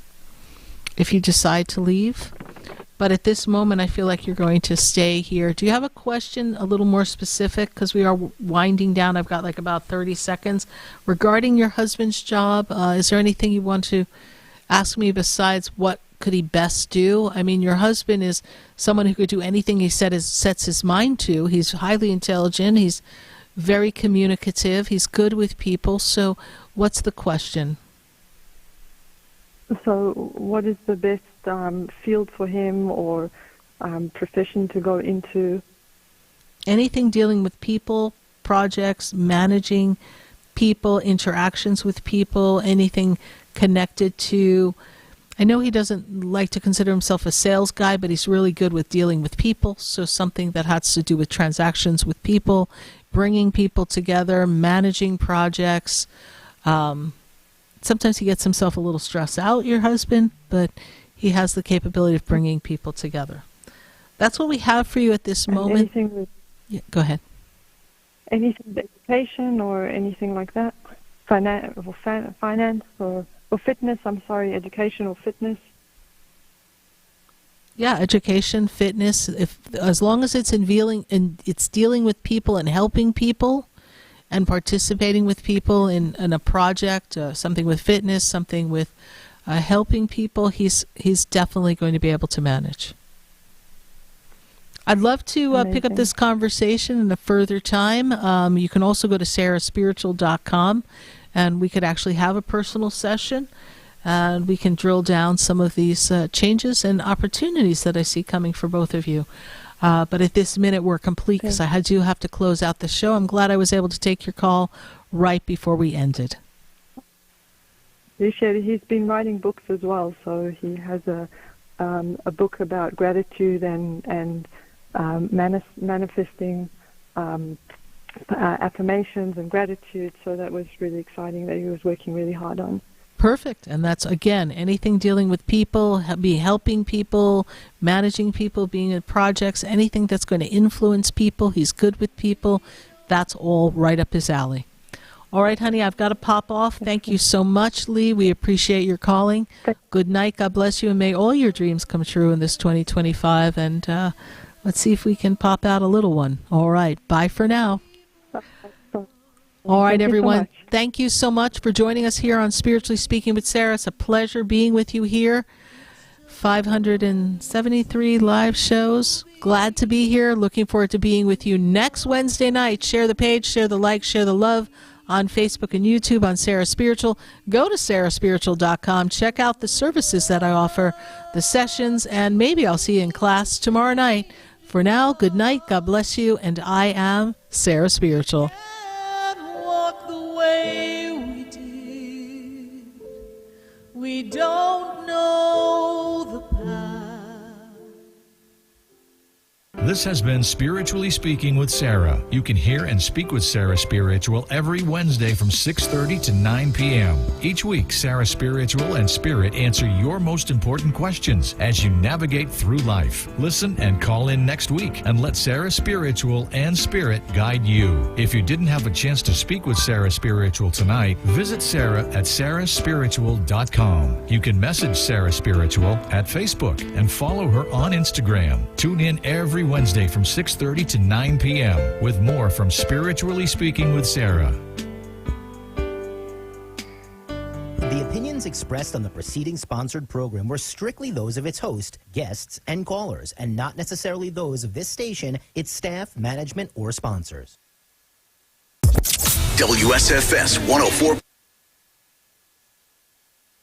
if you decide to leave. But at this moment, I feel like you're going to stay here. Do you have a question a little more specific? Because we are winding down. I've got like about 30 seconds. Regarding your husband's job, is there anything you want to ask me besides what could he best do? I mean, your husband is someone who could do anything he sets his mind to. He's highly intelligent. He's very communicative. He's good with people. So what's the question? So what is the best field for him or profession to go into? Anything dealing with people, projects, managing people, interactions with people, anything connected to... I know he doesn't like to consider himself a sales guy, but he's really good with dealing with people. So something that has to do with transactions with people, bringing people together, managing projects. Sometimes he gets himself a little stressed out, your husband, but he has the capability of bringing people together. That's what we have for you at this moment. Anything with, go ahead. Anything with education or anything like that? Finance or fitness, education or fitness. Yeah, education, fitness, as long as it's it's dealing with people and helping people and participating with people in a project, something with fitness, something with helping people, he's definitely going to be able to manage. I'd love to pick up this conversation in a further time. You can also go to sarahspiritual.com, and we could actually have a personal session, and we can drill down some of these changes and opportunities that I see coming for both of you. But at this minute, we're complete because I do have to close out the show. I'm glad I was able to take your call right before we ended. Appreciate it. He's been writing books as well, so he has a book about gratitude and manifesting affirmations and gratitude. So that was really exciting that he was working really hard on. Perfect. And that's, again, anything dealing with people, be helping people, managing people, being in projects, anything that's going to influence people. He's good with people. That's all right up his alley. All right, honey, I've got to pop off. Thank you so much, Lee. We appreciate your calling. Good night. God bless you, and may all your dreams come true in this 2025. And let's see if we can pop out a little one. All right. Bye for now. All right, everyone. Thank you so much for joining us here on Spiritually Speaking with Sarah. It's a pleasure being with you here. 573 live shows. Glad to be here. Looking forward to being with you next Wednesday night. Share the page, share the like, share the love on Facebook and YouTube on Sarah Spiritual. Go to sarahspiritual.com. Check out the services that I offer, the sessions, and maybe I'll see you in class tomorrow night. For now, good night. God bless you. And I am Sarah Spiritual. Walk the way we did. We don't know the path. This has been Spiritually Speaking with Sarah. You can hear and speak with Sarah Spiritual every Wednesday from 6:30 to 9 p.m. Each week, Sarah Spiritual and Spirit answer your most important questions as you navigate through life. Listen and call in next week and let Sarah Spiritual and Spirit guide you. If you didn't have a chance to speak with Sarah Spiritual tonight, visit Sarah at sarahspiritual.com. You can message Sarah Spiritual at Facebook and follow her on Instagram. Tune in every Wednesday from 6:30 to 9 p.m. with more from Spiritually Speaking with Sarah. The opinions expressed on the preceding sponsored program were strictly those of its host, guests, and callers, and not necessarily those of this station, its staff, management, or sponsors. WSFS 104.